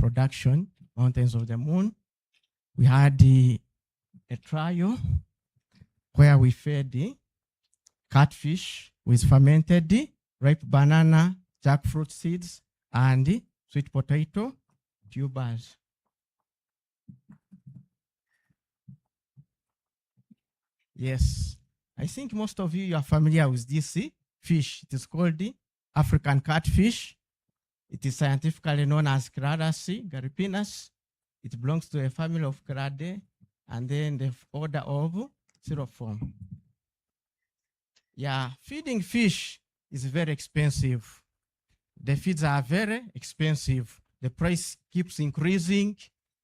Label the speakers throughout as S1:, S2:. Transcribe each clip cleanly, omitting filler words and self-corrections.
S1: production, Mountains of the Moon. We had a trial where we fed the catfish with fermented ripe banana, jackfruit seeds, and sweet potato tubers. Yes, I think most of you are familiar with this fish. It is called the African catfish. It is scientifically known as Cradus garipinus. It belongs to a family of Cradae, and then the order of Syroform. Yeah, feeding fish is very expensive. The feeds are very expensive. The price keeps increasing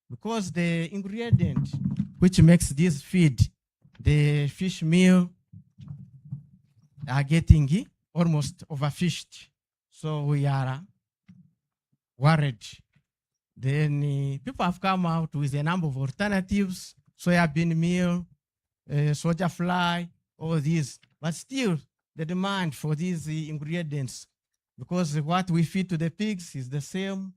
S1: because the ingredient which makes this feed, the fish meal, are getting almost overfished. So we are worried. Then people have come out with a number of alternatives, soybean meal, soja fly, all these. But still, the demand for these ingredients, because what we feed to the pigs is the same.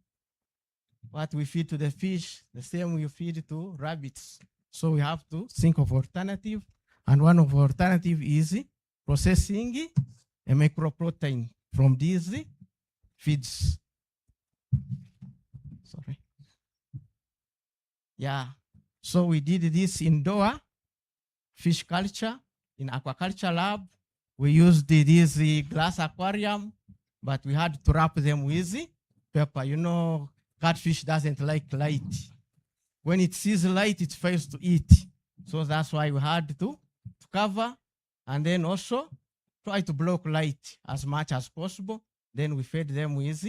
S1: What we feed to the fish, the same we feed to rabbits. So we have to think of alternative. And one of alternative is processing a microprotein from these feeds. Sorry. Yeah. So we did this indoor fish culture in aquaculture lab. We used this glass aquarium, but we had to wrap them with paper. You know, catfish doesn't like light. When it sees light, it fails to eat. So that's why we had to cover and then also try to block light as much as possible. Then we fed them with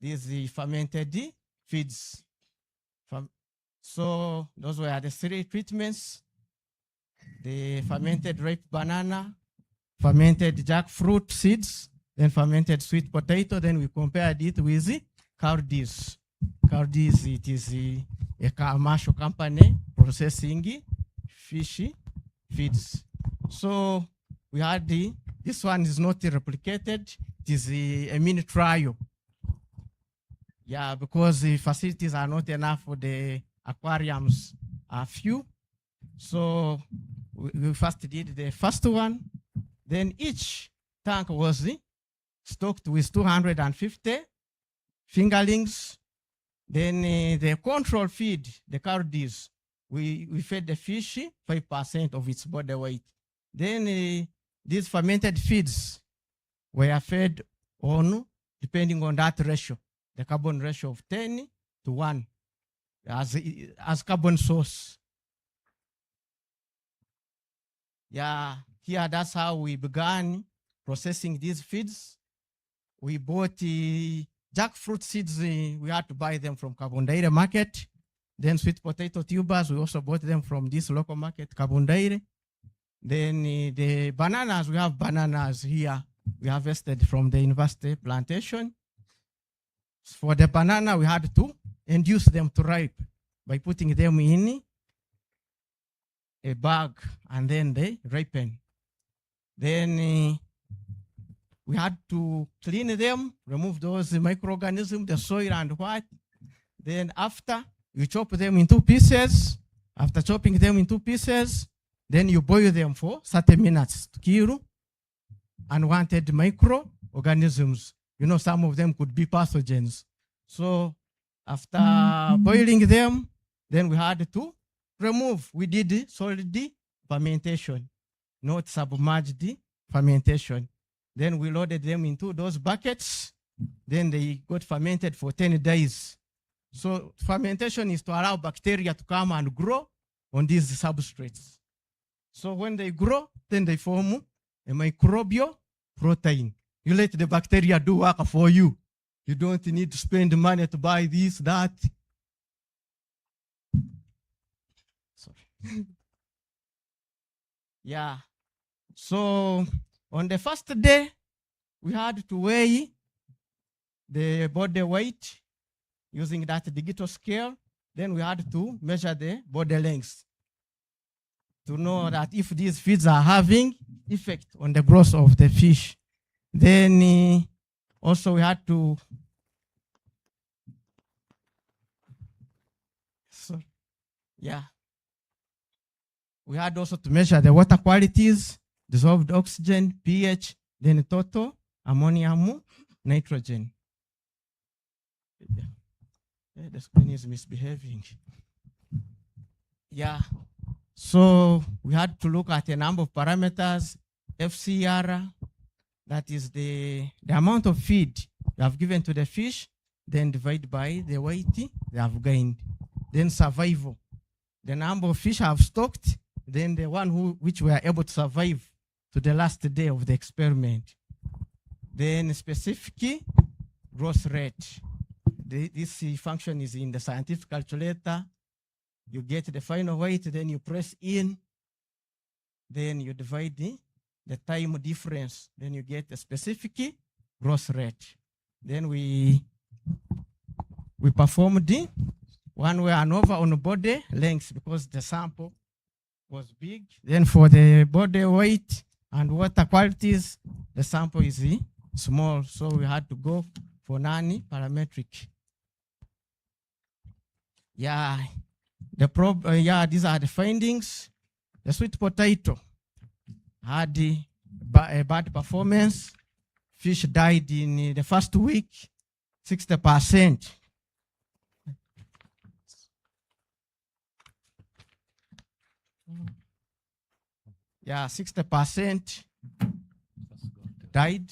S1: these fermented feeds. So those were the 3 treatments: the fermented ripe banana, fermented jackfruit seeds, then fermented sweet potato. Then we compared it with Cardis. Cardis, it is a commercial company processing fish feeds. So we had this one is not replicated. It is a mini trial. Yeah, because the facilities are not enough for the aquariums are few. So we first did the first one. Then each tank was stocked with 250 fingerlings. Then the control feed, the Cardis, we fed the fish 5% of its body weight. Then these fermented feeds were fed on, depending on that ratio, the carbon ratio of 10:1 as carbon source. Yeah, here that's how we began processing these feeds. We bought jackfruit seeds, we had to buy them from Kabundaire market. Then sweet potato tubers, we also bought them from this local market, Kabundaire. Then the bananas, we have bananas here. We harvested from the university plantation. For the banana, we had to induce them to ripe by putting them in a bag and then they ripen. Then we had to clean them, remove those microorganisms, the soil and what. Then after, you chop them into pieces. After chopping them into pieces, then you boil them for 30 minutes to kill unwanted microorganisms. You know, some of them could be pathogens. So after boiling them, then we had to remove. We did solid fermentation, not submerged fermentation. Then we loaded them into those buckets. Then they got fermented for 10 days. So fermentation is to allow bacteria to come and grow on these substrates. So when they grow, then they form a microbial protein. You let the bacteria do work for you. You don't need to spend money to buy this, that. Sorry. Yeah. So on the first day, we had to weigh the body weight using that digital scale. Then we had to measure the body length to know that if these feeds are having effect on the growth of the fish. Then also we had to So, yeah. We had also to measure the water qualities, dissolved oxygen, pH, then total ammonium, nitrogen. Yeah. The screen is misbehaving. Yeah. So we had to look at a number of parameters, FCR, that is the amount of feed you have given to the fish, then divide by the weight they have gained. Then survival, the number of fish I have stocked, then the one which were able to survive to the last day of the experiment. Then specific growth rate. This function is in the scientific calculator. You get the final weight, then you press in, then you divide the time difference, then you get the specific growth rate. Then we performed one way ANOVA on body length because the sample was big. Then for the body weight and water qualities, the sample is small, so we had to go for non-parametric. Yeah, these are the findings. The sweet potato had a bad performance. Fish died in the first week, 60%. Yeah, 60% died.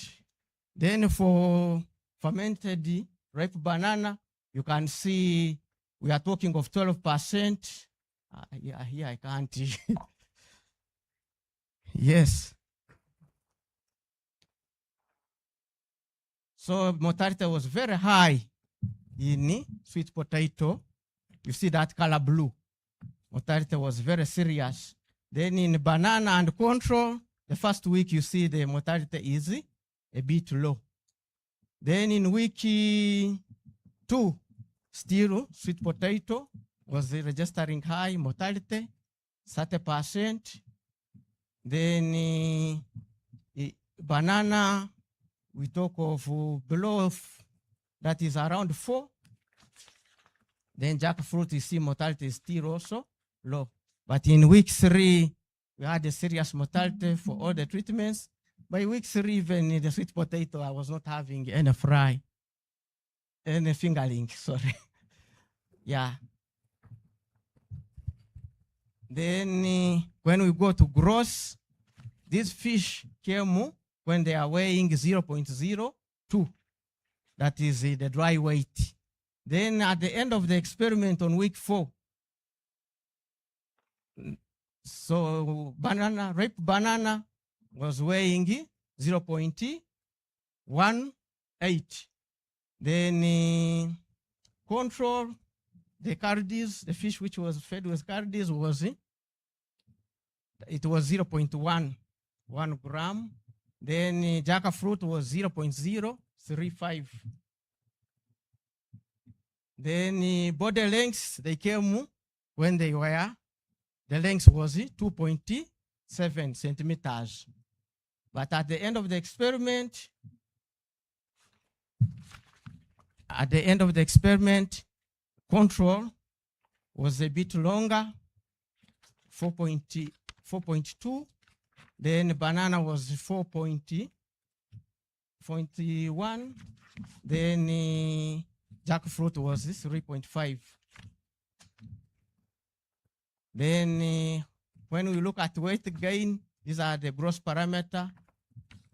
S1: Then for fermented ripe banana, you can see we are talking of 12%. Yeah, here I can't. Yes. So mortality was very high in sweet potato. You see that color blue. Mortality was very serious. Then in banana and control, the first week you see the mortality is a bit low. Then in week 2, still sweet potato was registering high mortality, 30%. Then banana, we talk of below, that is around 4. Then jackfruit, you see mortality is still also low. But in week 3, we had a serious mortality for all the treatments. By week 3, even in the sweet potato, I was not having any fry, any fingerling, sorry. Yeah. Then when we go to gross, these fish came when they are weighing 0.02. That is the dry weight. Then at the end of the experiment on week 4, so ripe banana was weighing 0.18. Then control, the cardies, the fish which was fed with cardies was 0.1 gram. Then jackfruit was 0.035. Then body lengths, they came when they were, the length was 2.7 centimeters. But at the end of the experiment, control was a bit longer, 4.2. Then banana was 4.1. Then jackfruit was 3.5. Then when we look at weight gain, these are the gross parameter.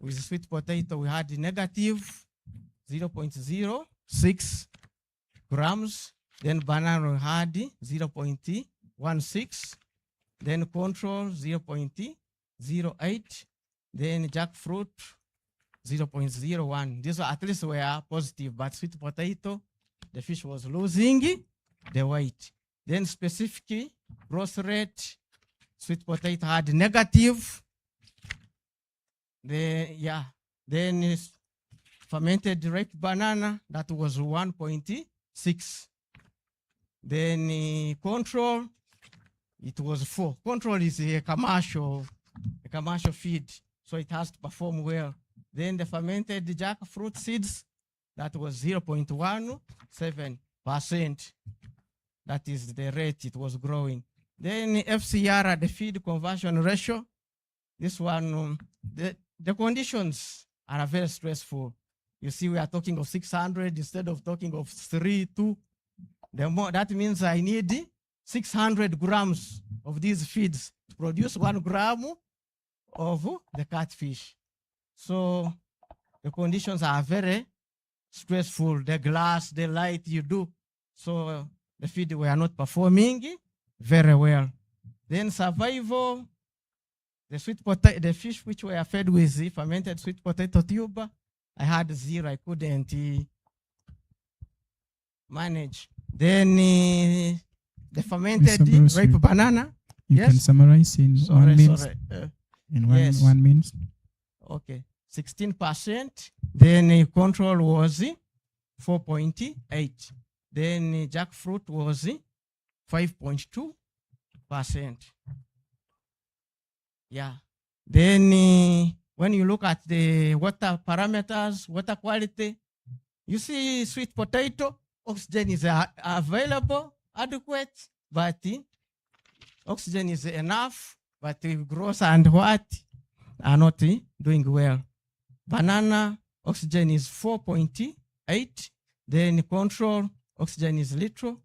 S1: With sweet potato, we had negative 0.06 grams. Then banana we had 0.16. Then control 0.08. Then jackfruit 0.01. These at least were positive, but sweet potato, the fish was losing the weight. Then specific growth rate, sweet potato had negative. Then fermented ripe banana, that was 1.6. Then control, it was 4. Control is a commercial feed, so it has to perform well. Then the fermented jackfruit seeds, that was 0.17%. That is the rate it was growing. Then FCR, the feed conversion ratio. This one, the conditions are very stressful. You see, we are talking of 600 instead of talking of 3, 2. The more, that means I need 600 grams of these feeds to produce 1 gram of the catfish. So the conditions are very stressful. The glass, the light you do. So the feed were not performing very well. Then survival, the sweet potato, the fish which were fed with the fermented sweet potato tube, I had 0. I couldn't manage. Then the fermented ripe banana.
S2: You can summarize in 1 minute. In
S1: yes.
S2: 1 minute.
S1: Okay, 16%. Then control was 4.8. Then jackfruit was 5.2%. Yeah. Then when you look at the water parameters, water quality, you see sweet potato, oxygen is available, adequate, but oxygen is enough, but growth and what are not doing well. Banana, oxygen is 4.8. Then control, oxygen is little.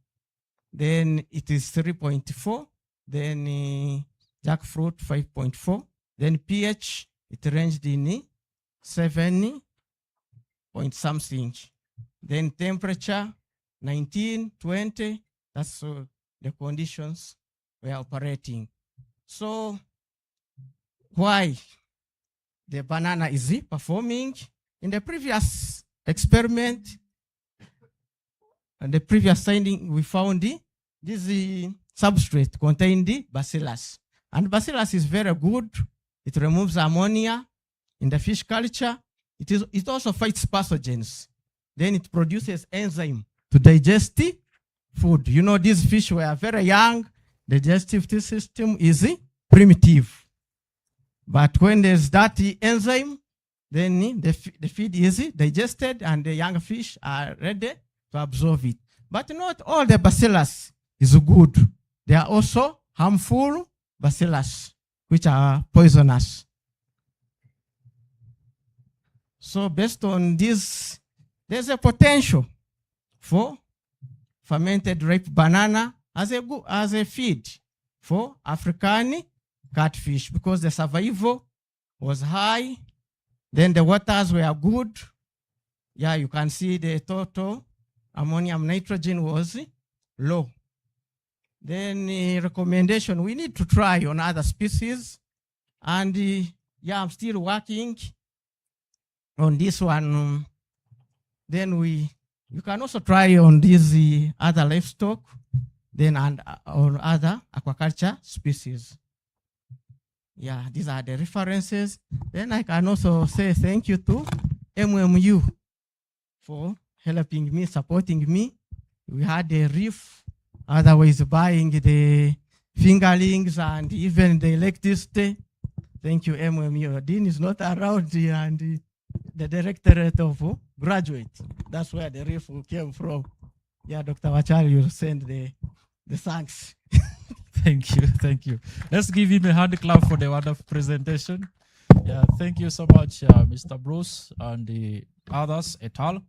S1: Then it is 3.4. Then jackfruit, 5.4. Then pH, it ranged in 7 point something. Then temperature, 19, 20. That's the conditions we are operating. So why the banana is performing? In the previous experiment, and the previous finding, we found this substrate contained bacillus. And bacillus is very good. It removes ammonia in the fish culture. It also fights pathogens. Then it produces enzyme to digest food. You know, these fish were very young. The digestive system is primitive. But when there's that enzyme, then the feed is digested and the young fish are ready to absorb it. But not all the bacillus is good. There are also harmful bacillus, which are poisonous. So based on this, there's a potential for fermented ripe banana as a feed for African catfish, because the survival was high. Then the waters were good. Yeah, you can see the total ammonium nitrogen was low. Then recommendation, we need to try on other species. And yeah, I'm still working on this one. Then you can also try on these other livestock, then and on other aquaculture species. Yeah, these are the references. Then I can also say thank you to MMU for helping me, supporting me. We had a reef, otherwise buying the fingerlings and even the electricity. Thank you, MMU. Dean is not around here, and the directorate of graduate. That's where the reef came from. Yeah, Dr. Wachari, you send the thanks.
S3: Thank you, thank you. Let's give him a hand clap for the wonderful presentation. Yeah, thank you so much, Mr. Bruce and the others et al.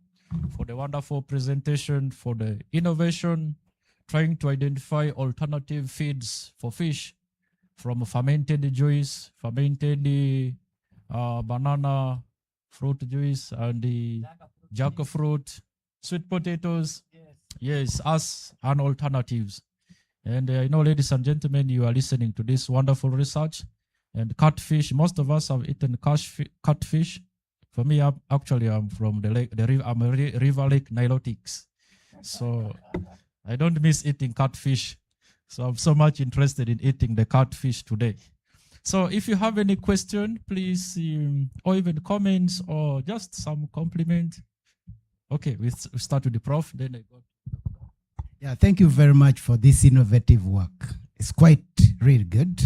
S3: For the wonderful presentation, for the innovation, trying to identify alternative feeds for fish from fermented juice, fermented banana, fruit juice, and the jackfruit, sweet potatoes. Yes, as an alternatives. And I know, ladies and gentlemen, you are listening to this wonderful research. And catfish, most of us have eaten catfish. For me, I'm from the lake, I'm a River Lake Nilotics. So I don't miss eating catfish. So I'm so much interested in eating the catfish today. So if you have any question, please, or even comments or just some compliment. Okay, we start with the prof, then I go.
S4: Yeah, thank you very much for this innovative work. It's quite really good.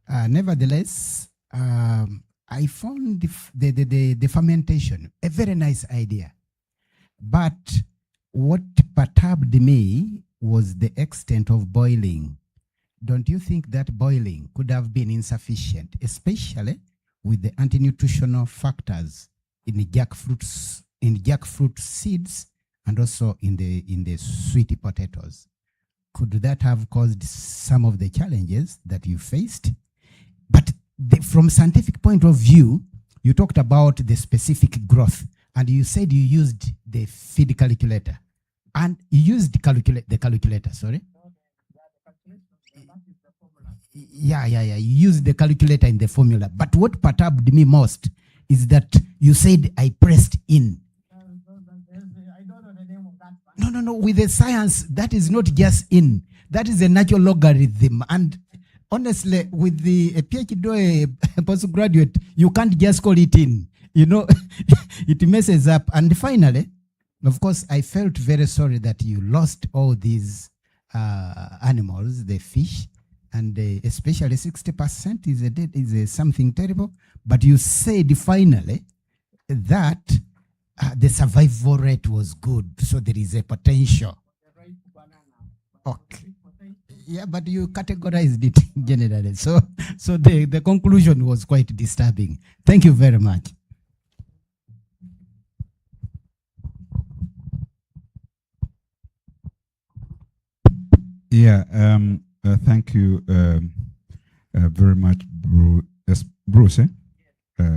S4: Nevertheless, I found the fermentation a very nice idea. But what perturbed me was the extent of boiling. Don't you think that boiling could have been insufficient, especially with the anti-nutritional factors in the jackfruit seeds and also in the sweet potatoes? Could that have caused some of the challenges that you faced? But from scientific point of view, you talked about the specific growth, and you said you used the feed calculator, and you used the calculator. Sorry. Yeah. You used the calculator in the formula. But what perturbed me most is that you said I pressed in. No. With the science, that is not just in. That is a natural logarithm. And honestly, with the PhD or a postgraduate, you can't just call it in. It messes up. And finally, of course, I felt very sorry that you lost all these animals, the fish, and especially 60% is something terrible. But you said finally that the survival rate was good, so there is a potential. Okay. Yeah, but you categorized it generally. So the conclusion was quite disturbing. Thank you very much.
S5: Yeah, thank you very much, Bruce,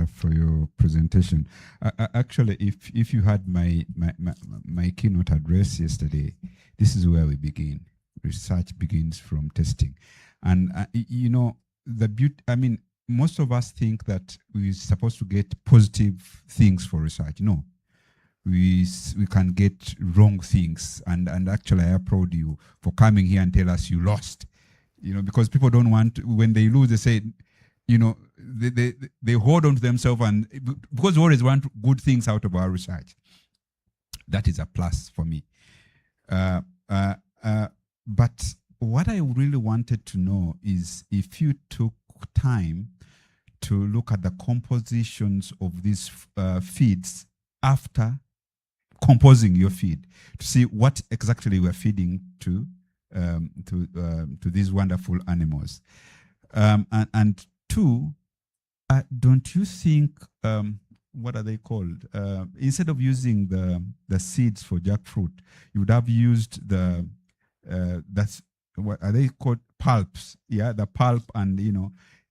S5: for your presentation. Actually, if you had my keynote address yesterday, this is where we begin. Research begins from testing, and the beauty. I mean, most of us think that we're supposed to get positive things for research. No, we can get wrong things, and actually, I applaud you for coming here and tell us you lost. Because people don't want to, when they lose, they say, they hold on to themselves, and because we always want good things out of our research. That is a plus for me. But what I really wanted to know is if you took time to look at the compositions of these feeds after composing your feed, to see what exactly we're feeding to these wonderful animals. And two, don't you think, what are they called? Instead of using the seeds for jackfruit, you would have used that's what are they called? Pulps. Yeah, the pulp, and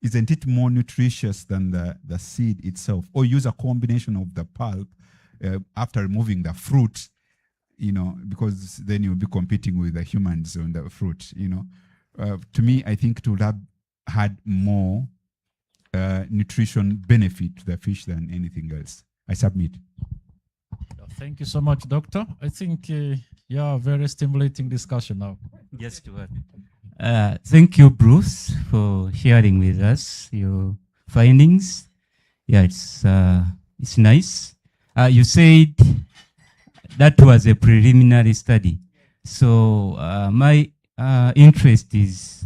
S5: isn't it more nutritious than the seed itself? Or use a combination of the pulp after removing the fruit, because then you'll be competing with the humans on the fruit. To me, I think it would have had more nutrition benefit to the fish than anything else. I submit.
S3: Thank you so much, Doctor. I think very stimulating discussion now.
S6: Yes, to thank you, Bruce, for sharing with us your findings. Yeah, it's nice. You said that was a preliminary study. So my interest is,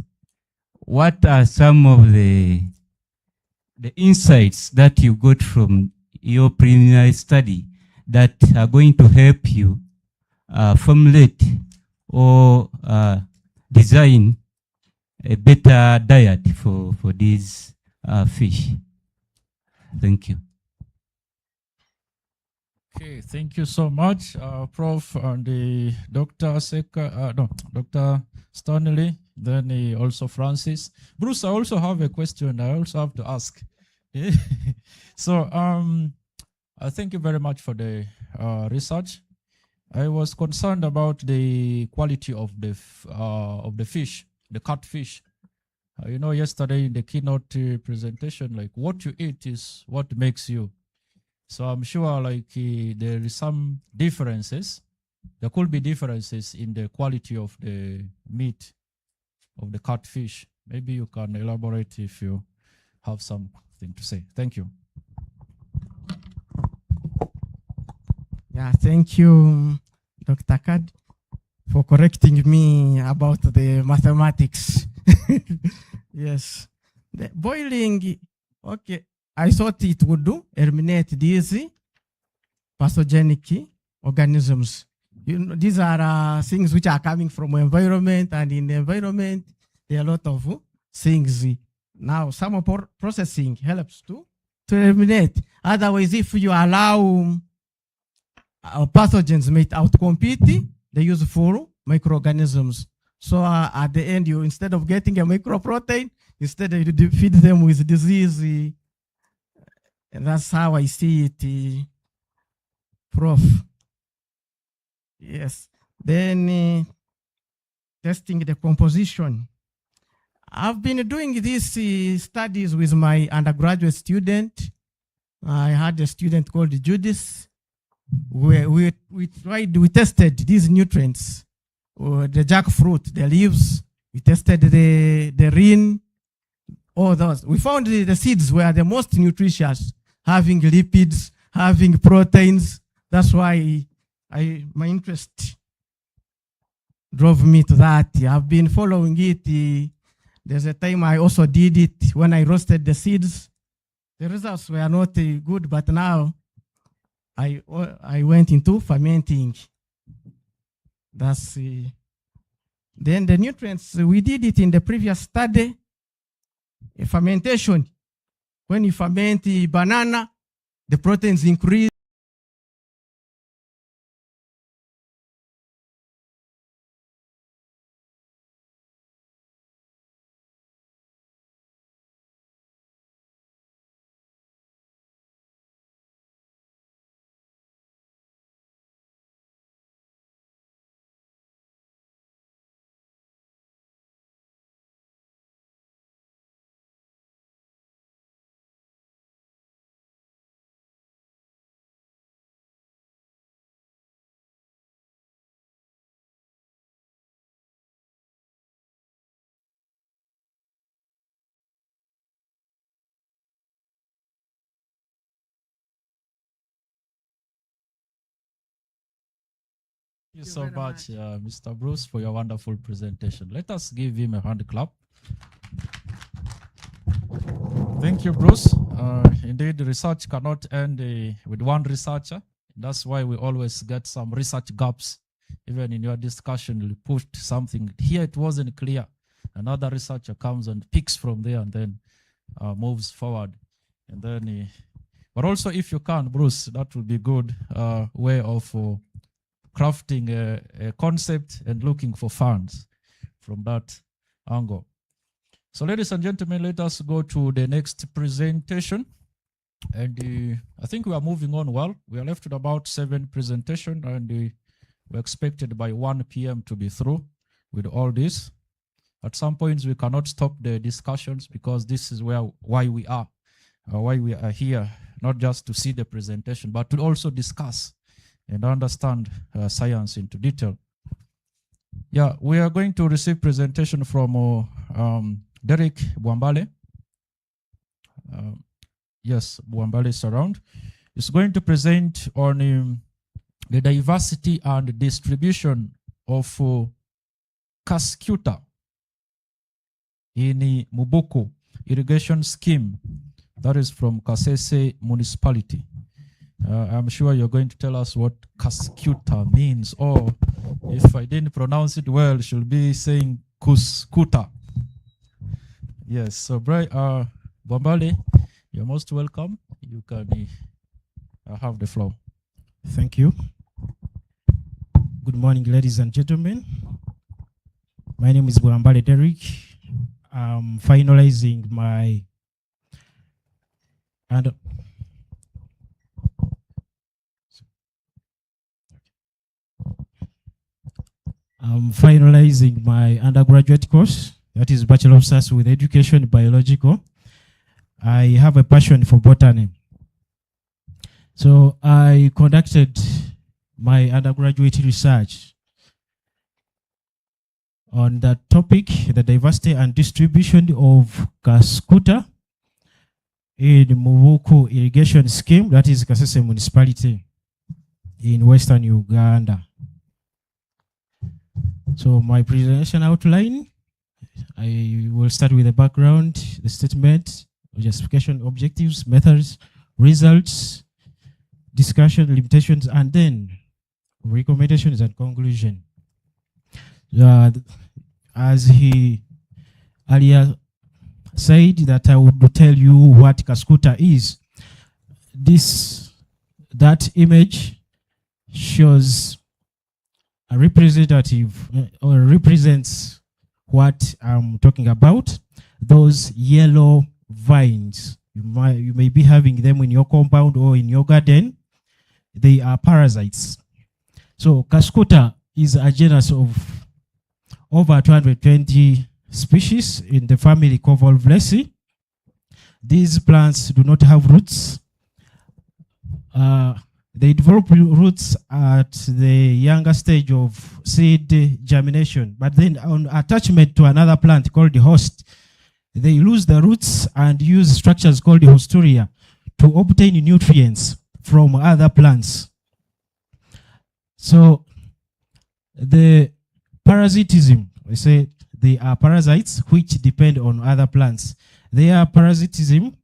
S6: what are some of the insights that you got from your preliminary study that are going to help you formulate or design a better diet for these fish? Thank you.
S3: Okay, thank you so much, Prof. and Dr. Dr. Stanley, then also Francis. Bruce, I also have a question I also have to ask. So, thank you very much for the research. I was concerned about the quality of the fish, the catfish. Yesterday in the keynote presentation, like what you eat is what makes you. So I'm sure there is some differences. There could be differences in the quality of the meat of the catfish. Maybe you can elaborate if you have something to say. Thank you.
S1: Yeah, thank you, Dr. Kad, for correcting me about the mathematics. Yes. The boiling, okay. I thought it would eliminate these pathogenic organisms. You know, these are things which are coming from environment, and in the environment, there are a lot of things. Now, some processing helps to eliminate. Otherwise, if you allow pathogens may outcompete the useful microorganisms. So at the end, you instead of getting a microprotein, instead you feed them with disease. And that's how I see it, Prof. Yes. Then testing the composition. I've been doing these studies with my undergraduate student. I had a student called Judith. We tested these nutrients, the jackfruit, the leaves. We tested the rind, all those. We found the seeds were the most nutritious, having lipids, having proteins. That's why my interest drove me to that. I've been following it. There's a time I also did it when I roasted the seeds. The results were not good, but now I went into fermenting. That's then the nutrients. We did it in the previous study. Fermentation. When you ferment the banana, the proteins increase.
S3: Thank you so much, Mr. Bruce, for your wonderful presentation. Let us give him a hand clap. Thank you, Bruce. Indeed, research cannot end with one researcher. That's why we always get some research gaps. Even in your discussion, you pushed something. Here it wasn't clear. Another researcher comes and picks from there and then moves forward. And then, but also if you can, Bruce, that would be good way of crafting a concept and looking for funds from that angle. So ladies and gentlemen, let us go to the next presentation. And I think we are moving on well. We are left with about 7 presentations, and we're expected by 1 p.m. to be through with all this. At some points, we cannot stop the discussions because this is why we are here, not just to see the presentation, but to also discuss and understand science into detail. Yeah, we are going to receive presentation from Derek Bwambale. Yes, Bwambale is around. He's going to present on the diversity and distribution of Cascuta in the Muboko irrigation scheme. That is from Kasese municipality. I'm sure you're going to tell us what Cascuta means, or if I didn't pronounce it well, should be saying Kuskuta. Yes, so Bwambale, you're most welcome. You can have the floor.
S7: Thank you. Good morning, ladies and gentlemen. My name is Bwambale Derek. I'm finalizing my undergraduate course, that is Bachelor of Science with Education Biological. I have a passion for botany. So I conducted my undergraduate research on that topic, the diversity and distribution of Cascuta in Mubuku irrigation scheme, that is Kasese municipality in Western Uganda. So my presentation outline, I will start with the background, the statement, justification, objectives, methods, results, discussion, limitations, and then recommendations and conclusion. As he earlier said that I would tell you what Kaskuta is. That image shows a representative or represents what I'm talking about. Those yellow vines, you may be having them in your compound or in your garden. They are parasites. So Kaskuta is a genus of over 220 species in the family Convolvulaceae. These plants do not have roots. They develop roots at the younger stage of seed germination, but then on attachment to another plant called the host, they lose the roots and use structures called the hosturia to obtain nutrients from other plants. So the parasitism, we say they are parasites which depend on other plants. Their parasitism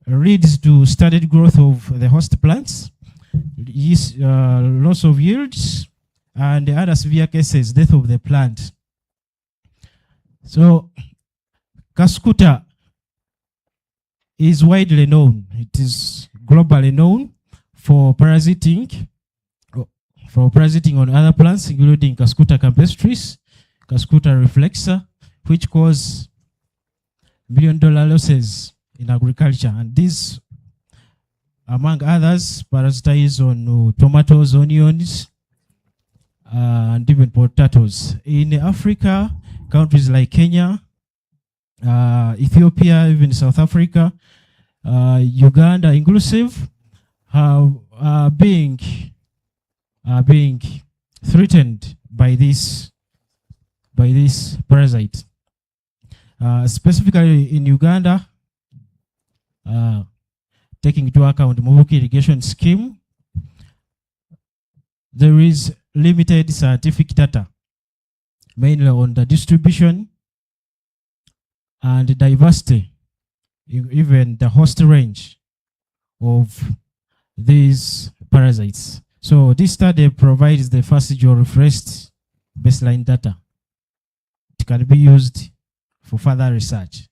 S7: leads to stunted growth of the host plants, loss of yields, and other severe cases, death of the plant. So Kaskuta is widely known. It is globally known for parasiting on other plants, including Kaskuta campestris, Kaskuta reflexa, which cause $1 million losses in agriculture. And these, among others, parasitize on tomatoes, onions, and even potatoes. In Africa, countries like Kenya, Ethiopia, even South Africa, Uganda inclusive, are being threatened by this parasite. Specifically in Uganda, taking into account the Mubuki irrigation scheme, there is limited scientific data, mainly on the distribution and diversity, even the host range of these parasites. So this study provides the first geo-refreshed baseline data. It can be used for further research.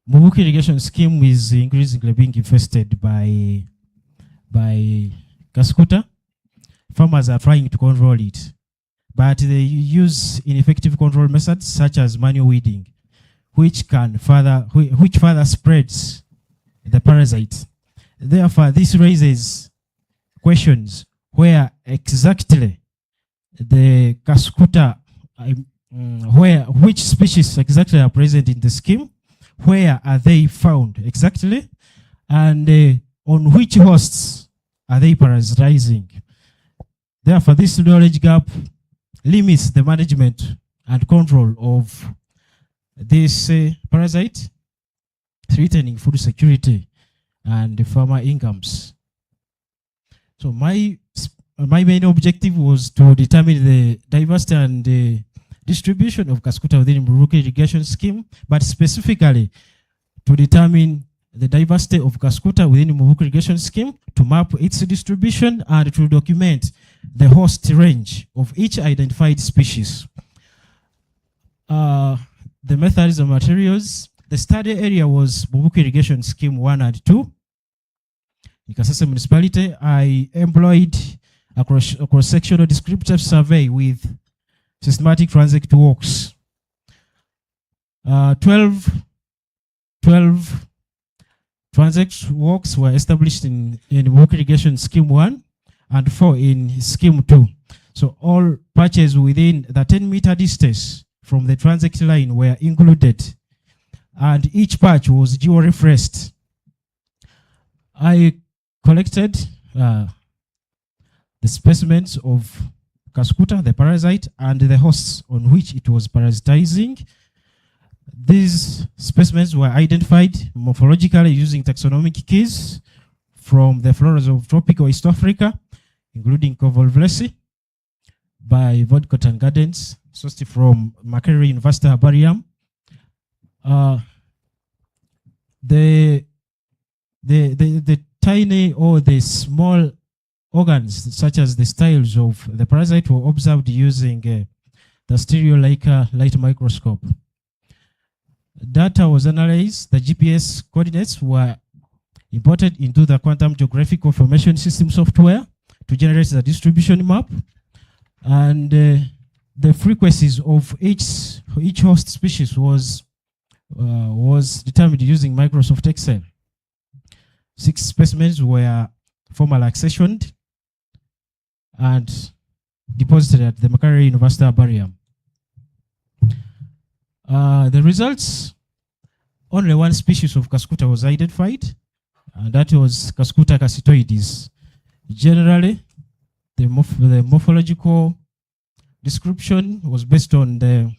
S7: Mubuki irrigation scheme is increasingly being infested by Kaskuta. Farmers are trying to control it, but they use ineffective control methods such as manual weeding, which further spreads the parasite. Therefore, this raises questions where exactly the Kaskuta, which species exactly are present in the scheme, where are they found exactly, and on which hosts are they parasitizing. Therefore, this knowledge gap limits the management and control of this parasite, threatening food security and farmer incomes. So my main objective was to determine the diversity and the distribution of Kaskuta within the Mubuki irrigation scheme, but specifically to determine the diversity of Kaskuta within the Mubuki irrigation scheme, to map its distribution, and to document the host range of each identified species. The methods and materials. The study area was Mubuki irrigation scheme 1 and 2. In Kasese municipality, I employed a cross-sectional descriptive survey with systematic transect walks. 12 transect walks were established in Mubuki irrigation scheme 1 and 4 in scheme 2. So all patches within the 10-meter distance from the transect line were included, and each patch was geo-refreshed. I collected the specimens of Kaskuta, the parasite, and the hosts on which it was parasitizing. These specimens were identified morphologically using taxonomic keys from the floras of tropical East Africa, including Convolvulaceae, by Vodcott and Gardens, sourced from Makerere University Herbarium. The the tiny or the small organs, such as the styles of the parasite, were observed using the stereo light microscope. Data was analyzed. The GPS coordinates were imported into the quantum geographic information system software to generate the distribution map, and the frequencies of each host species was determined using Microsoft Excel. 6 specimens were formally accessioned and deposited at the Makerere University Herbarium. The results: only 1 species of Cascuta was identified, and that was Cascuta cassitoides. Generally, the morphological description was based on the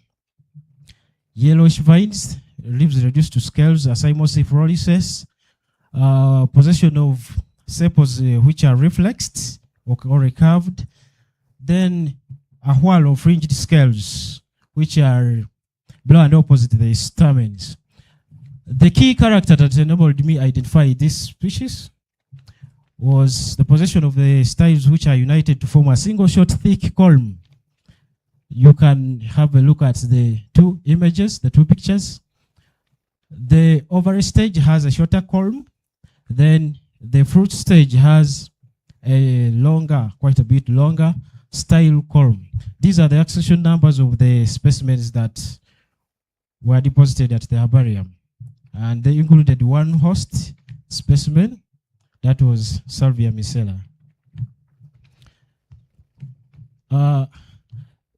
S7: yellowish vines, leaves reduced to scales, acymosis fluorescens, possession of sepals which are reflexed or recurved, then a whorl of fringed scales which are below and opposite the stamens. The key character that enabled me identify this species was the possession of the styles which are united to form a single short thick column. You can have a look at the 2 images, the 2 pictures. The ovary stage has a shorter column, then the fruit stage has a longer, quite a bit longer style column. These are the accession numbers of the specimens that were deposited at the herbarium, and they included 1 host specimen, that was Salvia micella.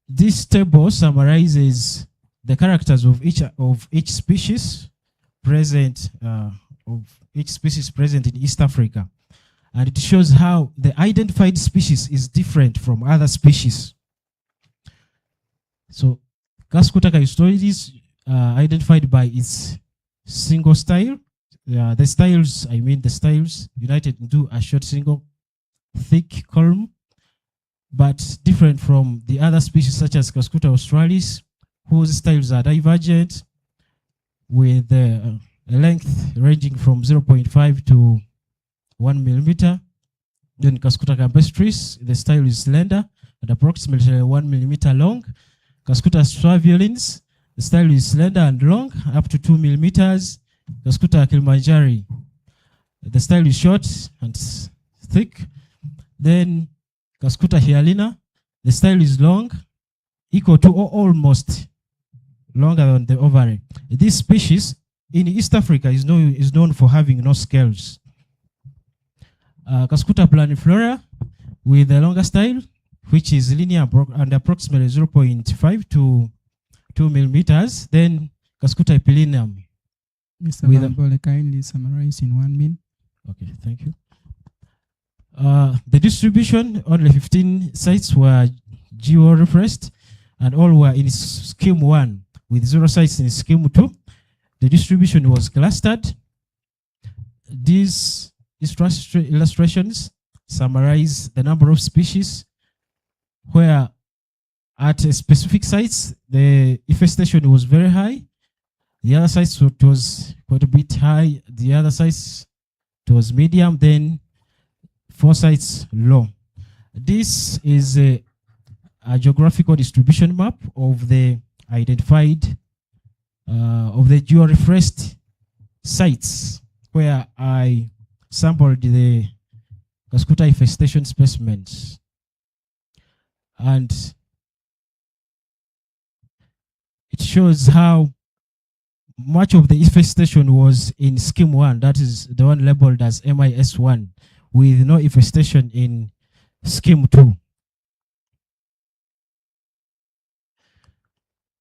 S7: This table summarizes the characters of each species present in East Africa, and it shows how the identified species is different from other species. So Cascuta cassitoides identified by its single style. The styles united into a short single thick column, but different from the other species such as Cascuta australis, whose styles are divergent with a length ranging from 0.5 to 1 millimeter. Then Cascuta campestris, the style is slender and approximately 1 millimeter long. Cascuta suaviolens, the style is slender and long, up to 2 millimeters. Cascuta kilimanjari, the style is short and thick. Then Cascuta hyalina, the style is long, equal to or almost longer than the ovary. This species in East Africa is known for having no scales. Cascuta planiflora with a longer style, which is linear and approximately 0.5 to 2 millimeters. Then Cascuta epilinum.
S2: Mr. Van Bole, kindly summarize in 1 minute.
S7: Okay, thank you. The distribution, only 15 sites were geo-referenced, and all were in scheme 1, with 0 sites in scheme 2. The distribution was clustered. These illustrations summarize the number of species where at specific sites the infestation was very high. The other sites it was quite a bit high. The other sites it was medium. Then 4 sites low. This is a geographical distribution map of the identified of the geo-referenced sites where I sampled the Cascuta infestation specimens, and it shows how much of the infestation was in scheme 1, that is the one labeled as MIS1, with no infestation in scheme 2.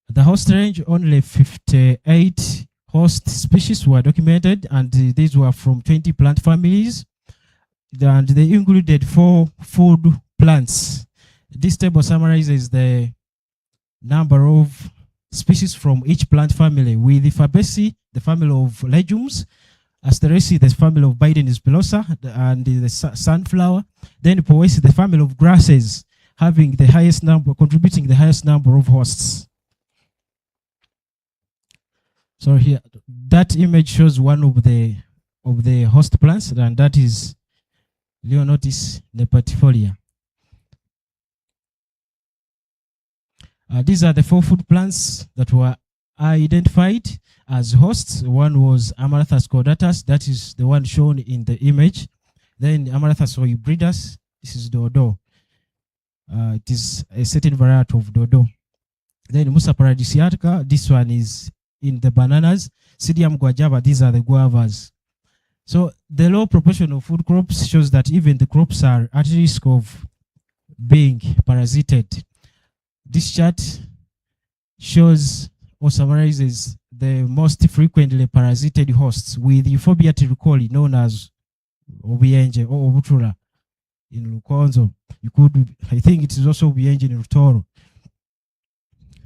S7: The host range, only 58 host species were documented, and these were from 20 plant families, and they included 4 food plants. This table summarizes the number of species from each plant family, with the Fabaceae, the family of legumes, Asteraceae, the family of Biden spilosa, and the sunflower, then Poaceae, the family of grasses, having the highest number, contributing the highest number of hosts. So here, that image shows one of the of the host plants, and that is Leonotis nepatifolia. These are the 4 food plants that were identified as hosts. One was Amaranthus caudatus, that is the one shown in the image. Then Amaranthus hybridus, this is dodo. It is a certain variety of dodo. Then Musa paradisiaca, this one is in the bananas. Psidium guajava, these are the guavas. So the low proportion of food crops shows that even the crops are at risk of being parasited. This chart shows or summarizes the most frequently parasited hosts with Euphorbia tricholi, known as Obienge or Obutrula in Lukonzo. I think it is also Obienge in Rutoro,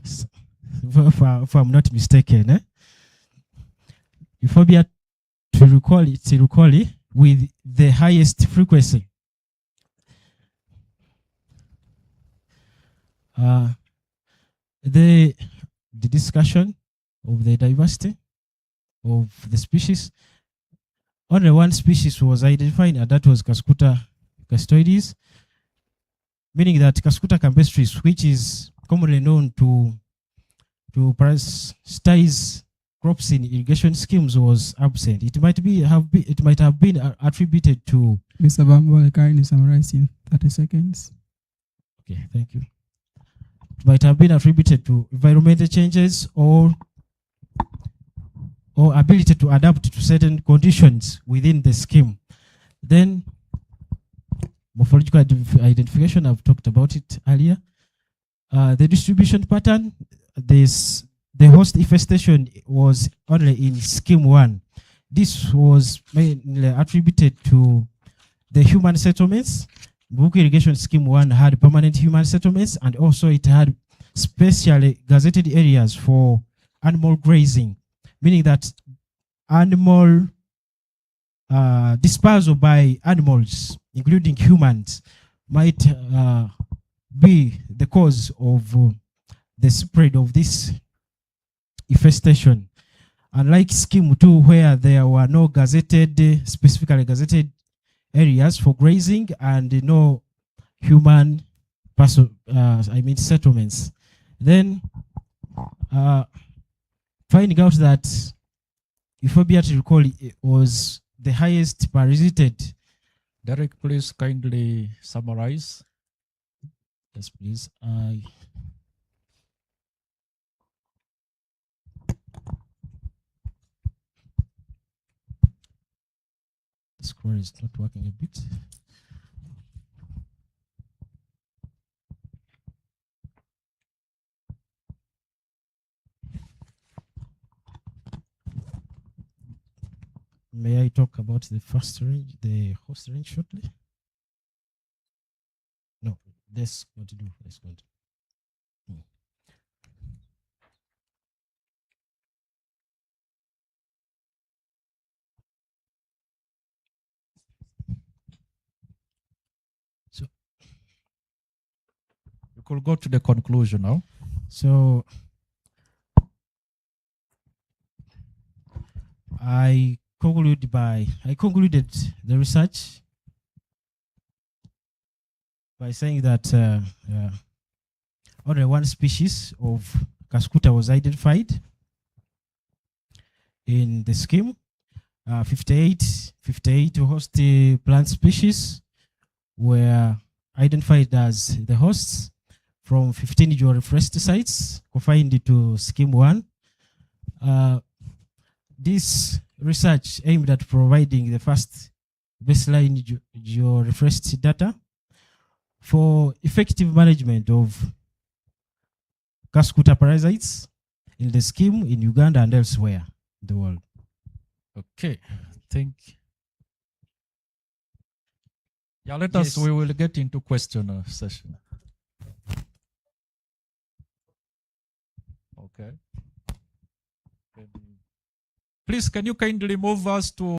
S7: if I'm not mistaken. Euphorbia tricholi with the highest frequency. The discussion of the diversity of the species. Only one species was identified, and that was Cascuta castoides, meaning that Cascuta campestris, which is commonly known to parasitize crops in irrigation schemes, was absent. It might have been attributed to
S2: Mr. Bambo, kindly summarize in 30 seconds.
S7: Okay, thank you. It might have been attributed to environmental changes or ability to adapt to certain conditions within the scheme. Then morphological identification, I've talked about it earlier. The distribution pattern, the host infestation was only in scheme 1. This was mainly attributed to the human settlements. Buku irrigation scheme 1 had permanent human settlements, and also it had specially gazetted areas for animal grazing, meaning that animal disposal by animals, including humans, might be the cause of the spread of this infestation. Unlike scheme 2, where there were no specifically gazetted areas for grazing and no human settlements. Then finding out that Euphorbia tricholi was the highest parasited.
S3: Derek, please kindly summarize.
S7: Yes, please. The scroll is not working a bit. May I talk about the first range, the host range shortly? No, let's continue. So
S3: You could go to the conclusion now.
S7: So I concluded the research by saying that only one species of Cascuta was identified in the scheme. 58 host plant species were identified as the hosts from 15 georeferenced sites confined to scheme 1. This research aimed at providing the first baseline georeferenced data for effective management of Cascuta parasites in the scheme in Uganda and elsewhere in the world.
S3: Okay, let us, we will get into question session. Okay. Please, can you kindly move us to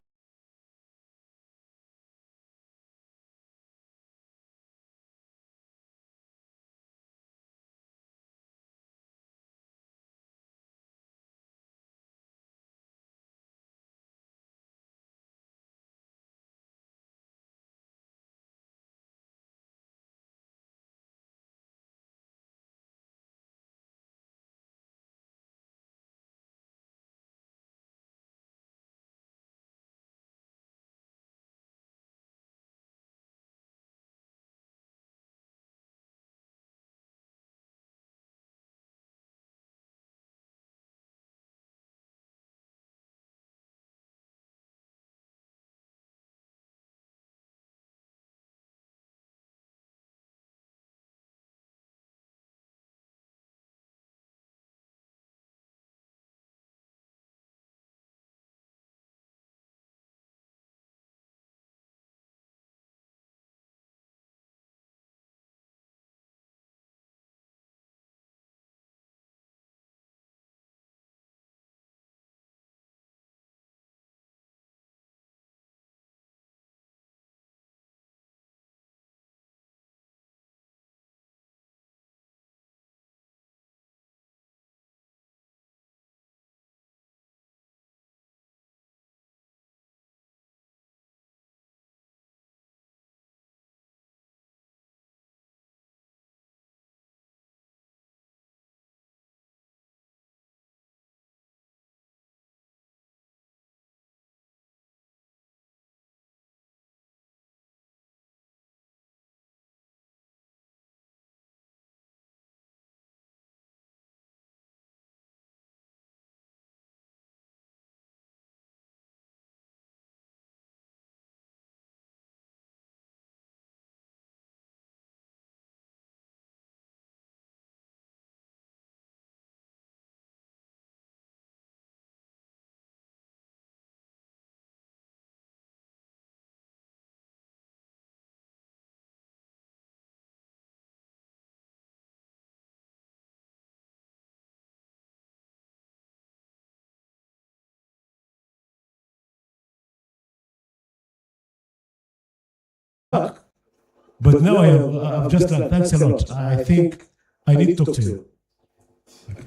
S7: But now I've just done. Thanks a lot. I think I need to talk to you.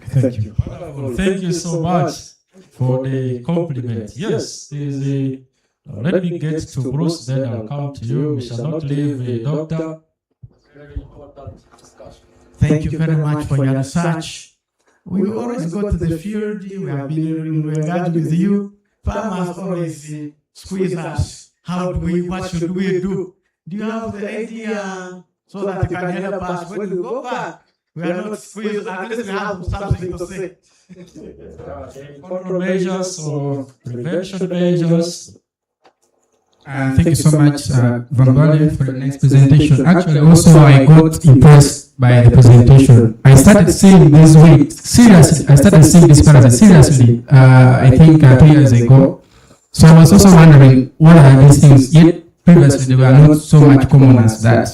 S7: Thank you.
S3: Thank you so much for the compliment. Yes, let me get to Bruce, then I'll come to you. We shall not leave the doctor. Very important discussion.
S1: Thank you very much for your research. We always go to the field. We have been engaged with you. Farmers always squeeze us. What should we do? Do you have the idea so that you can help us when we go back? We are not squeezed. At least we have something to say.
S3: Control measures or prevention measures.
S2: Thank you so much, Vambale, for the next presentation. Actually, also, I got impressed by the presentation. I started seeing this weight seriously. I started seeing this parasite seriously, I think 2 years ago. So I was also wondering, what are these things? Yet previously, they were not so much common as that.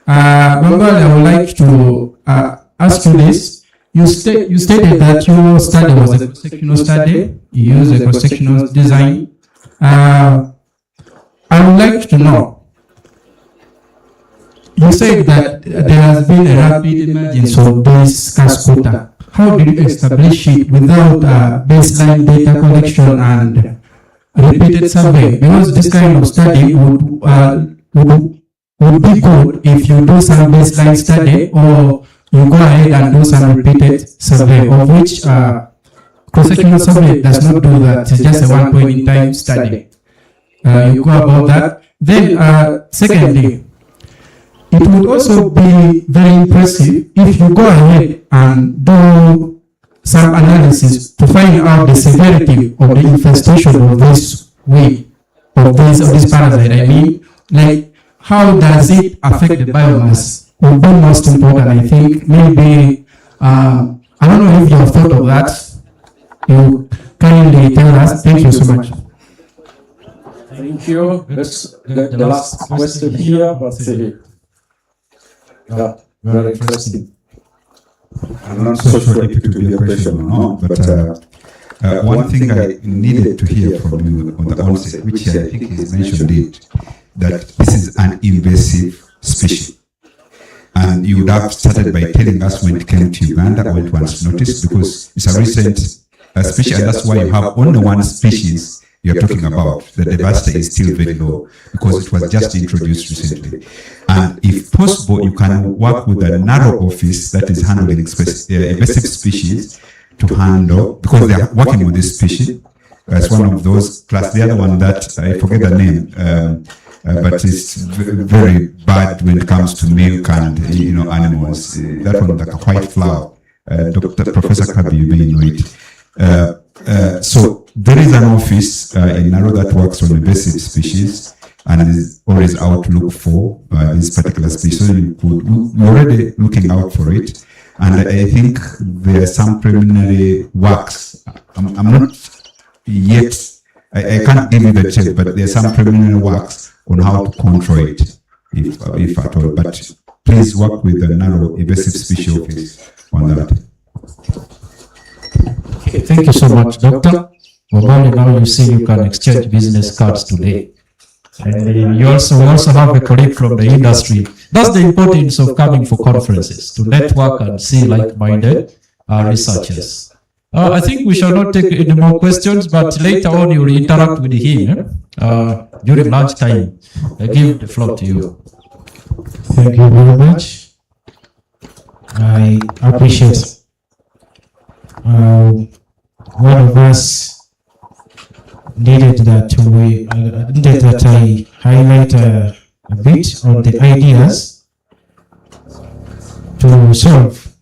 S2: Vambale, I would like to ask you this. You stated that your study was a cross-sectional study. You used a cross-sectional design. I would like to know, you said that there has been a rapid emergence of this gas quota. How did you establish it without baseline data collection and repeated survey? Because this kind of study would be good if you do some baseline study or you go ahead and do some repeated survey, of which cross-sectional survey does not do that. It's just a one point in time study. You go about that. Then, secondly, it would also be very impressive if you go ahead and do some analysis to find out the severity of the infestation of this weed, of this parasite. I mean, like, how does it affect the biomass? Would be most important, I think. Maybe, I don't know if you have thought of that. You kindly tell us. Thank you so much.
S3: Thank you. Let's get the last question here. Very interesting.
S5: I'm not so sure if it will be a question or not, but one thing I needed to hear from you on the onset, which I think is mentioned it, that this is an invasive species. And you would have started by telling us when it came to Uganda, when it was noticed, because it's a recent species, and that's why you have only one species you're talking about. The diversity is still very low because it was just introduced recently. And if possible, you can work with a narrow office that is handling invasive species to handle, because they are working with this species as one of those, plus the other one that I forget the name, but it's very bad when it comes to milk and animals. That one, like a white flower. Professor Kabi, you may know it. So there is an office in Naro that works on invasive species and is always out to look for this particular species. So you're already looking out for it. And I think there are some preliminary works. I'm not yet, I can't give you the check, but there are some preliminary works on how to control it, if at all. But please work with the Naro invasive species office on that.
S7: Okay, thank you so much, Doctor. Well, now you see you can exchange business cards today. And we also have a colleague from the industry. That's the importance of coming for conferences, to network and see like-minded researchers. I think we shall not take any more questions, but later on you will interact with him during lunchtime. I give the floor to you. Thank you very much. I appreciate one of us needed that I highlight a bit on the ideas to solve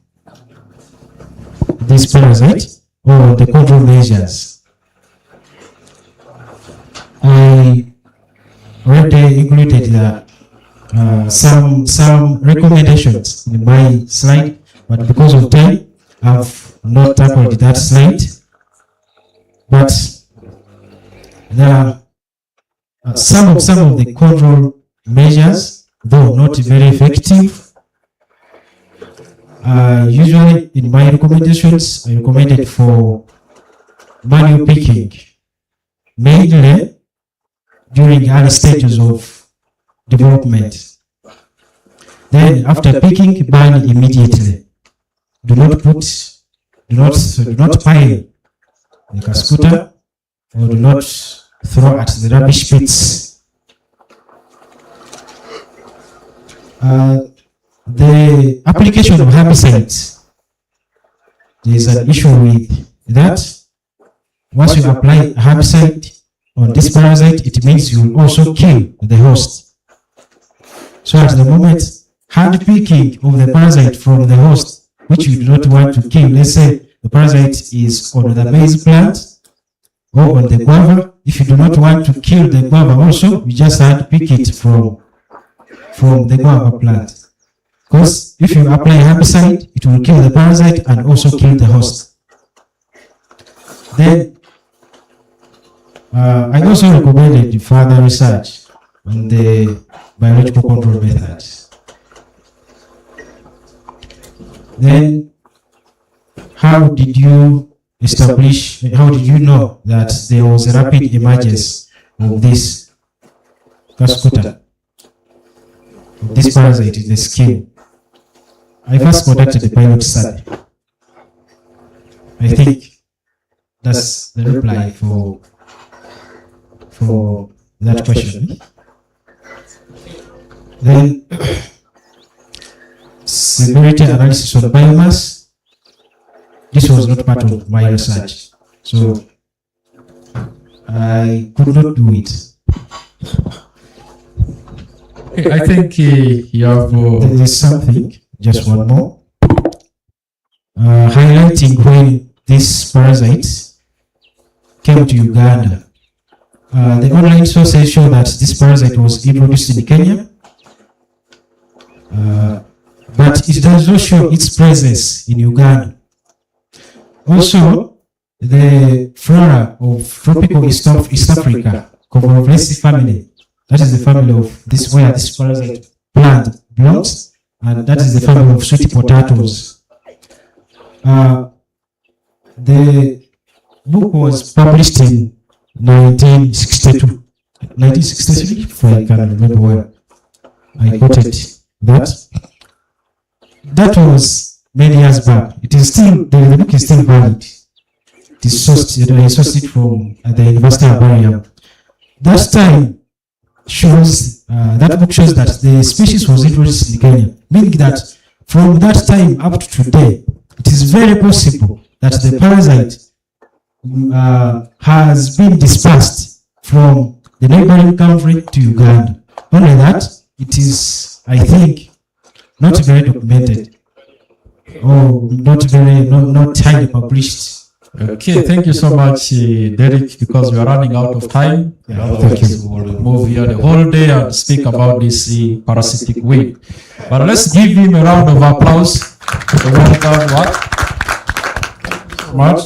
S7: this parasite or the control measures. I already included some recommendations in my slide, but because of time, I've not tackled that slide. But there are some of the control measures, though not very effective. Usually in my recommendations, I recommended for manual picking, mainly during early stages of development. Then after picking, burn immediately. Do not pile the cascuta, or do not throw at the rubbish pits. The application of herbicides, there is an issue with that. Once you apply herbicide on this parasite, it means you will also kill the host. So at the moment, hand picking of the parasite from the host, which you do not want to kill, let's say the parasite is on the maize plant or on the guava. If you do not want to kill the guava also, you just hand pick it from the guava plant. Because if you apply herbicide, it will kill the parasite and also kill the host. Then, I also recommended further research on the biological control methods. Then, how did you know that there was a rapid emergence of this cascuta, of this parasite in the skin? I first conducted a pilot study. I think that's the reply for that question. Then, severity analysis on biomass. This was not part of my research, so I could not do it.
S3: Okay, I think you have.
S7: There is something, just one more, highlighting when these parasites came to Uganda. The online sources show that this parasite was introduced in Kenya, but it does not show its presence in Uganda. Also, the flora of tropical East Africa, Covolvulaceae family, that is the family of this where this parasite plant belongs, and that is the family of sweet potatoes. The book was published in 1963, if I can remember well. I quoted that. That was many years back. It is still, the book is still valid. It is sourced from the University of Birmingham. That time shows, that book shows that the species was introduced in Kenya, meaning that from that time up to today, it is very possible that the parasite has been dispersed from the neighboring country to Uganda. Only that, it is, I think, not very documented, or not highly published.
S3: Okay, thank you so much, Derek, because we are running out of time. Otherwise, we'll move here the whole day and speak about this parasitic weed. But let's give him a round of applause for the well done work. Thank you so much.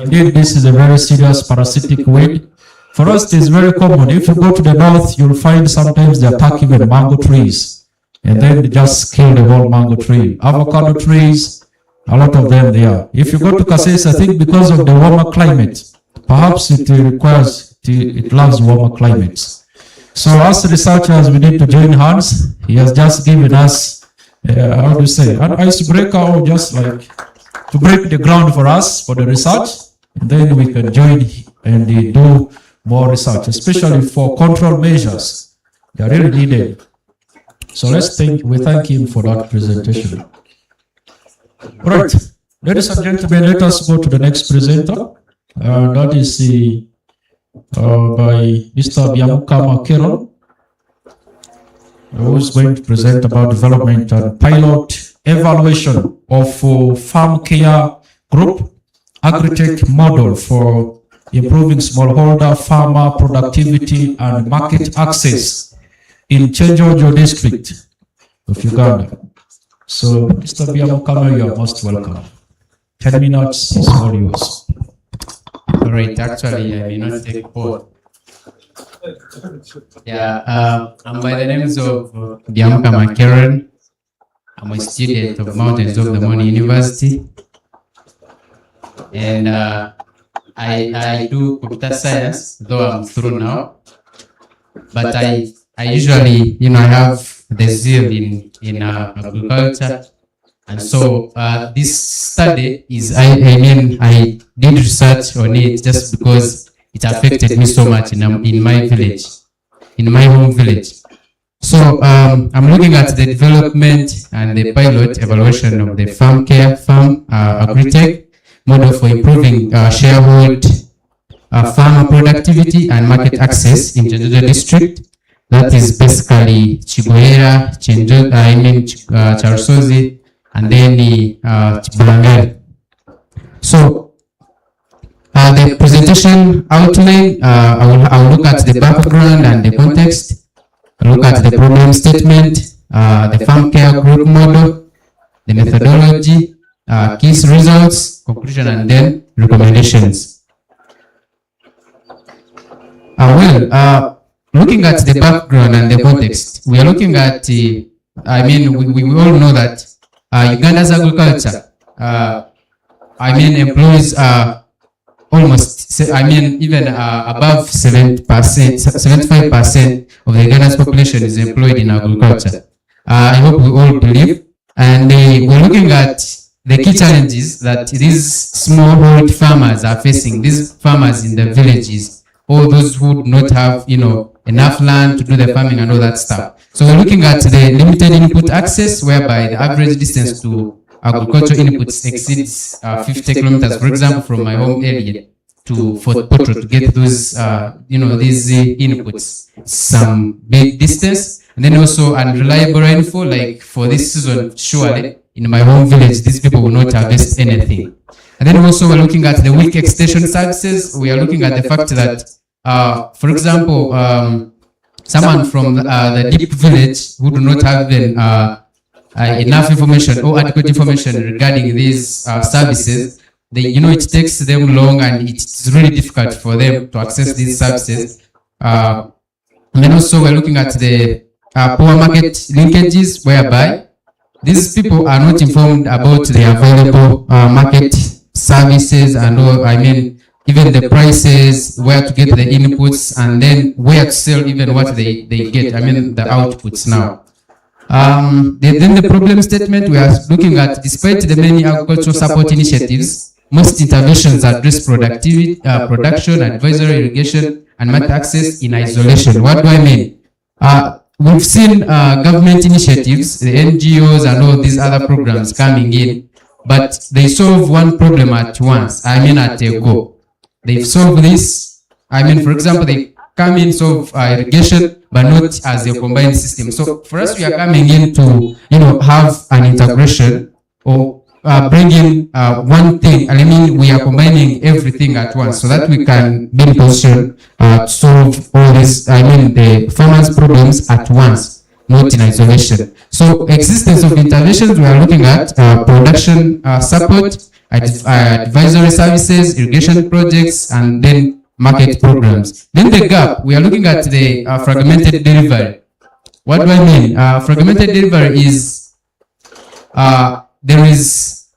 S3: Indeed, this is a very serious parasitic weed. For us, it is very common. If you go to the north, you'll find sometimes they attack even mango trees, and then they just kill the whole mango tree. Avocado trees, a lot of them there. If you go to Kasese, I think because of the warmer climate, perhaps it loves warmer climates. So as researchers, we need to join hands. He has just given us, how do you say, an icebreaker, or just like to break the ground for us for the research. And then we can join and do more research, especially for control measures. They are really needed. So we thank him for that presentation. Right, ladies and gentlemen, let us go to the next presenter. That is by Mr. Byamukama Keron, who is going to present about development and pilot evaluation of farm care group agri-tech model for improving smallholder farmer productivity and market access in Chenjojo district of Uganda. So, Mr. Byamukama, you are most welcome. 10 minutes is all yours.
S8: All right, actually, I may not take both. Yeah, I'm by the names of Byamukama Karen. I'm a student of Mountains of the Morning University. And I do computer science, though I'm through now. But I I usually, I have the zeal in agriculture. And so this study is, I did research on it just because it affected me so much in my village, in my home village. So I'm looking at the development and the pilot evaluation of the farm care, farm agri-tech model for improving sharehold, farmer productivity and market access in Chenjojo district. That is basically Chigoera, Charusozi, and then Chibulangari. So the presentation outline, I will look at the background and the context, look at the problem statement, the farm care group model, the methodology, key results, conclusion, and then recommendations. Looking at the background and the context, we are looking at, we all know that Uganda's agriculture, employs almost, even above 75% of the Uganda's population is employed in agriculture. I hope we all believe. And we're looking at the key challenges that these smallhold farmers are facing, these farmers in the villages, all those who do not have, enough land to do the farming and all that stuff. So we're looking at the limited input access, whereby the average distance to agricultural inputs exceeds 50 kilometers, for example, from my home area to Fort Potro to get those, these inputs, some big distance. And then also unreliable rainfall, like for this season, surely, in my home village, these people will not harvest anything. And then also we're looking at the weak extension services. We are looking at the fact that, for example, someone from the deep village who do not have enough information or adequate information regarding these services, it takes them long and it's really difficult for them to access these services. And then also we're looking at the poor market linkages, whereby these people are not informed about the available market services and all, even the prices, where to get the inputs, and then where to sell even what they get, the outputs now. Then the problem statement, we are looking at, despite the many agricultural support initiatives, most interventions address productivity, production, advisory, irrigation, and market access in isolation. What do I mean? We've seen government initiatives, the NGOs and all these other programs coming in, but they solve one problem at once, at a go. They've solved this, for example, they come in, solve irrigation, but not as a combined system. So for us, we are coming in to, have an integration or bring in one thing. We are combining everything at once so that we can be in position to solve all this, the farmers' problems at once, not in isolation. So existence of interventions, we are looking at production support, advisory services, irrigation projects, and then market programs. Then the gap, we are looking at the fragmented delivery. What do I mean? Fragmented delivery is there is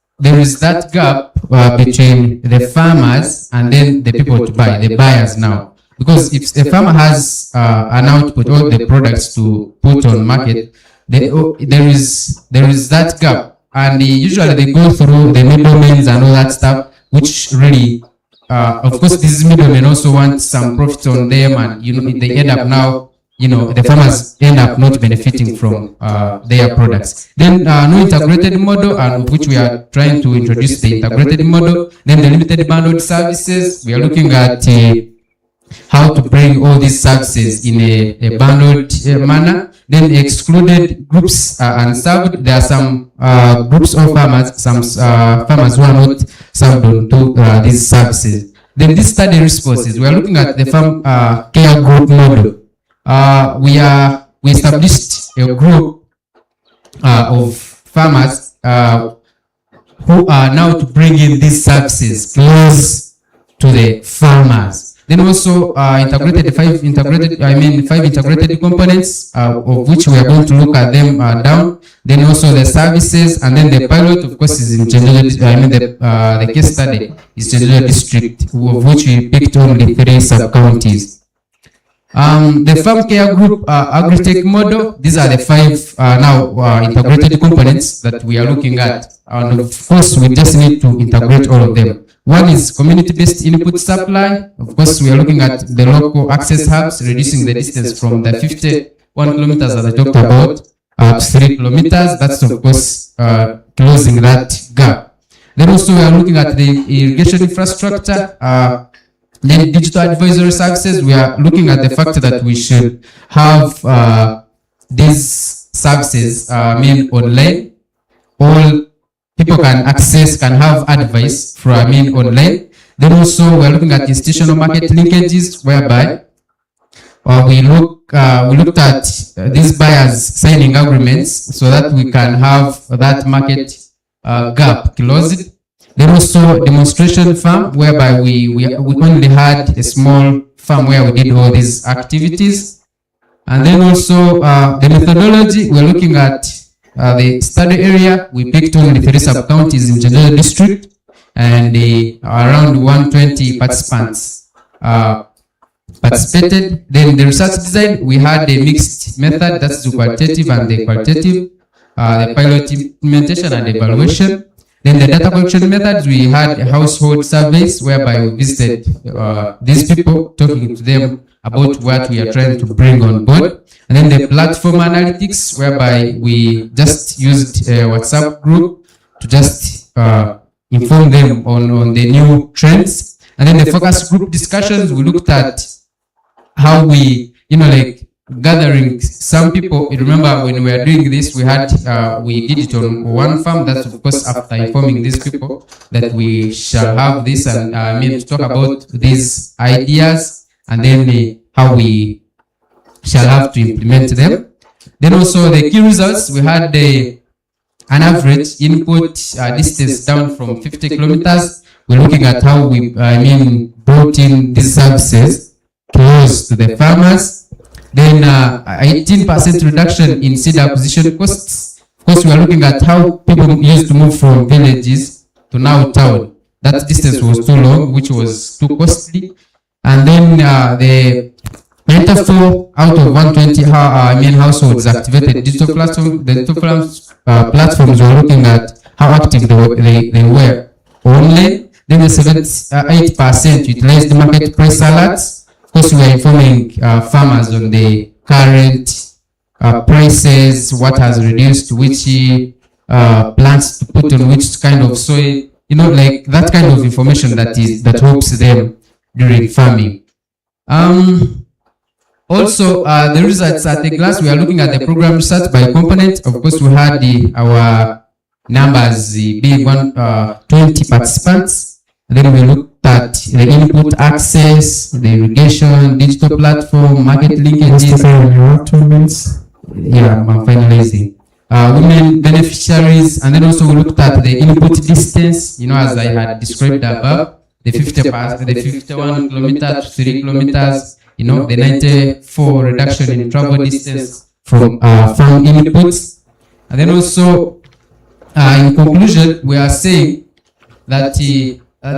S8: that gap between the farmers and then the people to buy, the buyers now. Because if the farmer has an output, all the products to put on market, there is that gap. And usually they go through the middlemen and all that stuff, which really, of course, these middlemen also want some profit on them, and they end up now, the farmers end up not benefiting from their products. Then no integrated model, and of which we are trying to introduce the integrated model. Then the limited bundled services, we are looking at how to bring all these services in a bundled manner. Then excluded groups unserved. There are some groups of farmers, some farmers who are not served onto these services. Then these study responses, we are looking at the farm care group model. We established a group of farmers who are now to bring in these services close to the farmers. Then also integrated five integrated components, of which we are going to look at them down. Then also the services, and then the pilot, of course, is in Chenjojo. The case study is Chenjojo district, of which we picked only 3 sub-counties. The farm care group agri-tech model, these are the 5 now integrated components that we are looking at. And of course, we just need to integrate all of them. One is community-based input supply. Of course, we are looking at the local access hubs, reducing the distance from the 51 kilometers that I talked about to 3 kilometers. That's, of course, closing that gap. Then also, we are looking at the irrigation infrastructure. Then digital advisory services, we are looking at the fact that we should have these services online. All people can access, can have advice from online. Then also we are looking at institutional market linkages, whereby we looked at these buyers signing agreements so that we can have that market gap closed. Then also demonstration farm, whereby we only had a small farm where we did all these activities. And then also the methodology, we're looking at the study area. We picked only 3 sub-counties in Jendela district, and around 120 participants participated. Then the research design, we had a mixed method, that's the qualitative and the qualitative, the pilot implementation and evaluation. Then the data collection methods, we had household surveys whereby we visited these people, talking to them about what we are trying to bring on board. And then the platform analytics, whereby we just used a WhatsApp group to just inform them on the new trends. And then the focus group discussions, we looked at how we, gathering some people. You remember when we were doing this, we did it on one farm. That's of course after informing these people that we shall have this and to talk about these ideas, and then how we shall have to implement them. Then also the key results, we had an average input distance down from 50 kilometers. We're looking at how we brought in these services close to the farmers. Then 18% reduction in seed acquisition costs. Of course, we are looking at how people used to move from villages to now town. That distance was too long, which was too costly. And then the 94 out of 120 households activated digital platform. The digital platforms were looking at how active they were online. Then the 78% utilized the marketplace alerts. Of course, we are informing farmers on the current prices, what has reduced, which plants to put on which kind of soil, that kind of information that helps them during farming. Also, the results at the class, we are looking at the program research by component. Of course, we had our numbers being 20 participants. And then we looked at the input access, the irrigation, digital platform, market linkages. Yeah, I'm finalizing. Women beneficiaries, and then also we looked at the input distance, as I had described above, the 51 kilometers to 3 kilometers, the 94 reduction in travel distance from farm inputs. And then also, in conclusion, we are saying that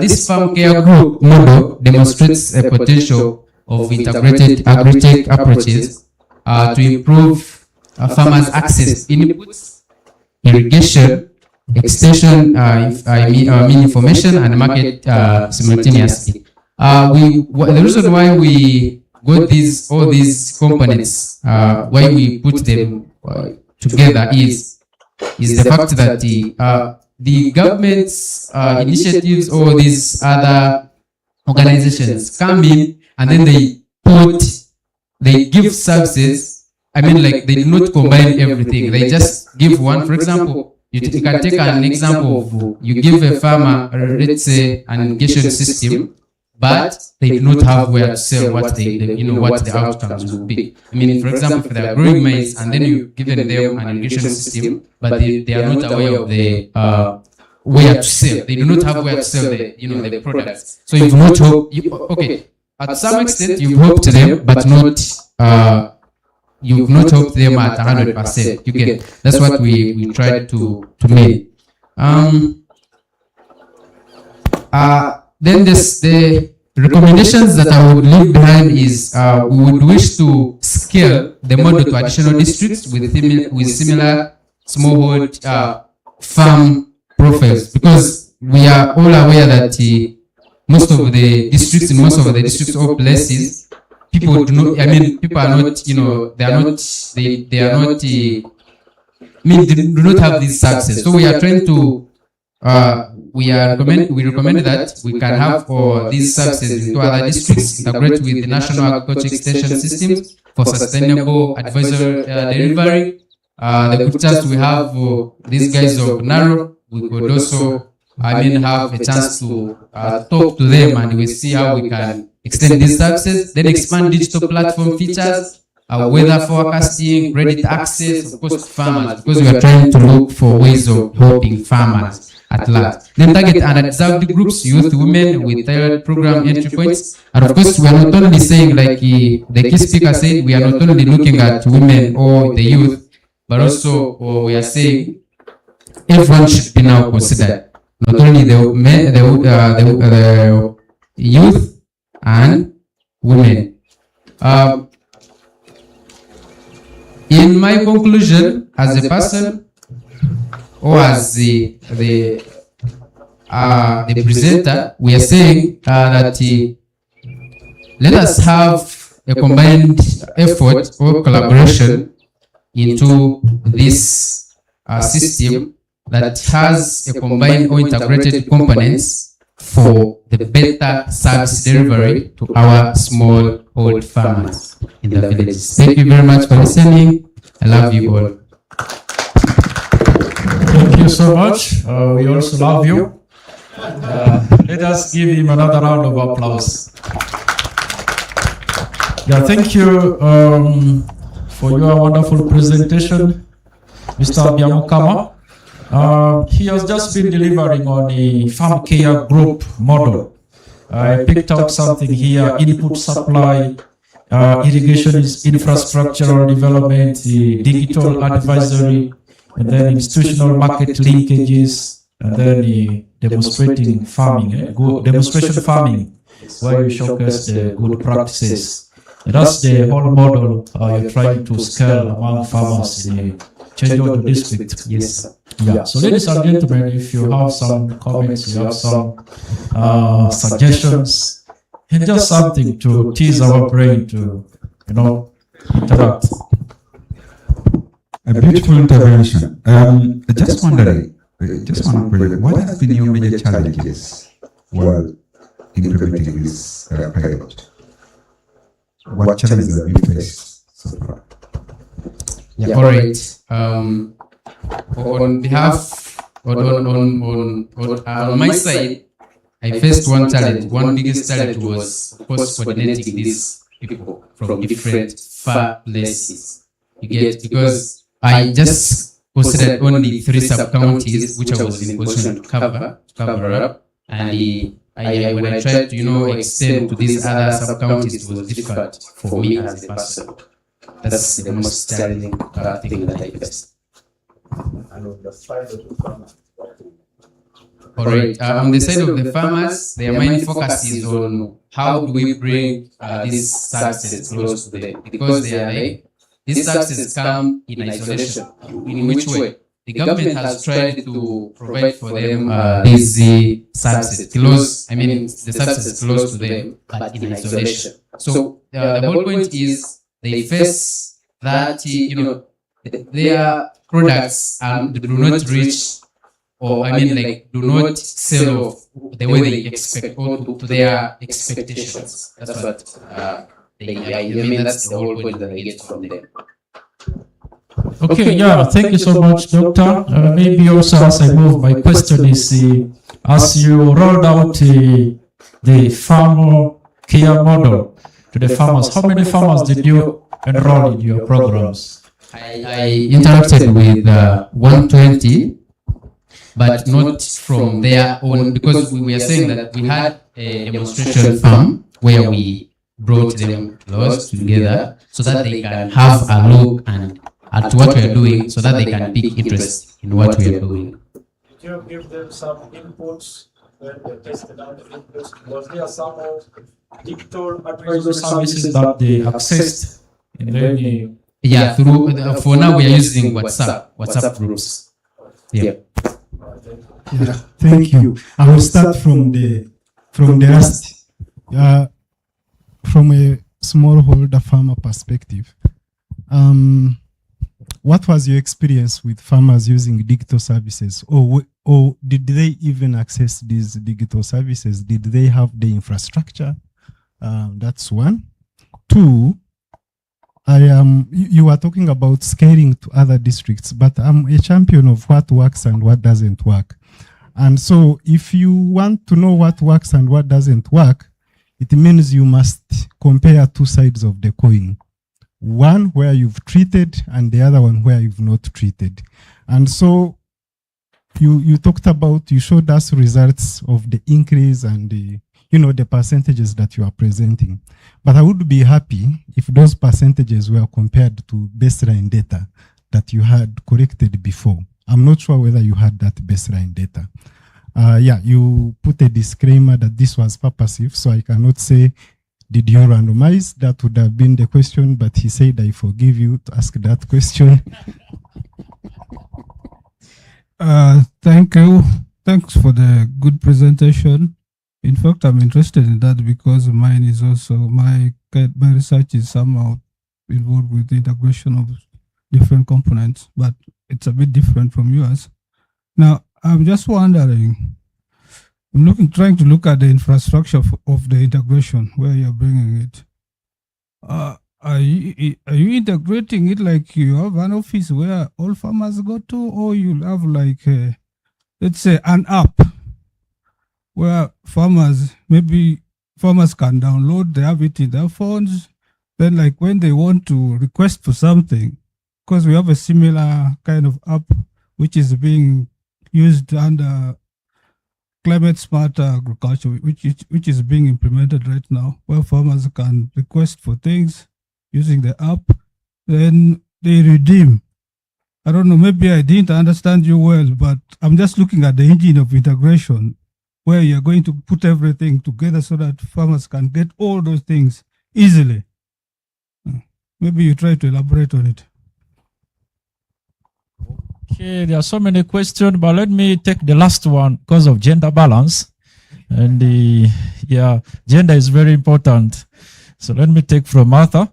S8: this farm care group model demonstrates a potential of integrated agri-tech approaches to improve farmers' access inputs, irrigation, extension, information, and market simultaneously. The reason why we got all these components, why we put them together is the fact that the government's initiatives or these other organizations come in and then they give services. They do not combine everything. They just give one. For example, you can take an example of you give a farmer, let's say, an irrigation system, but they do not have where to sell what what the outcomes will be. For example, if they are growing maize and then you give them an irrigation system, but they are not aware of the where to sell. They do not have where to sell the products. So you've not hoped. At some extent you've hoped them, but not. You've not hoped them at 100%. You get. That's what we tried to make. Then the recommendations that I would leave behind is we would wish to scale the model to additional districts with similar smallhold farm profiles, because we are all aware that most of the districts or places, people do not, I mean, people are not, they are not, they are not, they do not have this success. So we are trying to, we recommend that we can have these services into other districts, integrate with the national agriculture extension systems for sustainable advisory delivery. The good chance we have these guys of Naro, we could also, have a chance to talk to them, and we see how we can extend these services, then expand digital platform features, weather forecasting, credit access, of course, to farmers, because we are trying to look for ways of helping farmers at large. Then target undeserved groups, youth, women with tailored program entry points. And of course, we are not only saying, like the key speaker said, we are not only looking at women or the youth, but also we are saying everyone should be now considered. Not only the men, the youth and women. In my conclusion, as a person or as the presenter, we are saying that let us have a combined effort or collaboration into this system that has a combined or integrated components for the better service delivery to our smallhold farmers in the villages. Thank you very much for listening. I love you all.
S3: Thank you so much. We also love you. Let us give him another round of applause. Yeah, thank you for your wonderful presentation, Mr. Biamukama. He has just been delivering on the farm care group model. I picked out something here: input supply, irrigation infrastructural development, digital advisory, and then institutional market linkages, and then demonstrating farming, demonstration farming, where you showcase the good practices. And that's the whole model you're trying to scale among farmers in the Chenjodo district.
S8: Yes.
S3: Yeah. So, ladies and gentlemen, if you have some comments, you have some suggestions, and just something to tease our brain to, interact.
S5: A beautiful intervention. Just wondering, what has been your major challenges while implementing this pilot? What challenges have you faced so far?
S8: Yeah. All right. On behalf, on my side, I faced one challenge. One biggest challenge was, of course, coordinating these people from different far places. You get, because I just considered only 3 sub-counties, which I was in position to cover up, and when I tried to, extend to these other sub-counties, it was difficult for me as a person. That's the most challenging thing that I faced.
S9: And on the side of the farmers.
S8: All right. On the side of the farmers, their main focus is on how do we bring these services close to them, because they are like, these services come in isolation. In which way? The government has tried to provide for them these services close. The services close to them, but in isolation. So the whole point is they face that their products do not reach, or do not sell the way they expect, or to their expectations. That's what that's the whole point that I get from them.
S3: Okay, yeah, thank you so much, Doctor. Maybe also as I move, my question is, as you rolled out the farmer care model to the farmers, how many farmers did you enroll in your programs?
S8: I interacted with 120, but not from their own, because we were saying that we had a demonstration farm where we brought them close together so that they can have a look at what we are doing, so that they can take interest in what we are doing.
S3: Did you give them some inputs when they tested out the videos, was there some digital advisory services that they accessed in any?
S8: Yeah, through for now we are using WhatsApp groups. Yeah.
S2: Yeah, thank you. I will start from the last, from a smallholder farmer perspective. What was your experience with farmers using digital services, or did they even access these digital services? Did they have the infrastructure? That's one. Two, you were talking about scaling to other districts, but I'm a champion of what works and what doesn't work. And so if you want to know what works and what doesn't work, it means you must compare two sides of the coin. One where you've treated and the other one where you've not treated. And so you talked about, you showed us results of the increase and the, the percentages that you are presenting. But I would be happy if those percentages were compared to baseline data that you had corrected before. I'm not sure whether you had that baseline data. Yeah, you put a disclaimer that this was purposive, so I cannot say, did you randomize? That would have been the question, but he said, I forgive you to ask that question.
S10: Thank you. Thanks for the good presentation. In fact, I'm interested in that because mine is also, my research is somehow involved with the integration of different components, but it's a bit different from yours. Now, I'm just wondering, trying to look at the infrastructure of the integration, where you're bringing it. Are you integrating it like you have an office where all farmers go to, or you'll have like, let's say, an app where farmers can download, they have it in their phones, then like when they want to request for something, because we have a similar kind of app which is being used under climate smart agriculture, which is being implemented right now, where farmers can request for things using the app, then they redeem. I don't know, maybe I didn't understand you well, but I'm just looking at the engine of integration, where you're going to put everything together so that farmers can get all those things easily. Maybe you try to elaborate on it.
S3: Okay, there are so many questions, but let me take the last one because of gender balance. And yeah, gender is very important. So let me take from Martha,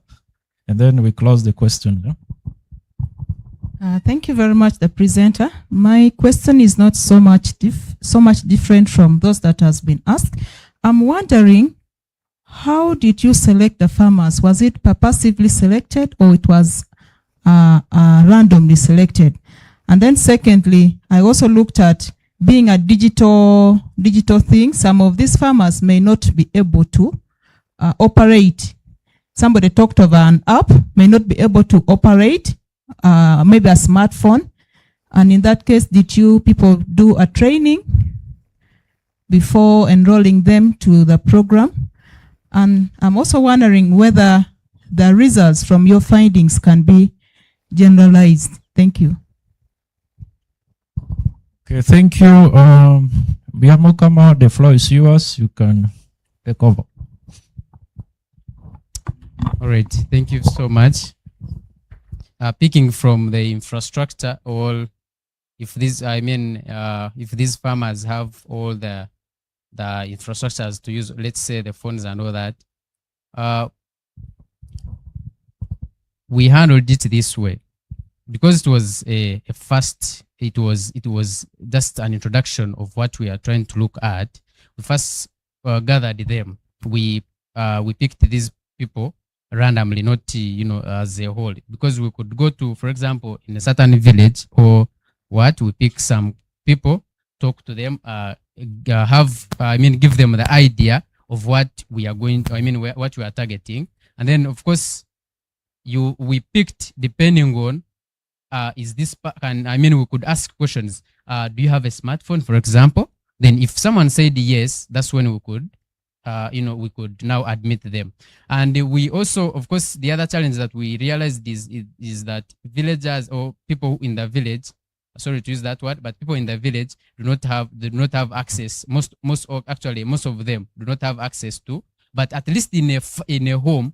S3: and then we close the question. Yeah?
S11: Thank you very much, the presenter. My question is not so much different from those that has been asked. I'm wondering, how did you select the farmers? Was it purposively selected, or it was randomly selected? And then secondly, I also looked at being a digital thing. Some of these farmers may not be able to operate. Somebody talked of an app, may not be able to operate, maybe a smartphone. And in that case, did you people do a training before enrolling them to the program? And I'm also wondering whether the results from your findings can be generalized. Thank you.
S3: Okay, thank you. Biamokama, the floor is yours. You can take over.
S8: All right, thank you so much. Picking from the infrastructure, or if these farmers have all the infrastructures to use, let's say the phones and all that, we handled it this way because it was a first. It was just an introduction of what we are trying to look at. We first gathered them. We picked these people randomly, not as a whole, because we could go to, for example, in a certain village or what, we pick some people, talk to them, give them the idea of what we are going to, what we are targeting, and then of course we picked depending on is this, we could ask questions. Do you have a smartphone, for example? Then if someone said yes, that's when we could we could now admit them. And we also, of course, the other challenge that we realized is that villagers or people in the village sorry to use that word, but people in the village do not have access. Most of them do not have access to. But at least in a home,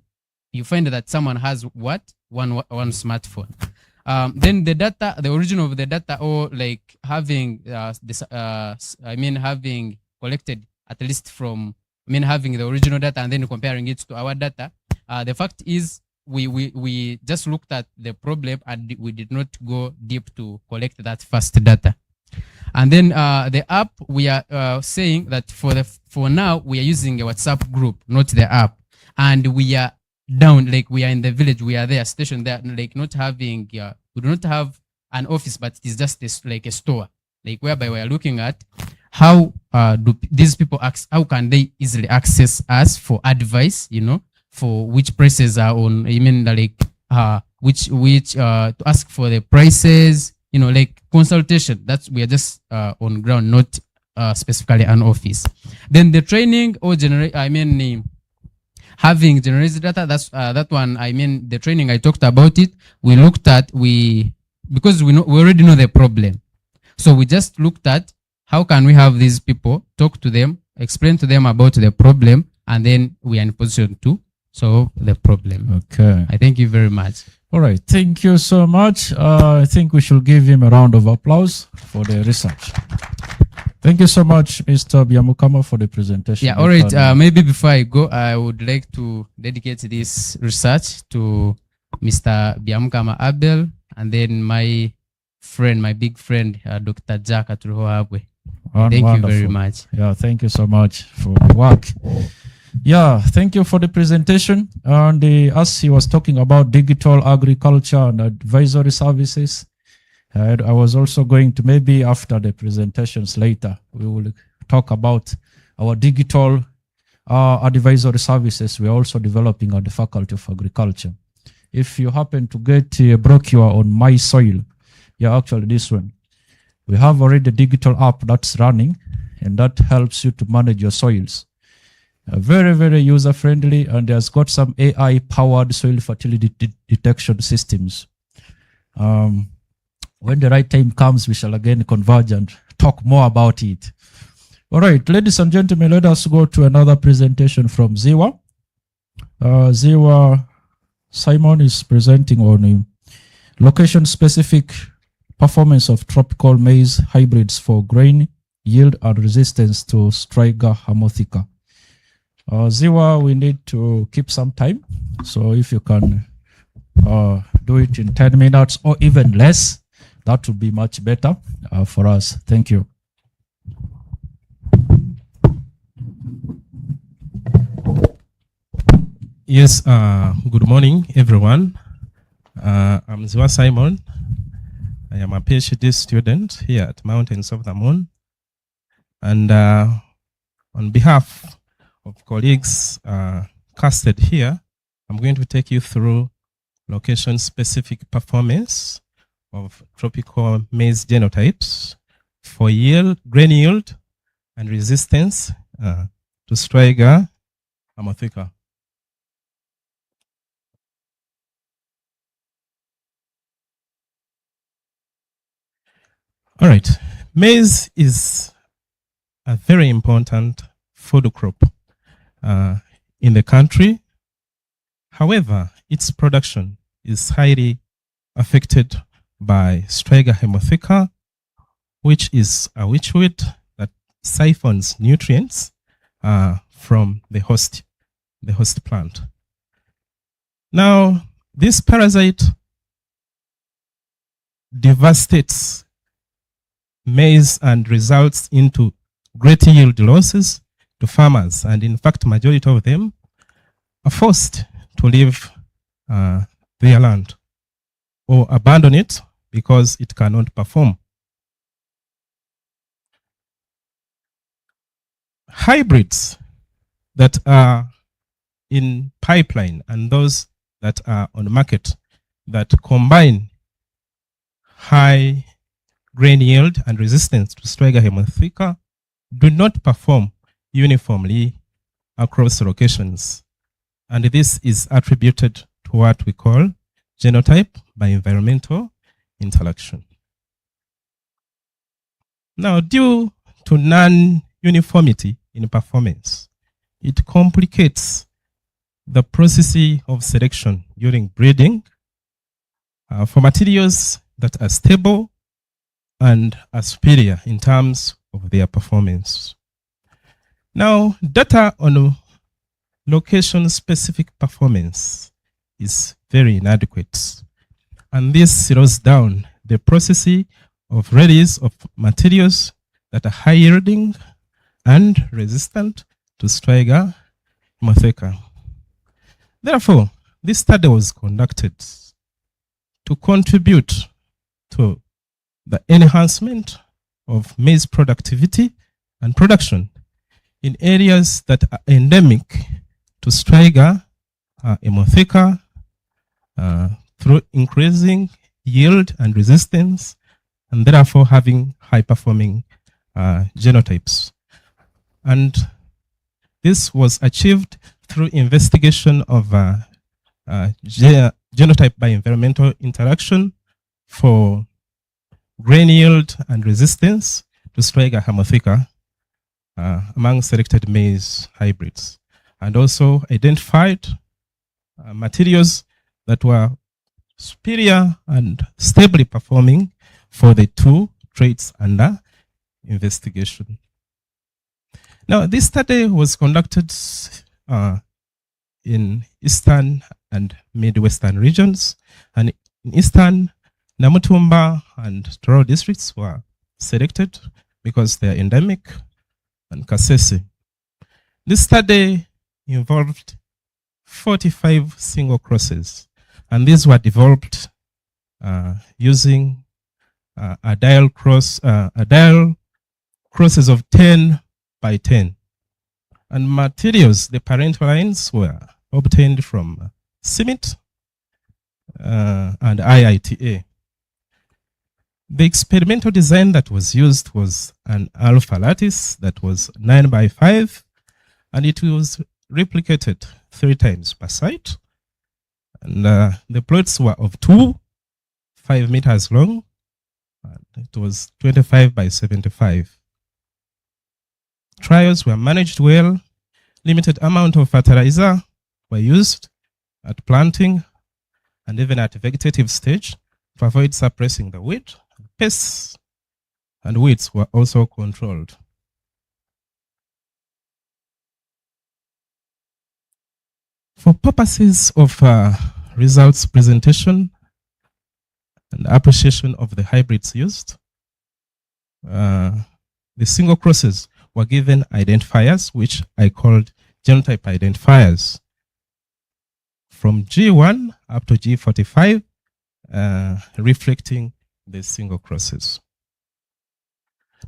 S8: you find that someone has one smartphone. Then the origin of the data, or like having having collected at least from, having the original data and then comparing it to our data. The fact is, we just looked at the problem and we did not go deep to collect that first data. And then the app, we are saying that for now we are using a WhatsApp group, not the app, and we are down, like we are in the village, we are there stationed there, like not having we do not have an office, but it is just like a store, like whereby we are looking at how do these people how can they easily access us for advice, for which prices are on, which to ask for the prices, like consultation. That's, we are just on ground, not specifically an office. Then the training or having generated data, that's that one. The training, I talked about it. We looked at, because we already know the problem, so we just looked at how can we have these people talk to them, explain to them about the problem, and then we are in position to solve the problem.
S3: Okay.
S8: I thank you very much.
S3: All right. Thank you so much. I think we should give him a round of applause for the research. Thank you so much, Mr. Byamukama, for the presentation.
S8: Yeah, all right. Maybe before I go, I would like to dedicate this research to Mr. Byamukama Abel, and then my friend, my big friend, Dr. Jack Aturuhoabwe. Thank you very much.
S3: Yeah, thank you so much for the work. Yeah, thank you for the presentation. And as he was talking about digital agriculture and advisory services, I was also going to, maybe after the presentations later, we will talk about our digital advisory services we are also developing at the Faculty of Agriculture. If you happen to get a brochure on My Soil, yeah, actually this one, we have already a digital app that's running, and that helps you to manage your soils. Very, very user-friendly, and has got some AI-powered soil fertility detection systems. When the right time comes, we shall again converge and talk more about it. All right, ladies and gentlemen, let us go to another presentation from Ziwa. Ziwa Simon is presenting on location-specific performance of tropical maize hybrids for grain yield and resistance to Striga hermotheca. Ziwa, we need to keep some time, so if you can do it in 10 minutes or even less, that would be much better for us. Thank you.
S12: Yes, good morning, everyone. I'm Ziwa Simon. I am a PhD student here at Mountains of the Moon. And on behalf of colleagues casted here, I'm going to take you through location-specific performance of tropical maize genotypes for yield, grain yield, and resistance to Striga hermotheca. All right, maize is a very important food crop in the country. However, its production is highly affected by Striga hermotheca, which is a witchweed that siphons nutrients from the host plant. Now, this parasite devastates maize and results into great yield losses to farmers, and in fact, majority of them are forced to leave their land or abandon it because it cannot perform. Hybrids that are in pipeline and those that are on the market that combine high grain yield and resistance to Striga hermotheca do not perform uniformly across locations. And this is attributed to what we call genotype by environmental interaction. Now, due to non-uniformity in performance, it complicates the process of selection during breeding for materials that are stable and are superior in terms of their performance. Now, data on location-specific performance is very inadequate, and this slows down the process of release of materials that are high-yielding and resistant to Striga hemotheca. Therefore, this study was conducted to contribute to the enhancement of maize productivity and production in areas that are endemic to Striga hemotheca through increasing yield and resistance, and therefore having high-performing genotypes. And this was achieved through investigation of genotype by environmental interaction for grain yield and resistance to Striga hemotheca among selected maize hybrids, and also identified materials that were superior and stably performing for the two traits under investigation. Now, this study was conducted in Eastern and Midwestern regions, and in Eastern, Namutumba and Toro districts were selected because they are endemic, and Kasese. This study involved 45 single crosses, and these were developed using a dial crosses of 10 by 10. And materials, the parental lines were obtained from CIMIT and IITA. The experimental design that was used was an alpha lattice that was 9 by 5, and it was replicated 3 times per site. And the plots were of 5 meters long. And it was 25 by 75. Trials were managed well. Limited amount of fertilizer were used at planting and even at vegetative stage to avoid suppressing the weed. Pests and weeds were also controlled. For purposes of results presentation and appreciation of the hybrids used, the single crosses were given identifiers, which I called genotype identifiers, from G1 up to G45, reflecting the single crosses.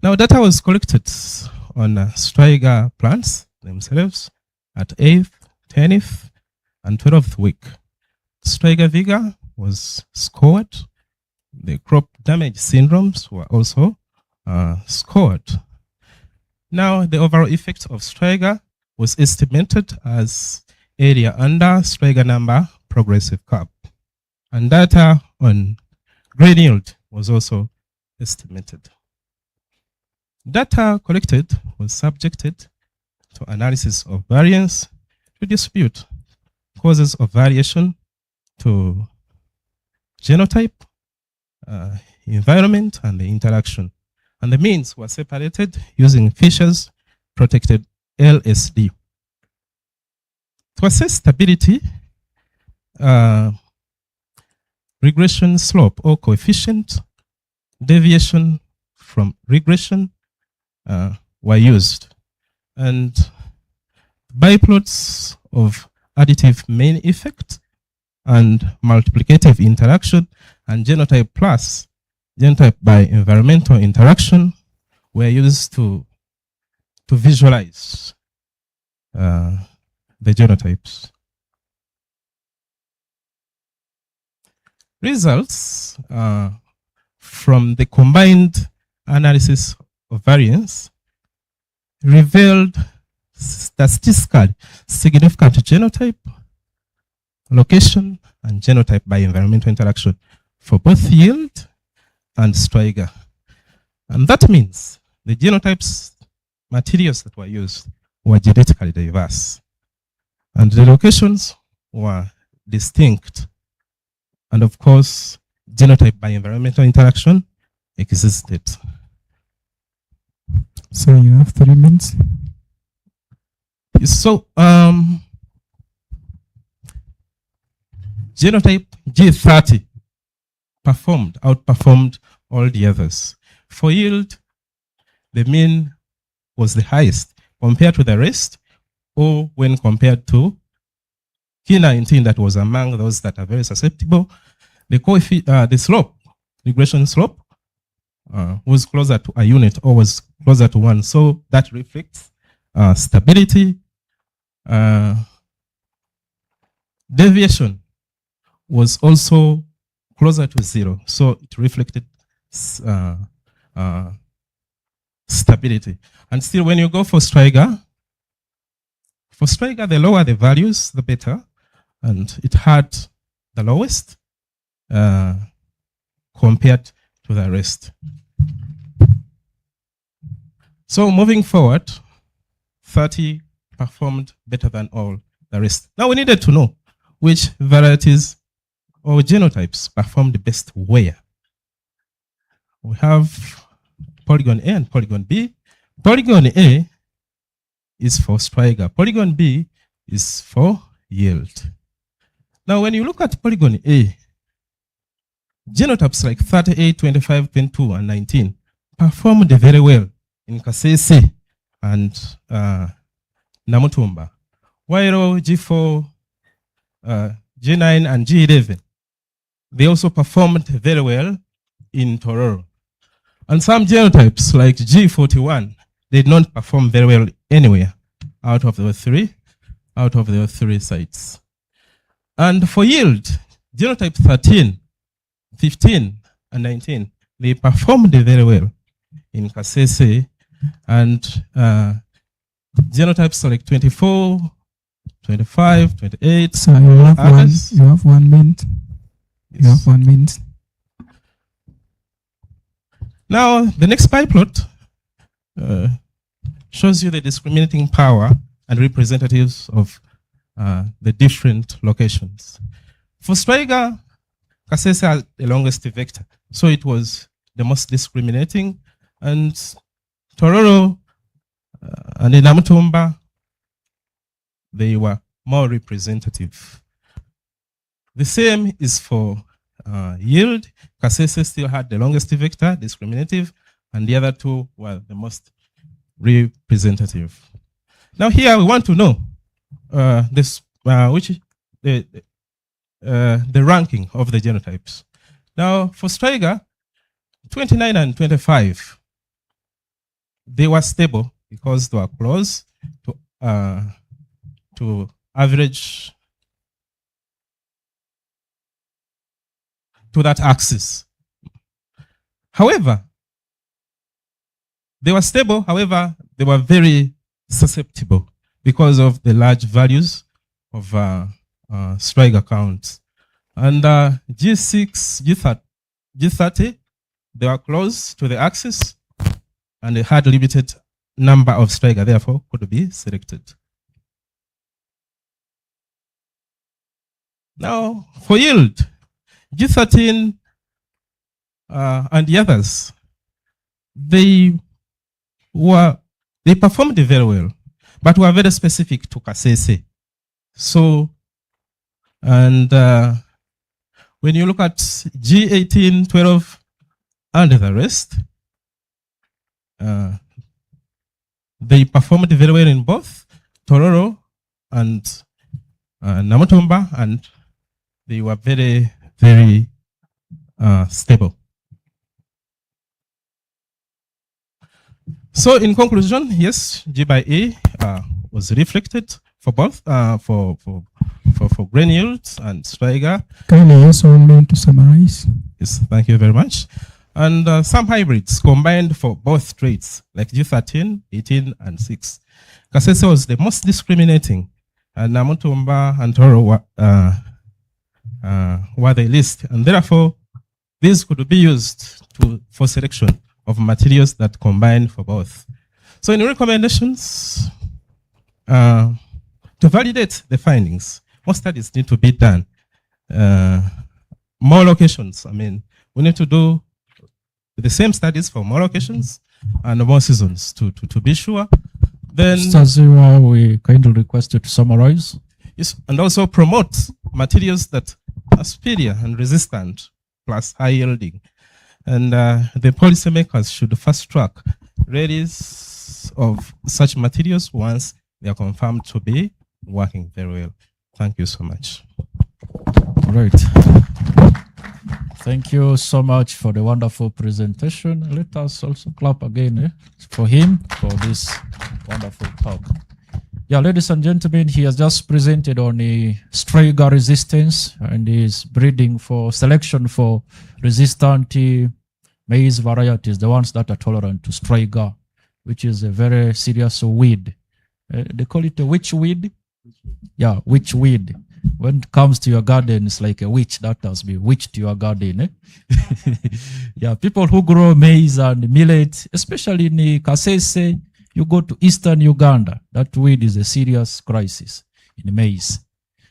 S12: Now, data was collected on Striga plants themselves at 8th, 10th, and 12th week. Striga vigor was scored. The crop damage syndromes were also scored. Now, the overall effect of Striga was estimated as area under Striga number progressive curve. And data on grain yield was also estimated. Data collected was subjected to analysis of variance to dispute causes of variation to genotype, environment, and the interaction. And the means were separated using Fisher's protected LSD. To assess stability, regression slope or coefficient, deviation from regression were used. And biplots of additive main effect and multiplicative interaction and genotype plus genotype by environmental interaction were used to visualize the genotypes. Results from the combined analysis of variance revealed statistically significant genotype, location, and genotype by environmental interaction for both yield and Striga. And that means the genotypes materials that were used were genetically diverse. And the locations were distinct. And of course, genotype by environmental interaction existed.
S2: So you have 3 minutes.
S12: So, genotype G30 outperformed all the others. For yield, the mean was the highest compared to the rest, or when compared to K19 that was among those that are very susceptible. The slope, regression slope, was closer to a unit or was closer to 1. So that reflects stability. Deviation was also closer to 0. So it reflected stability. And still, when you go for Steiger, the lower the values, the better. And it had the lowest compared to the rest. So moving forward, 30 performed better than all the rest. Now we needed to know which varieties or genotypes performed best where. We have polygon A and polygon B. Polygon A is for Steiger. Polygon B is for yield. Now when you look at polygon A, genotypes like 38, 25, 22, and 19 performed very well in Kasese and Namutumba, while G4, G9, and G11, they also performed very well in Tororo. And some genotypes like G41 did not perform very well anywhere out of the three sites. And for yield, genotype 13, 15, and 19, they performed very well in Kasese, and genotypes like 24, 25, 28.
S2: So you have 1 minute. Yes. You have 1 minute.
S12: Now, the next pie plot shows you the discriminating power and representatives of the different locations. For Steiger, Kasese had the longest vector, so it was the most discriminating, and Tororo and Namutumba, they were more representative. The same is for yield. Kasese still had the longest vector, discriminative, and the other two were the most representative. Now here we want to know the ranking of the genotypes. Now for Steiger, 29 and 25, they were stable because they were close to average to that axis. However, they were stable, however, they were very susceptible because of the large values of Steiger counts. And G6, G30, they were close to the axis and they had limited number of Steiger, therefore could be selected. Now, for yield, G13 and the others, they performed very well, but were very specific to Kasese. So, and when you look at G18, 12, and the rest, they performed very well in both Tororo and Namutumba, and they were very, very stable. So in conclusion, yes, G by A was reflected for both for grain yields and Steiger.
S2: Can I use 1 minute to summarize?
S12: Yes, thank you very much. And some hybrids combined for both traits, like G13, 18, and 6. Kasese was the most discriminating, and Namutumba and Toro were the least, and therefore these could be used for selection of materials that combine for both. So in recommendations, to validate the findings, more studies need to be done. More locations, I mean, we need to do the same studies for more locations and more seasons to be sure. Then
S3: Mr. Zira, we kindly request you to summarize.
S12: Yes, and also promote materials that are superior and resistant, plus high yielding. And the policymakers should fast track release of such materials once they are confirmed to be working very well. Thank you so much.
S3: Right. Thank you so much for the wonderful presentation. Let us also clap again for him for this wonderful talk. Yeah, ladies and gentlemen, he has just presented on the Striga resistance and his breeding for selection for resistant maize varieties, the ones that are tolerant to Striga, which is a very serious weed. They call it a witch weed. Yeah, witch weed. When it comes to your garden, it's like a witch that has been witched to your garden. Yeah, people who grow maize and millet, especially in Kasese, you go to eastern Uganda, that weed is a serious crisis in maize.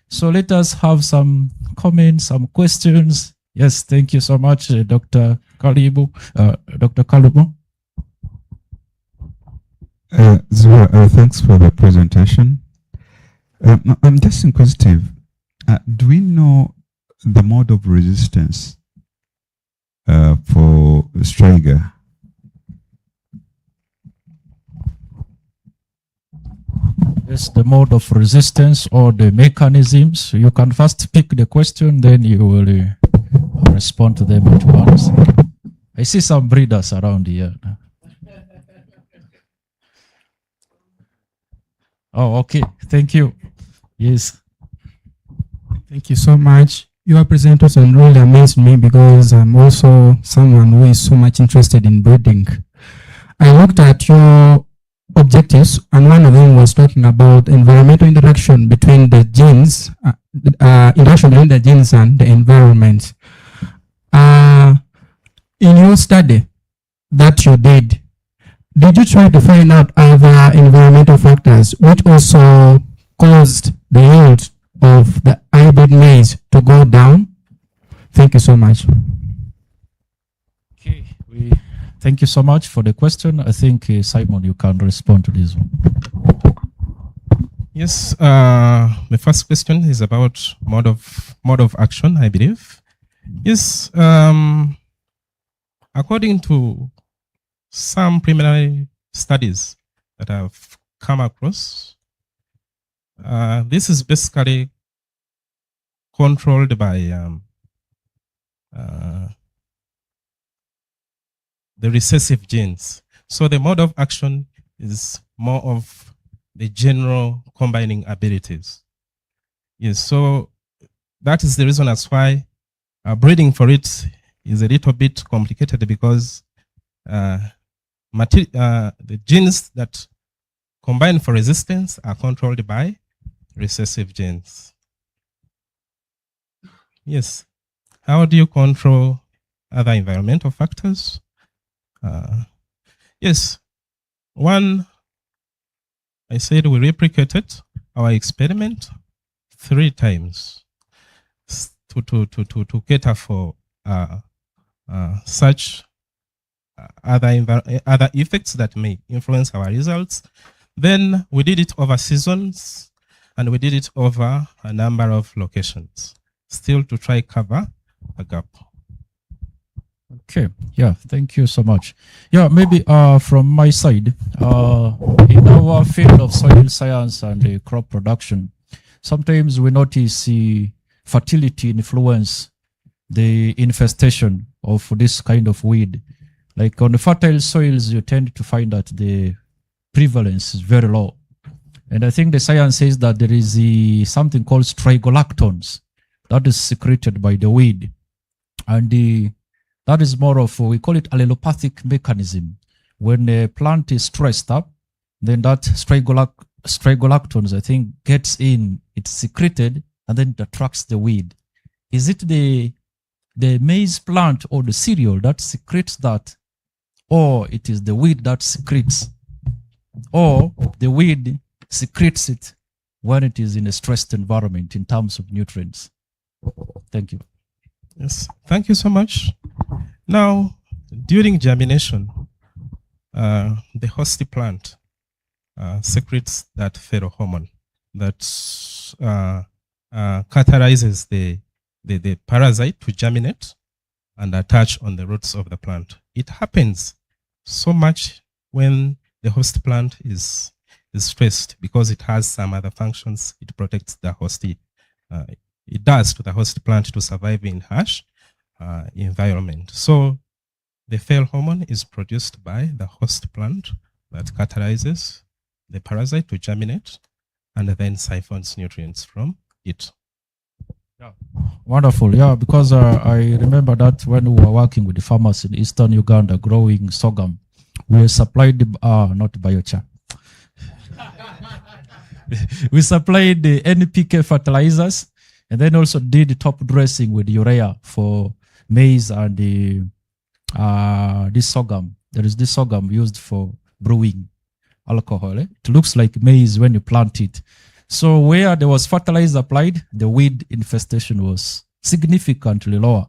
S3: So let us have some comments, some questions. Yes, thank you so much, Dr. Kalibu, Dr. Kalubo.
S5: Zura, thanks for the presentation. I'm just inquisitive. Do we know the mode of resistance for Striga?
S3: Yes, the mode of resistance or the mechanisms. You can first pick the question, then you will respond to them at once. I see some breeders around here. Oh, okay. Thank you. Yes.
S2: Thank you so much. Your presentation really amazed me because I'm also someone who is so much interested in breeding. I looked at your objectives, and one of them was talking about environmental interaction between the genes, interaction between the genes and the environment. In your study that you did you try to find out other environmental factors which also caused the yield of the hybrid maize to go down? Thank you so much.
S3: Okay, thank you so much for the question. I think Simon, you can respond to this one.
S12: Yes, the first question is about mode of action, I believe. Yes, according to some preliminary studies that I've come across, this is basically controlled by the recessive genes. So the mode of action is more of the general combining abilities. Yes, so that is the reason as why breeding for it is a little bit complicated, because the genes that combine for resistance are controlled by recessive genes. Yes. How do you control other environmental factors? Yes. One, I said we replicated our experiment 3 times to cater for such other effects that may influence our results. Then we did it over seasons, and we did it over a number of locations, still to try cover a gap.
S3: Okay, yeah, thank you so much. Yeah, maybe from my side, in our field of soil science and crop production, sometimes we notice fertility influence the infestation of this kind of weed. Like on the fertile soils, you tend to find that the prevalence is very low. And I think the science says that there is something called strigolactones that is secreted by the weed. And that is more of, we call it allelopathic mechanism. When a plant is stressed up, then that strigolactones, I think, gets in, it's secreted, and then it attracts the weed. Is it the maize plant or the cereal that secretes that, or it is the weed that secretes, or the weed secretes it when it is in a stressed environment in terms of nutrients. Thank you.
S12: Yes, thank you so much. Now, during germination, the host plant secretes that pheromone that catalyzes the parasite to germinate and attach on the roots of the plant. It happens so much when the host plant is stressed because it has some other functions. It protects the host. It does to the host plant to survive in harsh environment. So the pheromone is produced by the host plant that catalyzes the parasite to germinate and then siphons nutrients from it.
S3: Wonderful, yeah, because I remember that when we were working with the farmers in eastern Uganda growing sorghum, we supplied not biochar. We supplied the NPK fertilizers and then also did top dressing with urea for maize and this sorghum. There is this sorghum used for brewing alcohol. It looks like maize when you plant it. So where there was fertilizer applied, the weed infestation was significantly lower.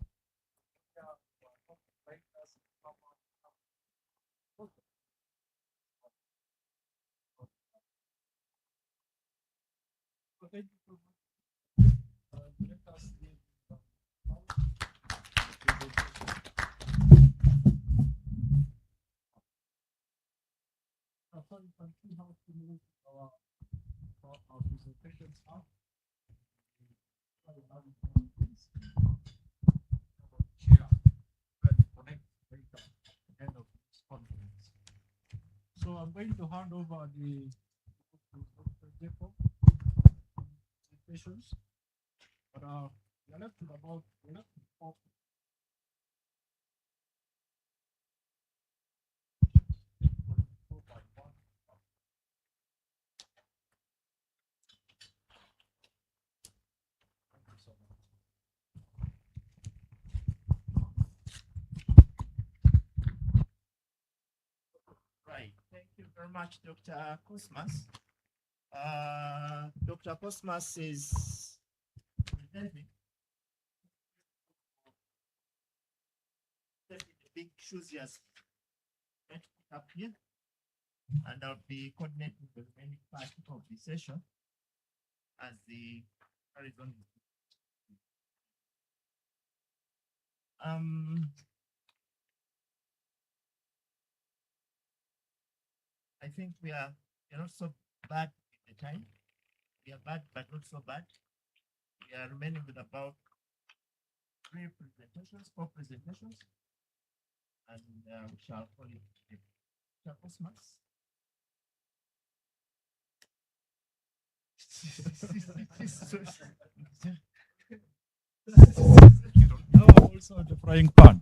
S3: So I'm going to hand over the presentations, but we are left with about
S1: Right. Thank you very much, Dr. Cosmas. Dr. Cosmas is presenting the big shoes he has put up here, and I'll be coordinating the remaining part of the session as the carries on. I think we are not so bad with the time. We are bad, but not so bad. We are remaining with about 4 presentations, and we shall call it Dr. Cosmas.
S3: Now also the frying pan.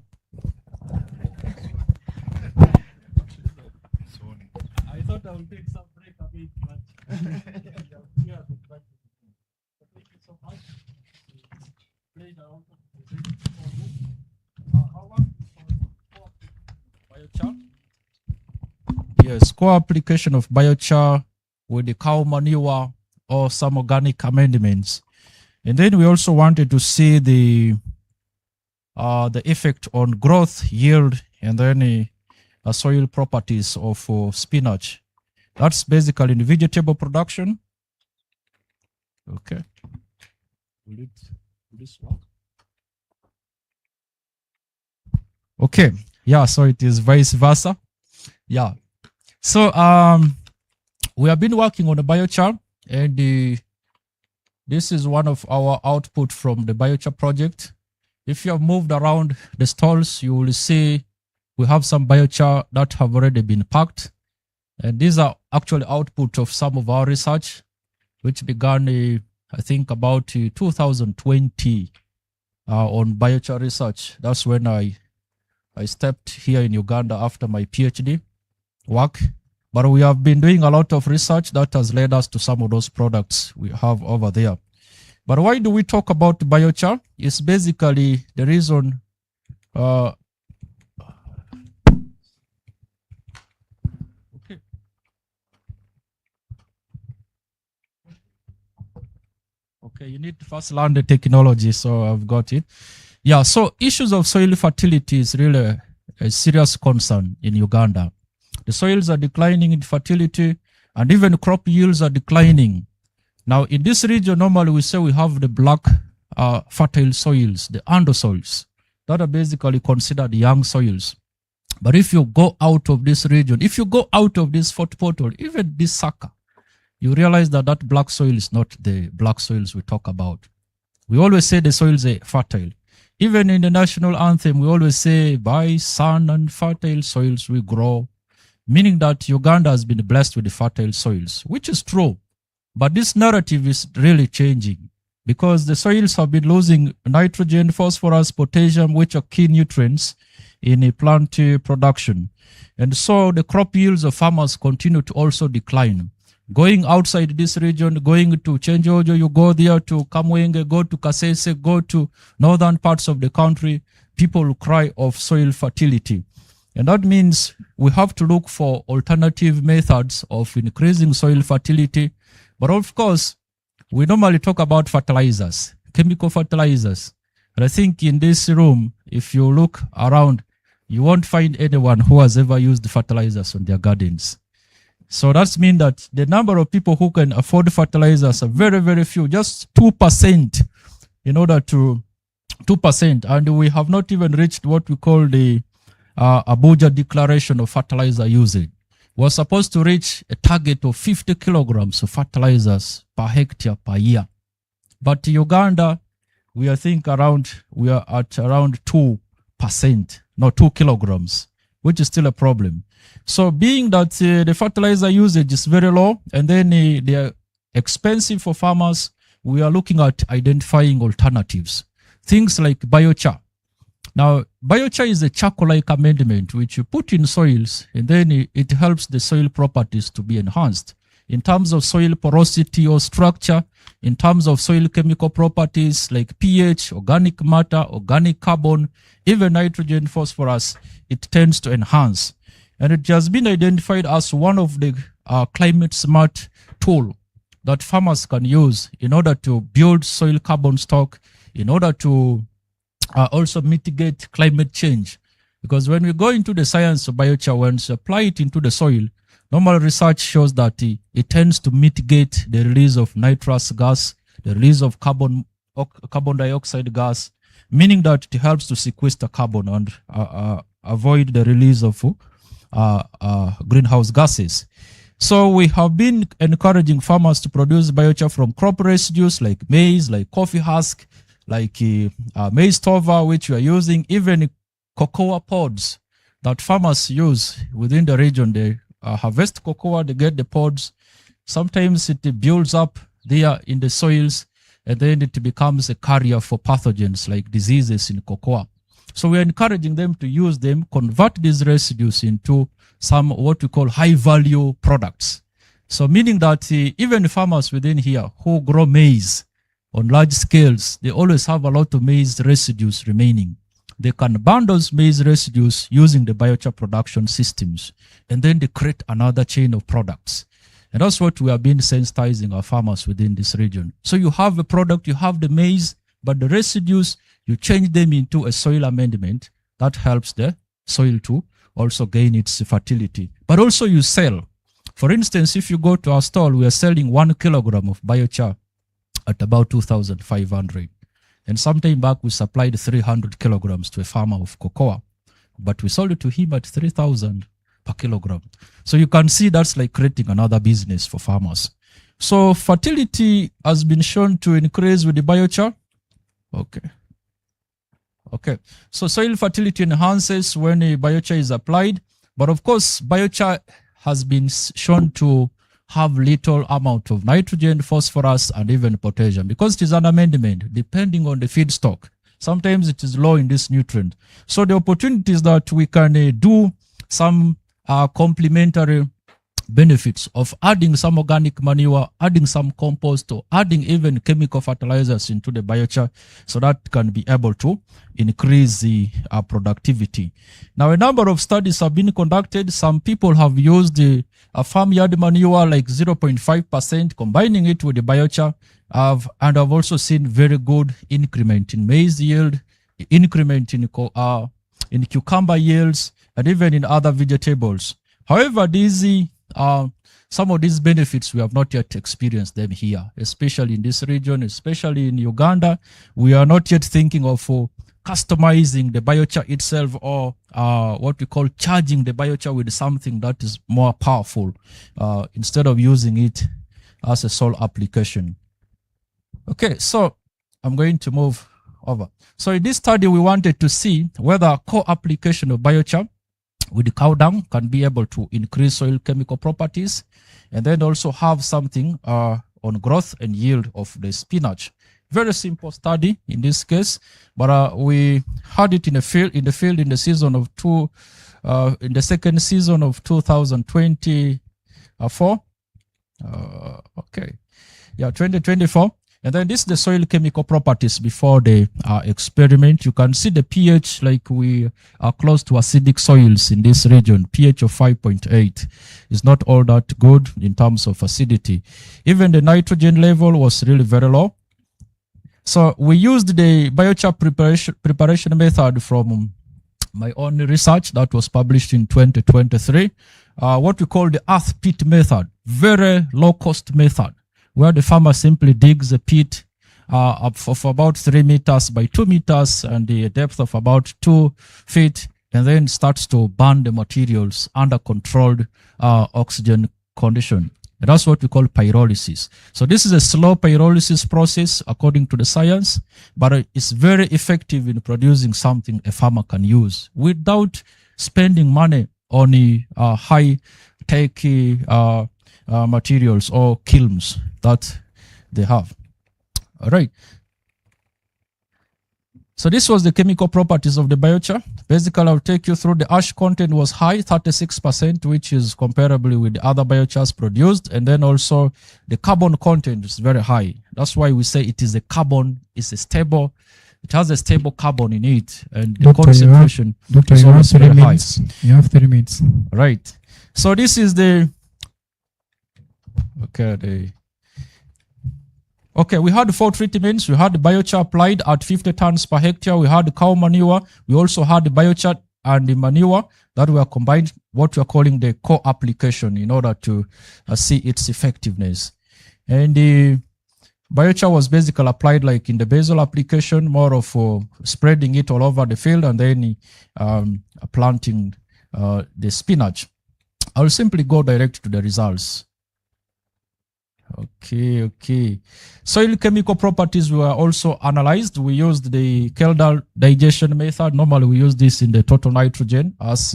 S3: I thought I would take some break a bit, but thank you so much. Biochar. Yes, co-application of biochar with the cow manure or some organic amendments. And then we also wanted to see the effect on growth, yield, and then soil properties of spinach. That's basically in vegetable production. Okay. Will this work? Okay. Yeah, so it is vice versa. Yeah. So we have been working on the biochar, and this is one of our output from the biochar project. If you have moved around the stalls, you will see we have some biochar that have already been packed. And these are actually output of some of our research, which began, I think, about 2020 on biochar research. That's when I stepped here in Uganda after my PhD work. But we have been doing a lot of research that has led us to some of those products we have over there. But why do we talk about biochar? It's basically the reason Okay, you need to first learn the technology, so I've got it. Yeah, so issues of soil fertility is really a serious concern in Uganda. The soils are declining in fertility, and even crop yields are declining. Now, in this region, normally we say we have the black fertile soils, the undersoils, that are basically considered young soils. But if you go out of this region, if you go out of this Fort Portal, even this Saka, you realize that that black soil is not the black soils we talk about. We always say the soils are fertile. Even in the national anthem, we always say, by sun and fertile soils we grow, meaning that Uganda has been blessed with the fertile soils, which is true. But this narrative is really changing because the soils have been losing nitrogen, phosphorus, potassium, which are key nutrients in a plant production. And so the crop yields of farmers continue to also decline. Going outside this region, going to Chenjojo, you go there to Kamwenge, go to Kasese, go to northern parts of the country, people cry of soil fertility. And that means we have to look for alternative methods of increasing soil fertility. But of course, we normally talk about fertilizers, chemical fertilizers. And I think in this room, if you look around, you won't find anyone who has ever used fertilizers on their gardens. So that means that the number of people who can afford fertilizers are very, very few, just 2% in order to 2%. And we have not even reached what we call the Abuja Declaration of Fertilizer Usage. We're supposed to reach a target of 50 kilograms of fertilizers per hectare per year. But Uganda, we are at around 2%, not 2 kilograms, which is still a problem. So being that the fertilizer usage is very low and then they are expensive for farmers, we are looking at identifying alternatives. Things like biochar. Now, biochar is a charcoal-like amendment which you put in soils and then it helps the soil properties to be enhanced. In terms of soil porosity or structure, in terms of soil chemical properties like pH, organic matter, organic carbon, even nitrogen, phosphorus, it tends to enhance. And it has been identified as one of the climate smart tool that farmers can use in order to build soil carbon stock, in order to also mitigate climate change. Because when we go into the science of biochar, when you apply it into the soil, normal research shows that it tends to mitigate the release of nitrous gas, the release of carbon dioxide gas, meaning that it helps to sequester carbon and avoid the release of greenhouse gases. So we have been encouraging farmers to produce biochar from crop residues like maize, like coffee husk, like maize tova, which we are using, even cocoa pods that farmers use within the region. They harvest cocoa, they get the pods. Sometimes it builds up there in the soils and then it becomes a carrier for pathogens like diseases in cocoa. So we are encouraging them to use them, convert these residues into some what we call high value products. So meaning that even farmers within here who grow maize on large scales, they always have a lot of maize residues remaining. They can burn those maize residues using the biochar production systems, and then they create another chain of products. And that's what we have been sensitizing our farmers within this region. So you have a product, you have the maize, but the residues, you change them into a soil amendment that helps the soil to also gain its fertility. But also you sell. For instance, if you go to our stall, we are selling 1 kilogram of biochar at about 2,500. And sometime back, we supplied 300 kilograms to a farmer of cocoa, but we sold it to him at 3,000 per kilogram. So you can see that's like creating another business for farmers. So fertility has been shown to increase with the biochar. Okay. So soil fertility enhances when a biochar is applied. But of course, biochar has been shown to have little amount of nitrogen, phosphorus, and even potassium because it is an amendment depending on the feedstock. Sometimes it is low in this nutrient. So the opportunity is that we can do some complementary benefits of adding some organic manure, adding some compost, or adding even chemical fertilizers into the biochar so that can be able to increase the productivity. Now, a number of studies have been conducted. Some people have used a farmyard manure like 0.5%, combining it with the biochar, And I've also seen very good increment in maize yield, increment in cucumber yields, and even in other vegetables. However, some of these benefits, we have not yet experienced them here, especially in this region, especially in Uganda. We are not yet thinking of customizing the biochar itself, or what we call charging the biochar with something that is more powerful, instead of using it as a sole application. Okay, so I'm going to move over. So in this study, we wanted to see whether co-application of biochar with cow dung can be able to increase soil chemical properties, and then also have something on growth and yield of the spinach. Very simple study in this case, but we had it in the field in the season of in the second season of 2024. 2024. And then this is the soil chemical properties before the experiment. You can see the pH, like we are close to acidic soils in this region. pH of 5.8 is not all that good in terms of acidity. Even the nitrogen level was really very low. So we used the biochar preparation method from my own research that was published in 2023. What we call the earth pit method, very low cost method, where the farmer simply digs a pit of about 3 meters by 2 meters and the depth of about 2 feet, and then starts to burn the materials under controlled oxygen condition. And that's what we call pyrolysis. So this is a slow pyrolysis process according to the science, but it's very effective in producing something a farmer can use without spending money on high-tech materials or kilns that they have. All right. So this was the chemical properties of the biochar. Basically, I'll take you through. The ash content was high, 36%, which is comparable with the other biochars produced. And then also the carbon content is very high. That's why we say it is a carbon, it's a stable, it has a stable carbon in it. And the concentration is always very high.
S2: You have 3 minutes.
S3: Right. So this is the, we had 4 treatments. We had the biochar applied at 50 tons per hectare. We had the cow manure. We also had the biochar and the manure that were combined, what we are calling the co-application, in order to see its effectiveness. And the biochar was basically applied like in the basal application, more of spreading it all over the field, and then planting the spinach. I'll simply go direct to the results. Okay. Soil chemical properties were also analyzed. We used the Kjeldahl digestion method. Normally we use this in the total nitrogen as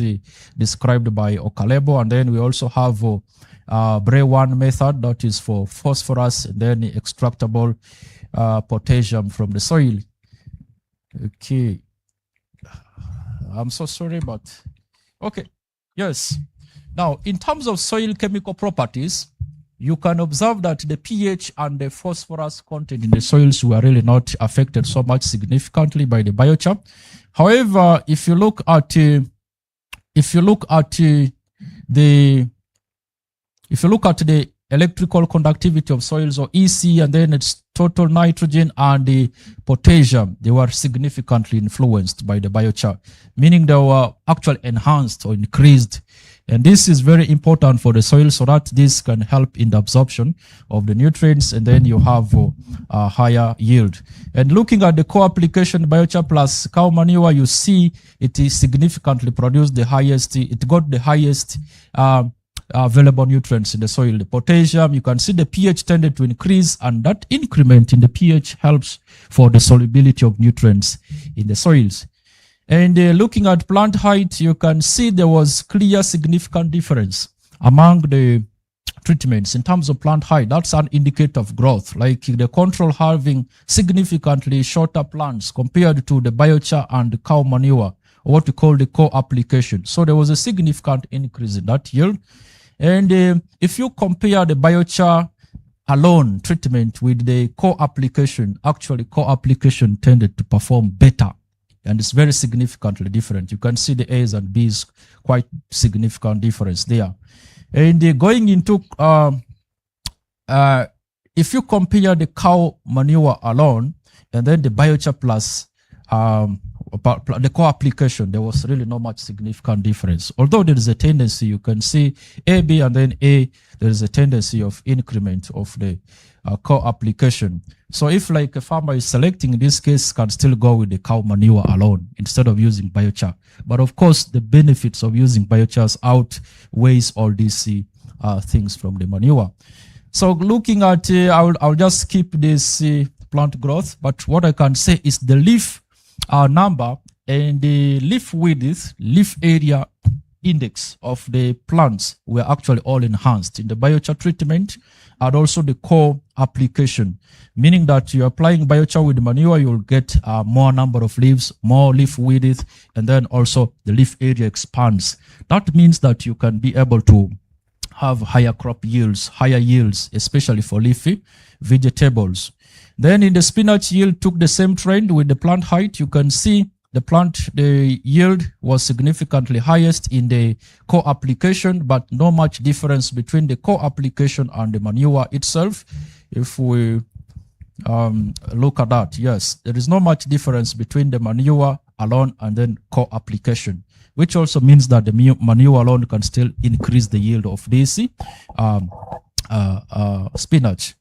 S3: described by Okalebo. And then we also have Bray-1 method, that is for phosphorus, and then extractable potassium from the soil. Okay. I'm so sorry, but okay. Yes. Now, in terms of soil chemical properties, you can observe that the pH and the phosphorus content in the soils were really not affected so much significantly by the biochar. However, if you look at the electrical conductivity of soils, or EC, and then its total nitrogen and the potassium, they were significantly influenced by the biochar, meaning they were actually enhanced or increased. And this is very important for the soil, so that this can help in the absorption of the nutrients, and then you have a higher yield. And looking at the co-application biochar plus cow manure, you see it is significantly produced the highest, it got the highest available nutrients in the soil. The potassium, you can see the pH tended to increase, and that increment in the pH helps for the solubility of nutrients in the soils. And looking at plant height, you can see there was clear significant difference among the treatments in terms of plant height. That's an indicator of growth, like the control having significantly shorter plants compared to the biochar and the cow manure, or what we call the co-application. So there was a significant increase in that yield. And if you compare the biochar alone treatment with the co-application, actually co-application tended to perform better. And it's very significantly different. You can see the A's and B's, quite significant difference there. And going into if you compare the cow manure alone and then the biochar plus the co-application, there was really not much significant difference. Although there is a tendency, you can see A, B, and then A, there is a tendency of increment of the co-application. So if like a farmer is selecting, in this case, can still go with the cow manure alone instead of using biochar. But of course, the benefits of using biochars outweighs all these things from the manure. So looking at, I'll just skip this plant growth, but what I can say is the leaf number and the leaf width, leaf area index of the plants were actually all enhanced in the biochar treatment and also the core application, meaning that you're applying biochar with manure, you'll get more number of leaves, more leaf width, and then also the leaf area expands. That means that you can be able to have higher crop yields, higher yields, especially for leafy vegetables. Then in the spinach yield took the same trend with the plant height. You can see the yield was significantly highest in the co-application, but not much difference between the co-application and the manure itself. If we look at that, yes, there is not much difference between the manure alone and then co-application, which also means that the manure alone can still increase the yield of this spinach.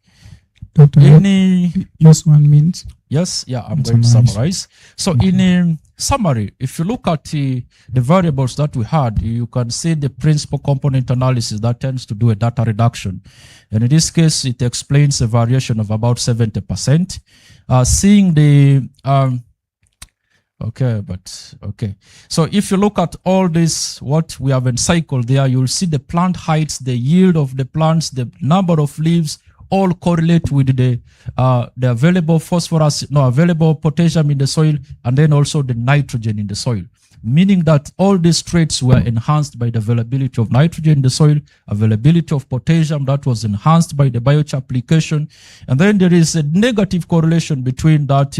S2: Dr. Use 1 minute.
S3: Yes, yeah, I'm going to summarize. So in summary, if you look at the variables that we had, you can see the principal component analysis that tends to do a data reduction. And in this case, it explains a variation of about 70%. Seeing the, okay. So if you look at all this, what we have encircled there, you'll see the plant heights, the yield of the plants, the number of leaves, all correlate with the available phosphorus, available potassium in the soil, and then also the nitrogen in the soil. Meaning that all these traits were enhanced by the availability of nitrogen in the soil, availability of potassium that was enhanced by the biochar application, and then there is a negative correlation between that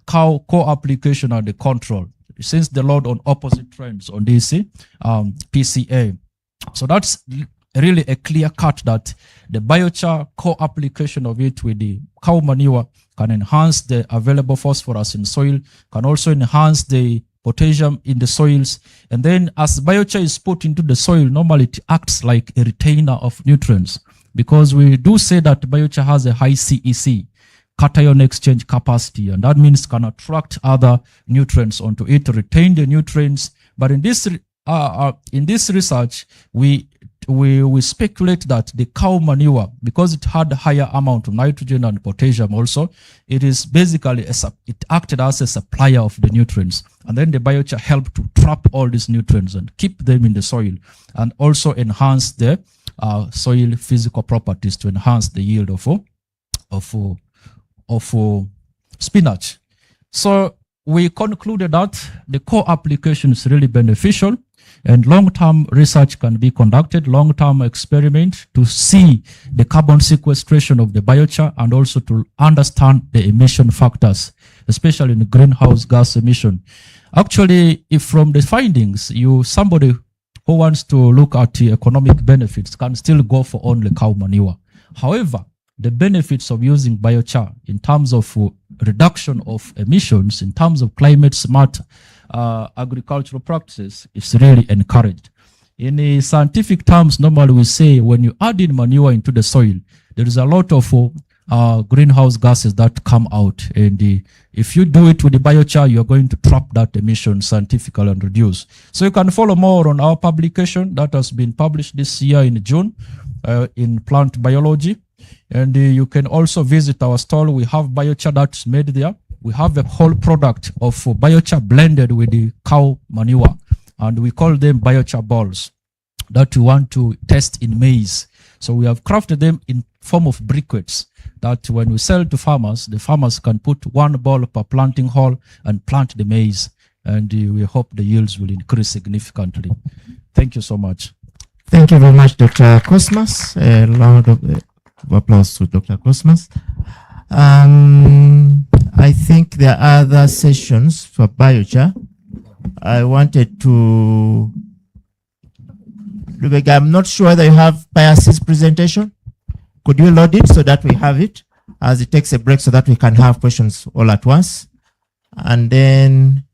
S3: cow co-application and the control, since the load on opposite trends on this PCA. So that's really a clear cut that the biochar co-application of it with the cow manure can enhance the available phosphorus in soil, can also enhance the potassium in the soils. And then as biochar is put into the soil, normally it acts like a retainer of nutrients, because we do say that biochar has a high CEC, cation exchange capacity, and that means can attract other nutrients onto it, retain the nutrients. But in this research, we speculate that the cow manure, because it had a higher amount of nitrogen and potassium also, it is basically, it acted as a supplier of the nutrients. And then the biochar helped to trap all these nutrients and keep them in the soil, and also enhance the soil physical properties to enhance the yield of spinach. So we concluded that the co-application is really beneficial, and long-term research can be conducted, long-term experiment to see the carbon sequestration of the biochar and also to understand the emission factors, especially in the greenhouse gas emission. Actually, if from the findings, somebody who wants to look at the economic benefits can still go for only cow manure. However, the benefits of using biochar in terms of reduction of emissions, in terms of climate smart agricultural practices, is really encouraged. In scientific terms, normally we say when you add in manure into the soil, there is a lot of greenhouse gases that come out. And if you do it with the biochar, you're going to trap that emission scientifically and reduce. So you can follow more on our publication that has been published this year in June in plant biology. And you can also visit our stall. We have biochar that's made there. We have a whole product of biochar blended with the cow manure, and we call them biochar balls that we want to test in maize. So we have crafted them in form of briquettes that when we sell to farmers, the farmers can put 1 ball per planting hole and plant the maize. And we hope the yields will increase significantly. Thank you so much.
S13: Thank you very much, Dr. Cosmas. A round of applause to Dr. Cosmas. I think there are other sessions for biochar. I wanted to, I'm not sure whether you have Pius's presentation. Could you load it so that we have it as it takes a break so that we can have questions all at once? And then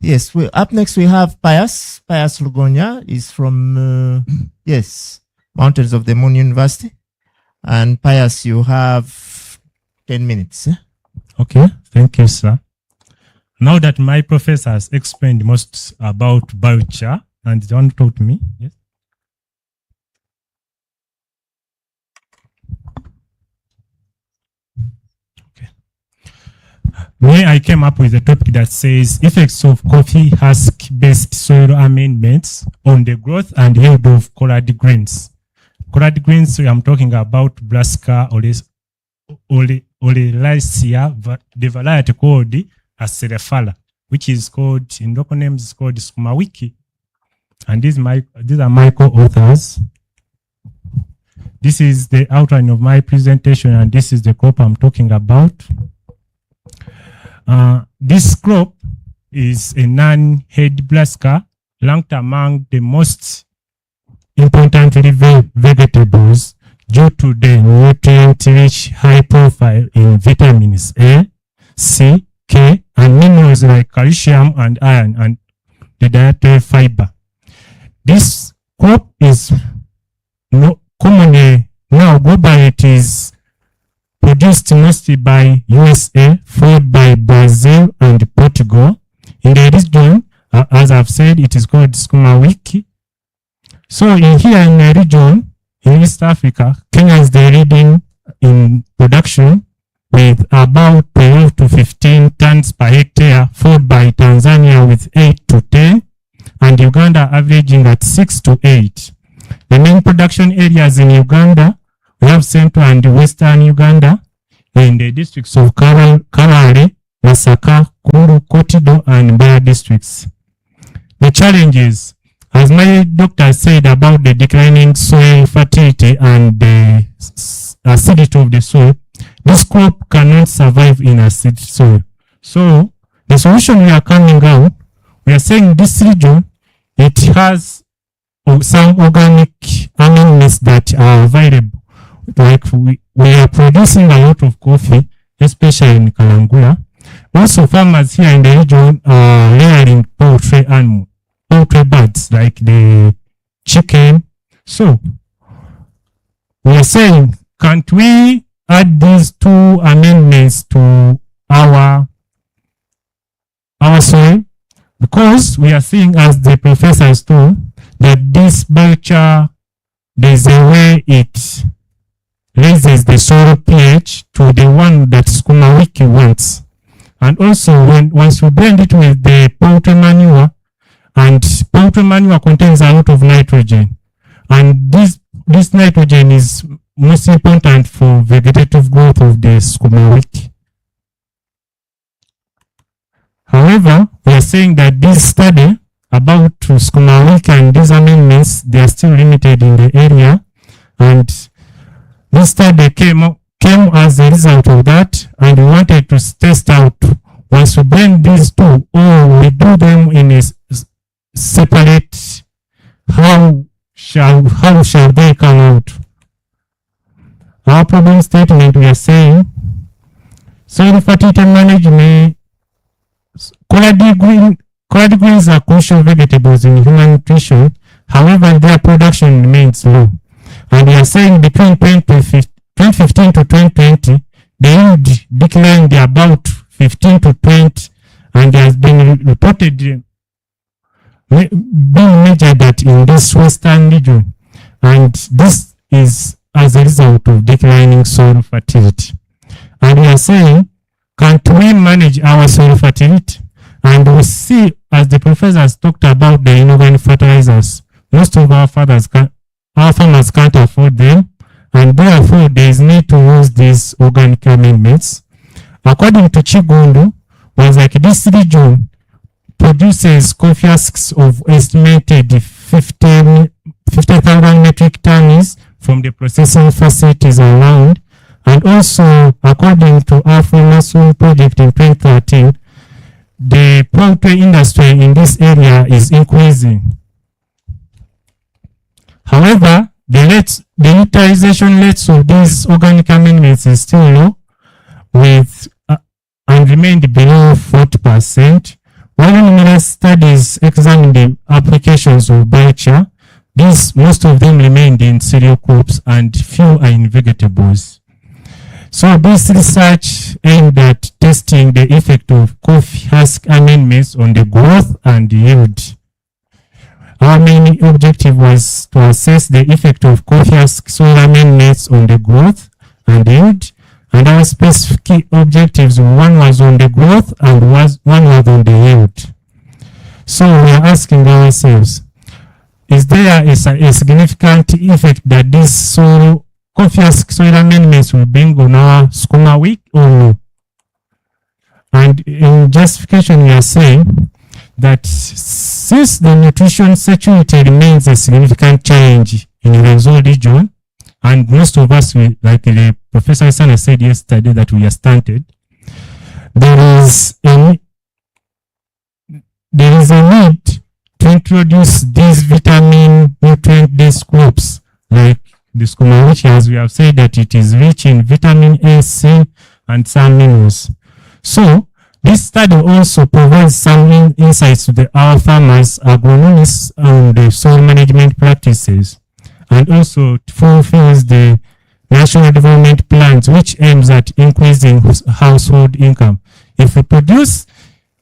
S13: yes, up next we have Pius. Pius Lugonya is from, yes, Mountains of the Moon University. And Pius, you have 10 minutes.
S14: Okay, thank you, sir. Now that my professor has explained most about biochar and John taught me, yes. When I came up with a topic that says effects of coffee husk-based soil amendments on the growth and yield of collard greens. Collard greens, I'm talking about Brassica oleracea, the variety called Acerifera, which is called, in local names, is called Skumawiki. And these are my co-authors. This is the outline of my presentation, and this is the crop I'm talking about. This crop is a non-head brassica ranked among the most important vegetables due to the nutrient-rich high profile in vitamins A, C, K, and minerals like calcium and iron and the dietary fiber. This crop is commonly now globally it is produced mostly by USA, followed by Brazil and Portugal. In the region, as I've said, it is called Skumawiki. So in the region, in East Africa, Kenya is the leading in production with about 12 to 15 tons per hectare, followed by Tanzania with 8 to 10, and Uganda averaging at 6 to 8. The main production areas in Uganda, we have central and western Uganda in the districts of Kalare, Masaka, Kuru, Kotido, and Mbeya districts. The challenges, as my doctor said about the declining soil fertility and the acidity of the soil, this crop cannot survive in acidic soil. So the solution we are coming out, we are saying this region, it has some organic amendments that are available. Like we are producing a lot of coffee, especially in Kalangula. Also, farmers here in the region are rearing poultry birds like the chicken. So we are saying, can't we add these two amendments to our soil? Because we are seeing, as the professors told, that this biochar, there's a way it raises the soil pH to the one that Skumawiki wants. And also, once we blend it with the poultry manure, and poultry manure contains a lot of nitrogen, and this nitrogen is most important for vegetative growth of the Skumawiki. However, we are saying that this study about Skumawiki and these amendments, they are still limited in the area, and this study came as a result of that, and we wanted to test out once we blend these two, or we do them in a separate, how shall they come out? Our problem statement, we are saying soil fertility management. Collard greens are crucial vegetables in human nutrition. However, their production remains low. And we are saying between 2015 to 2020, the yield declined about 15 to 20, and there has been reported being measured that in this western region. And this is as a result of declining soil fertility. And we are saying, can't we manage our soil fertility? And we see, as the professors talked about the inorganic fertilizers, most of our farmers can't afford them, and therefore there is need to use these organic amendments. According to Chigundu, was like this region produces coffee husks of estimated 50 electric turners from the processing facilities around. And also, according to our Mason project in 2013, the poultry industry in this area is increasing. However, the utilization rates of these organic amendments is still low, with and remained below 40%. While numerous studies examined the applications of biochar, most of them remained in cereal crops and few are in vegetables. So this research aimed at testing the effect of coffee husk amendments on the growth and yield. Our main objective was to assess the effect of coffee husk soil amendments on the growth and yield. And our specific objectives, one was on the growth and one was on the yield. So we are asking ourselves, is there a significant effect that this coffee husk soil amendments will bring on our sukuma wiki or no? And in justification, we are saying that since the nutrition security remains a significant challenge in the Rwenzori region, and most of us, like the Professor Sana said yesterday, that we are stunted, there is a need to introduce these vitamin nutrient-based crops, like the sukuma wiki, as we have said that it is rich in vitamin A, C, and some minerals. So, this study also provides some insights to our farmers, agronomists, on the soil management practices, and also fulfills the National Development Plans, which aims at increasing household income. If we produce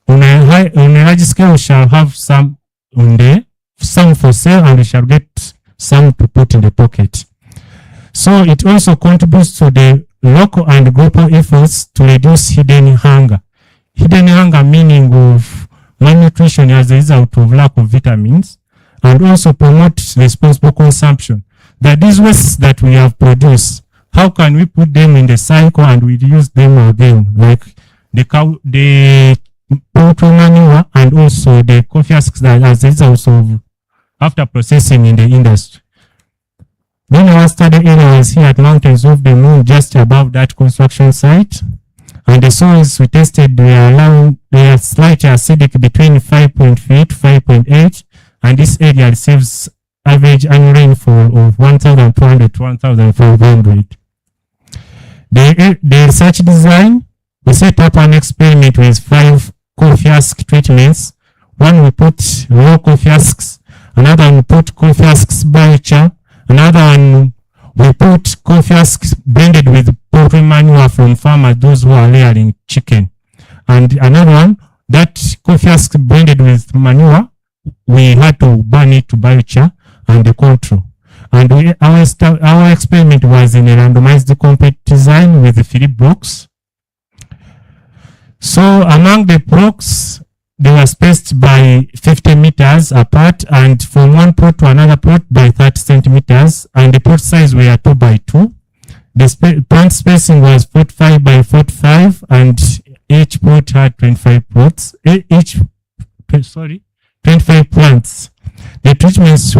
S14: on a large scale, we shall have some for sale, and we shall get some to put in the pocket. So it also contributes to the local and global efforts to reduce hidden hunger. Hidden hunger meaning of malnutrition as a result of lack of vitamins, and also promote responsible consumption. That these wastes that we have produced, how can we put them in the cycle and we use them again, like the poultry manure and also the coffee husks that as a result of after processing in the industry. Then our study area was here at Mountains of the Moon, just above that construction site. And the soils we tested, they are slightly acidic between 5.8 to 5.8, and this area receives average annual rainfall of 1,200 to 1,500. The research design, we set up an experiment with 5 coffee husk treatments. One we put raw coffee husks, another one we put coffee husks biochar, another one we put coffee husks blended with poultry manure from farmers, those who are rearing chicken. And another one, that coffee husk blended with manure, we had to burn it to biochar and the control. And our experiment was in a randomized compact design with 3 blocks. So among the blocks, they were spaced by 50 meters apart, and from one plot to another plot by 30 centimeters, and the plot size were 2 by 2. The plant spacing was 45 by 45, and each plot had 25 plots. 25 plants. The treatments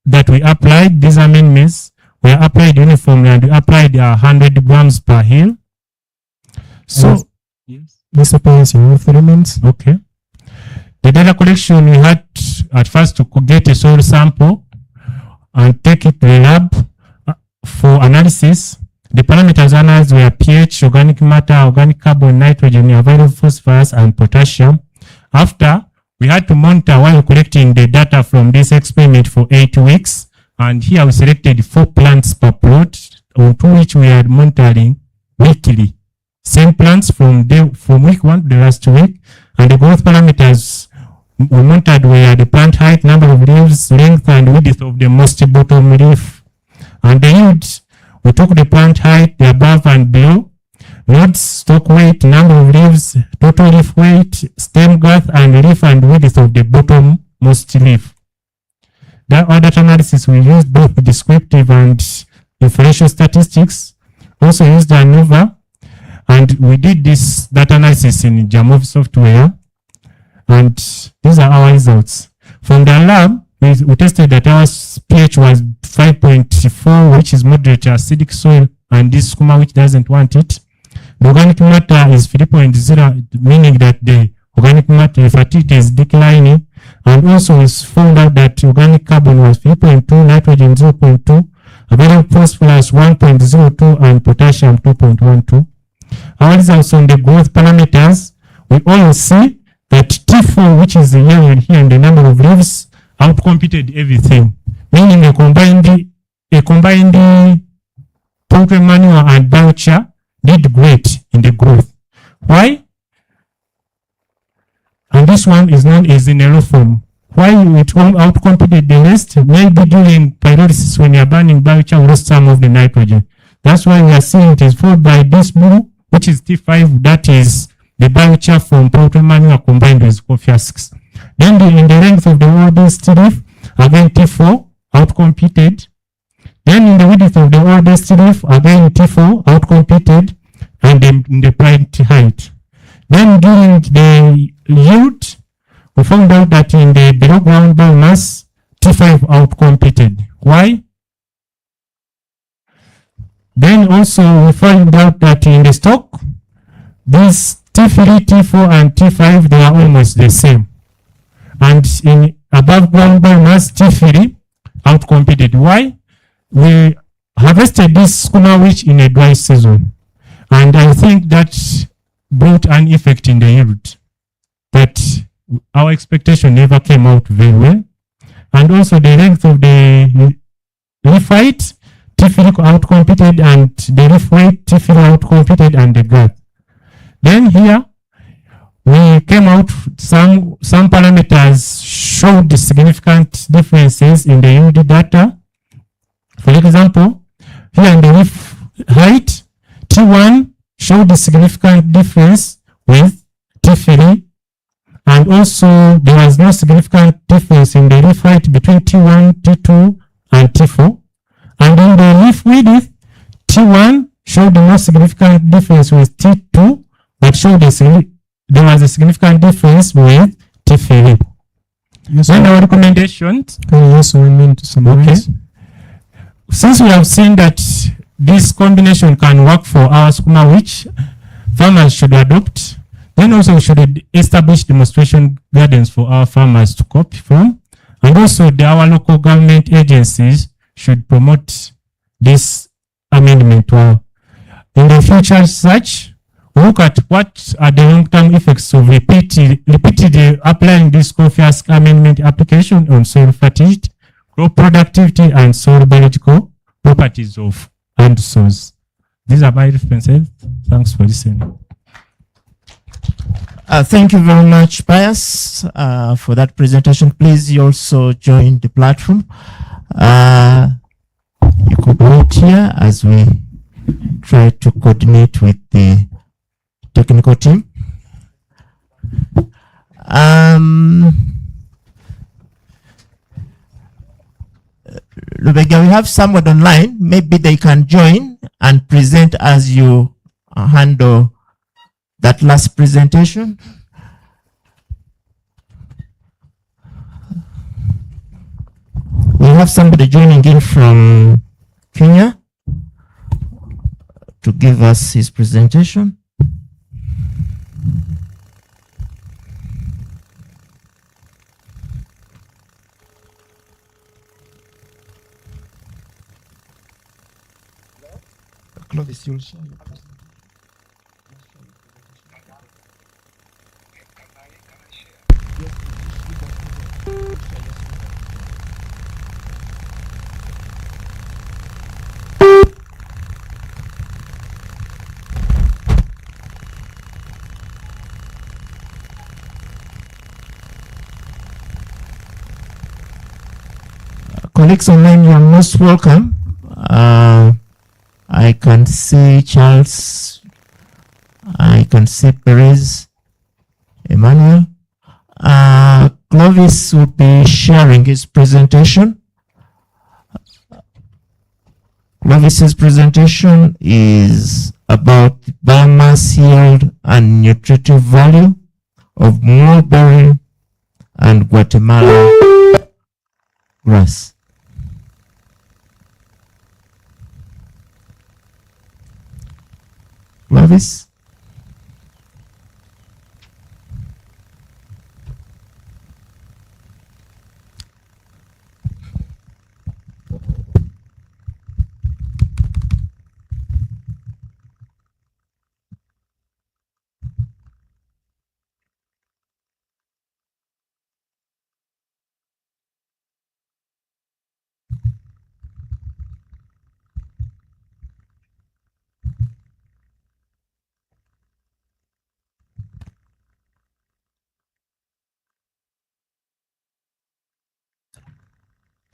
S14: that we applied, these amendments, were applied uniformly, and we applied 100 grams per hill. So, this applies in all 3 months. Okay. The data collection, we had at first to get a soil sample and take it to the lab for analysis. The parameters analyzed were pH, organic matter, organic carbon, nitrogen, available phosphorus, and potassium. After, we had to monitor while collecting the data from this experiment for 8 weeks. And here we selected 4 plants per plot, on to which we are monitoring weekly. Same plants from week 1 to the last week. And the growth parameters we monitored were the plant height, number of leaves, length, and width of the most bottom leaf. And the yield, we took the plant height, the above and below, nodes, stalk weight, number of leaves, total leaf weight, stem girth, and leaf and width of the bottommost leaf. That data analysis, we used both descriptive and inferential statistics. Also used ANOVA, and we did this data analysis in Jamov software. And these are our results. From the lab, we tested that our pH was 5.4, which is moderate acidic soil, and this skuma which doesn't want it. The organic matter is 3.0, meaning that the organic matter fertility is declining. And also it's found out that organic carbon was 3.2, nitrogen 0.2, available phosphorus 1.02, and potassium 2.12. Our results on the growth parameters, we always see that T4, which is the yellow here, and the number of leaves, outcompeted everything, meaning a combined poultry manure and biochar did great in the growth. Why? And this one is known as form. Why it outcompeted the rest? Maybe during pyrolysis, when you're burning biochar, we lost some of the nitrogen. That's why we are seeing it is followed by this blue, which is T5, that is the biochar from poultry manure combined with coffee husks. Then in the length of the oldest leaf, again T4 outcompeted. Then in the width of the oldest leaf, again T4 outcompeted, and then in the plant height. Then during the yield, we found out that in the below ground biomass, T5 outcompeted. Why? Then also we find out that in the stock, these T3, T4, and T5, they are almost the same. And in above ground biomass, T3 outcompeted. Why? We harvested this skuma wheat in a dry season. And I think that brought an effect in the yield. That our expectation never came out very well. And also the length of the leaf height, T3 outcompeted, and the leaf weight, T3 outcompeted, and the girth. Then here, we came out, some parameters showed the significant differences in the yield data. For example, here in the leaf height, T1 showed the significant difference with T3, and also there was no significant difference in the leaf height between T1, T2, and T4. And in the leaf width, T1 showed the most significant difference with T2, but showed there was a significant difference with T3. Yes, then our recommendations. Yes, we mean to summarize. Okay. Since we have seen that this combination can work for our skuma, which farmers should adopt, then also we should establish demonstration gardens for our farmers to copy from. And also our local government agencies should promote this amendment. In the future such, look at what are the long-term effects of repeatedly applying this coffee husk amendment application on soil fertility, crop productivity, and soil biological properties of and soils. These are my references. Thanks for listening.
S13: Thank you very much, Pius, for that presentation. Please, you also join the platform. You could wait here as we try to coordinate with the technical team. Lubega, we have someone online. Maybe they can join and present as you handle that last presentation. We have somebody joining in from Kenya to give us his presentation. Clovis, you'll share your presentation. Colleagues online, you are most welcome. I can see Charles, I can see Perez, Emmanuel. Clovis will be sharing his presentation. Clovis's presentation is about biomass yield and nutritive value of mulberry and Guatemala grass. Clovis?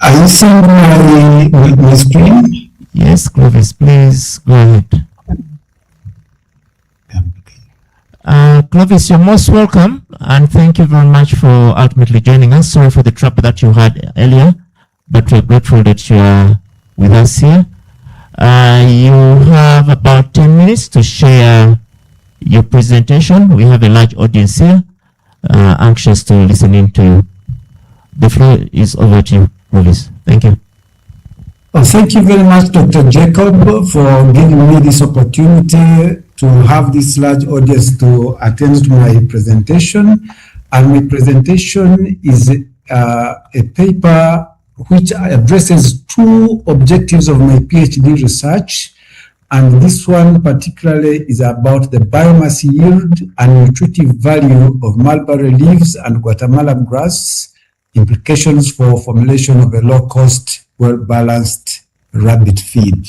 S15: Are you seeing my screen?
S13: Yes, Clovis, please go ahead. Clovis, you're most welcome, and thank you very much for ultimately joining us. Sorry for the trouble that you had earlier, but we're grateful that you are with us here. You have about 10 minutes to share your presentation. We have a large audience here, anxious to listen in to you. The floor is over to you, Clovis. Thank you.
S15: Oh, thank you very much, Dr. Jacob, for giving me this opportunity to have this large audience to attend to my presentation. And my presentation is a paper which addresses two objectives of my PhD research. And this one particularly is about the biomass yield and nutritive value of mulberry leaves and Guatemala grass, implications for formulation of a low-cost, well-balanced rabbit feed.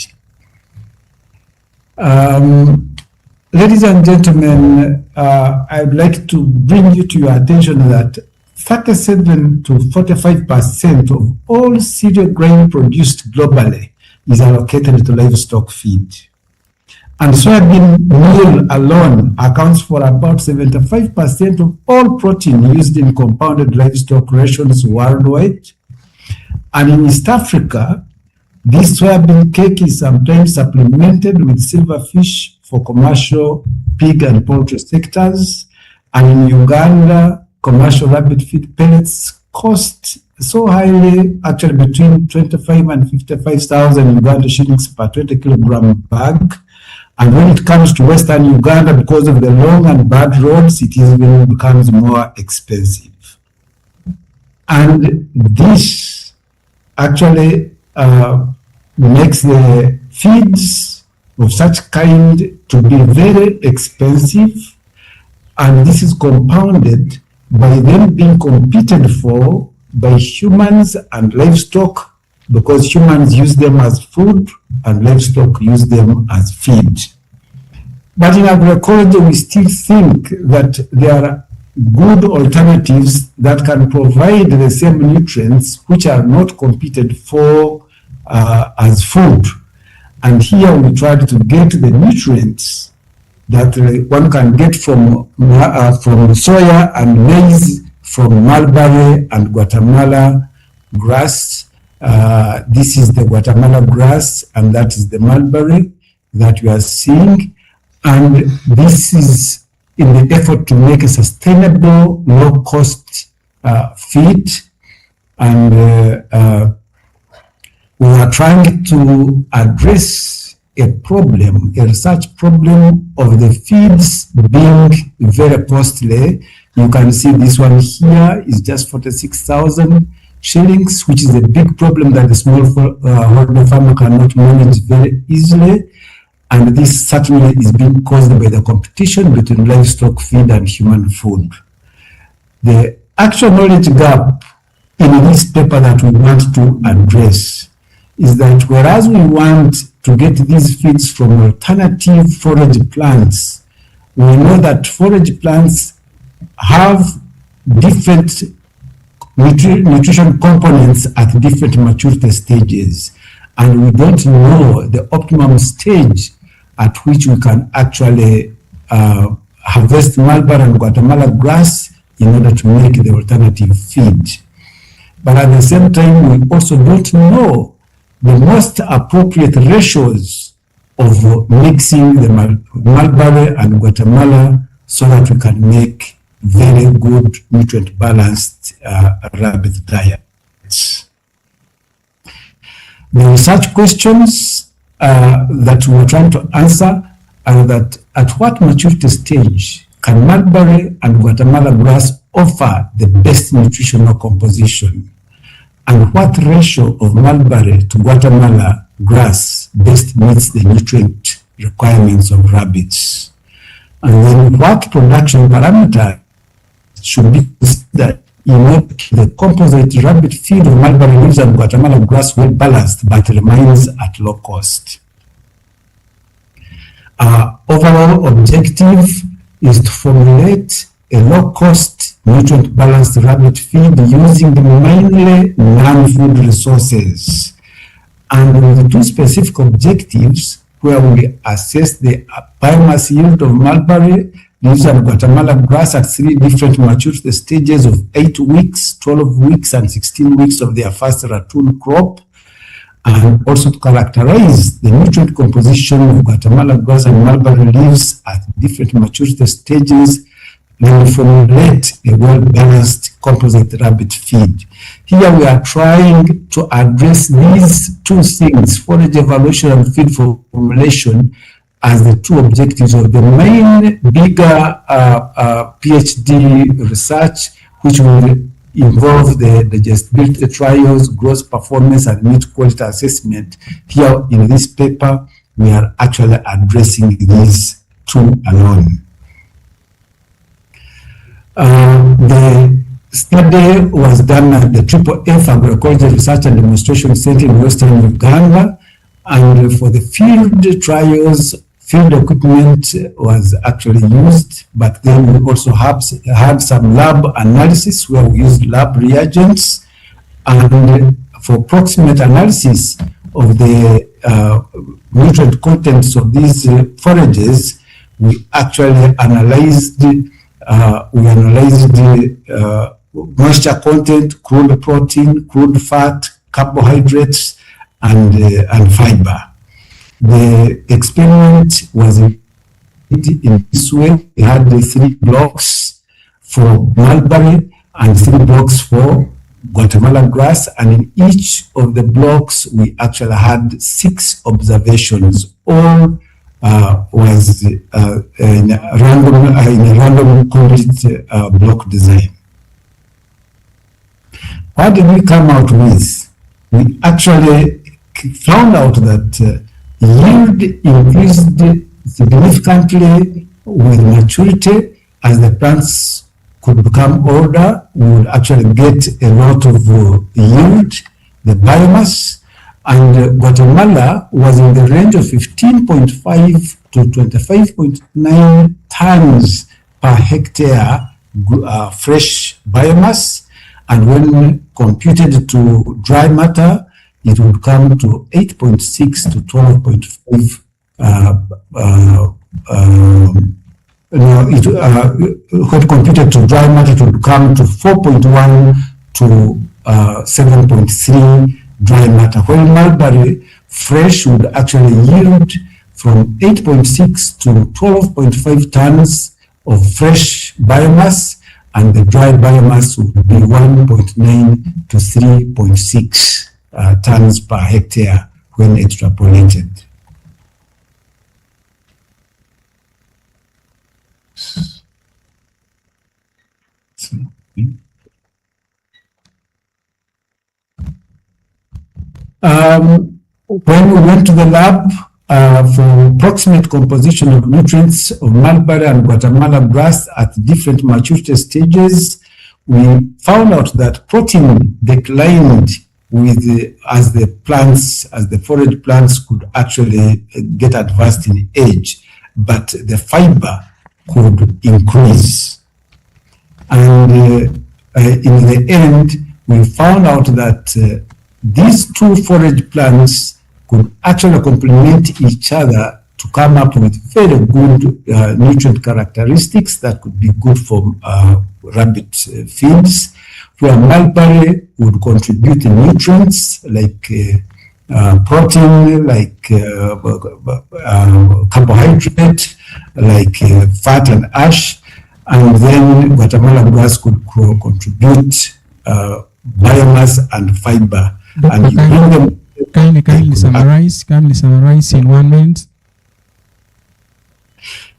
S15: Ladies and gentlemen, I'd like to bring you to your attention that 37 to 45% of all cereal grain produced globally is allocated to livestock feed. And soybean meal alone accounts for about 75% of all protein used in compounded livestock rations worldwide. And in East Africa, this soybean cake is sometimes supplemented with silverfish for commercial pig and poultry sectors. And in Uganda, commercial rabbit feed pellets cost so highly, actually between 25 and 55,000 Uganda shillings per 20 kilogram bag. And when it comes to Western Uganda, because of the long and bad roads, it even becomes more expensive. And this actually makes the feeds of such kind to be very expensive. And this is compounded by them being competed for by humans and livestock, because humans use them as food and livestock use them as feed. But in agroecology, we still think that there are good alternatives that can provide the same nutrients which are not competed for as food. And here we tried to get the nutrients that one can get from soya and maize, from mulberry and Guatemala grass. This is the Guatemala grass, and that is the mulberry that we are seeing. And this is in the effort to make a sustainable, low-cost feed. And we are trying to address a problem, a research problem of the feeds being very costly. You can see this one here is just 46,000 shillings, which is a big problem that the smallholder farmer cannot manage very easily. And this certainly is being caused by the competition between livestock feed and human food. The actual knowledge gap in this paper that we want to address is that whereas we want to get these feeds from alternative forage plants, we know that forage plants have different nutrition components at different maturity stages, and we don't know the optimum stage at which we can actually harvest mulberry and Guatemala grass in order to make the alternative feed. But at the same time, we also don't know the most appropriate ratios of mixing the mulberry and Guatemala so that we can make very good nutrient balanced rabbit diets. The research questions that we are trying to answer are that at what maturity stage can mulberry and Guatemala grass offer the best nutritional composition? And what ratio of mulberry to Guatemala grass best meets the nutrient requirements of rabbits? And then what production parameter should be considered in order to keep the composite rabbit feed of mulberry leaves and Guatemala grass well balanced but remains at low cost? Our overall objective is to formulate a low-cost, nutrient-balanced rabbit feed using mainly non-food resources. And with the two specific objectives, where we assess the biomass yield of mulberry leaves and Guatemala grass at 3 different maturity stages of 8 weeks, 12 weeks, and 16 weeks of their first ratoon crop, and also to characterize the nutrient composition of Guatemala grass and mulberry leaves at different maturity stages, and formulate a well-balanced composite rabbit feed. Here we are trying to address these two things, forage evaluation and feed formulation, as the two objectives of the main bigger PhD research, which will involve the digestibility trials, growth performance, and meat quality assessment. Here in this paper, we are actually addressing these two alone. The study was done at the FFF Agricultural Research and Demonstration Center in Western Uganda, and for the field trials, field equipment was actually used, but then we also had some lab analysis where we used lab reagents, and for proximate analysis of the nutrient contents of these forages, we actually analyzed the moisture content, crude protein, crude fat, carbohydrates, and fiber. The experiment was in this way. We had the 3 blocks for mulberry and 3 blocks for Guatemala grass, and in each of the blocks we actually had 6 observations. All was in a random coded block design. What did we come out with? We actually found out that yield increased significantly with maturity. As the plants could become older, we would actually get a lot of yield, the biomass, and Guatemala was in the range of 15.5 to 25.9 tons per hectare fresh biomass, and when computed to dry matter, it would come to 8.6 to 12.5. When computed to dry matter, it would come to 4.1 to 7.3 dry matter. While mulberry fresh would actually yield from 8.6 to 12.5 tons of fresh biomass, and the dry biomass would be 1.9 to 3.6 tons per hectare when extrapolated. When we went to the lab for approximate composition of nutrients of mulberry and Guatemala grass at different maturity stages, we found out that protein declined with as the forage plants could actually get advanced in age, but the fiber could increase. And in the end, we found out that these two forage plants could actually complement each other to come up with very good nutrient characteristics that could be good for rabbit feeds, where mulberry would contribute nutrients like protein, like carbohydrate, like fat and ash, and then Guatemala grass could contribute biomass and fiber. And you bring them
S2: Kindly summarize in 1 minute.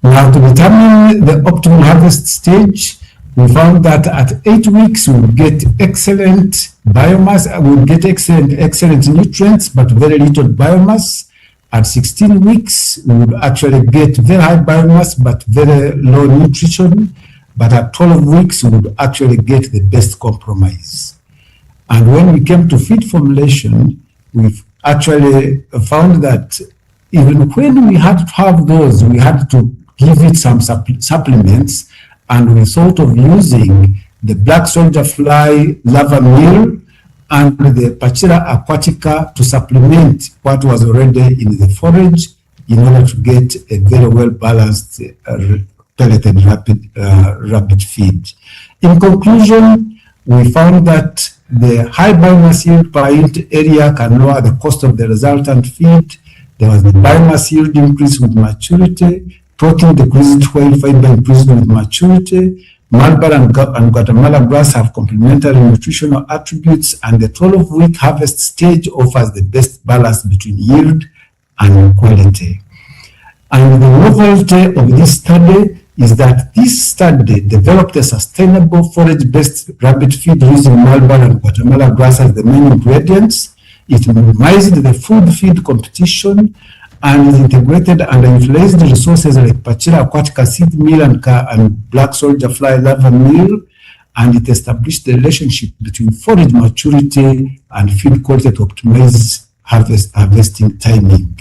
S15: Now, to determine the optimal harvest stage, we found that at 8 weeks we would get excellent biomass, we would get excellent nutrients, but very little biomass. At 16 weeks, we would actually get very high biomass, but very low nutrition. But at 12 weeks, we would actually get the best compromise. And when we came to feed formulation, we've actually found that even when we had to have those, we had to give it some supplements, and we thought of using the black soldier fly larva meal and the Pachira aquatica to supplement what was already in the forage in order to get a very well balanced pelleted rapid feed. In conclusion, we found that the high biomass yield per unit area can lower the cost of the resultant feed. There was the biomass yield increase with maturity, protein decreased while fiber increased with maturity. Malbar and Guatemala grass have complementary nutritional attributes, and the 12-week harvest stage offers the best balance between yield and quality. And the novelty of this study is that this study developed a sustainable forage-based rabbit feed using Malbar and Guatemala grass as the main ingredients. It minimized the food feed competition and integrated and utilized resources like Pachira aquatica seed meal and black soldier fly larva meal, and it established the relationship between forage maturity and feed quality to optimize harvesting timing.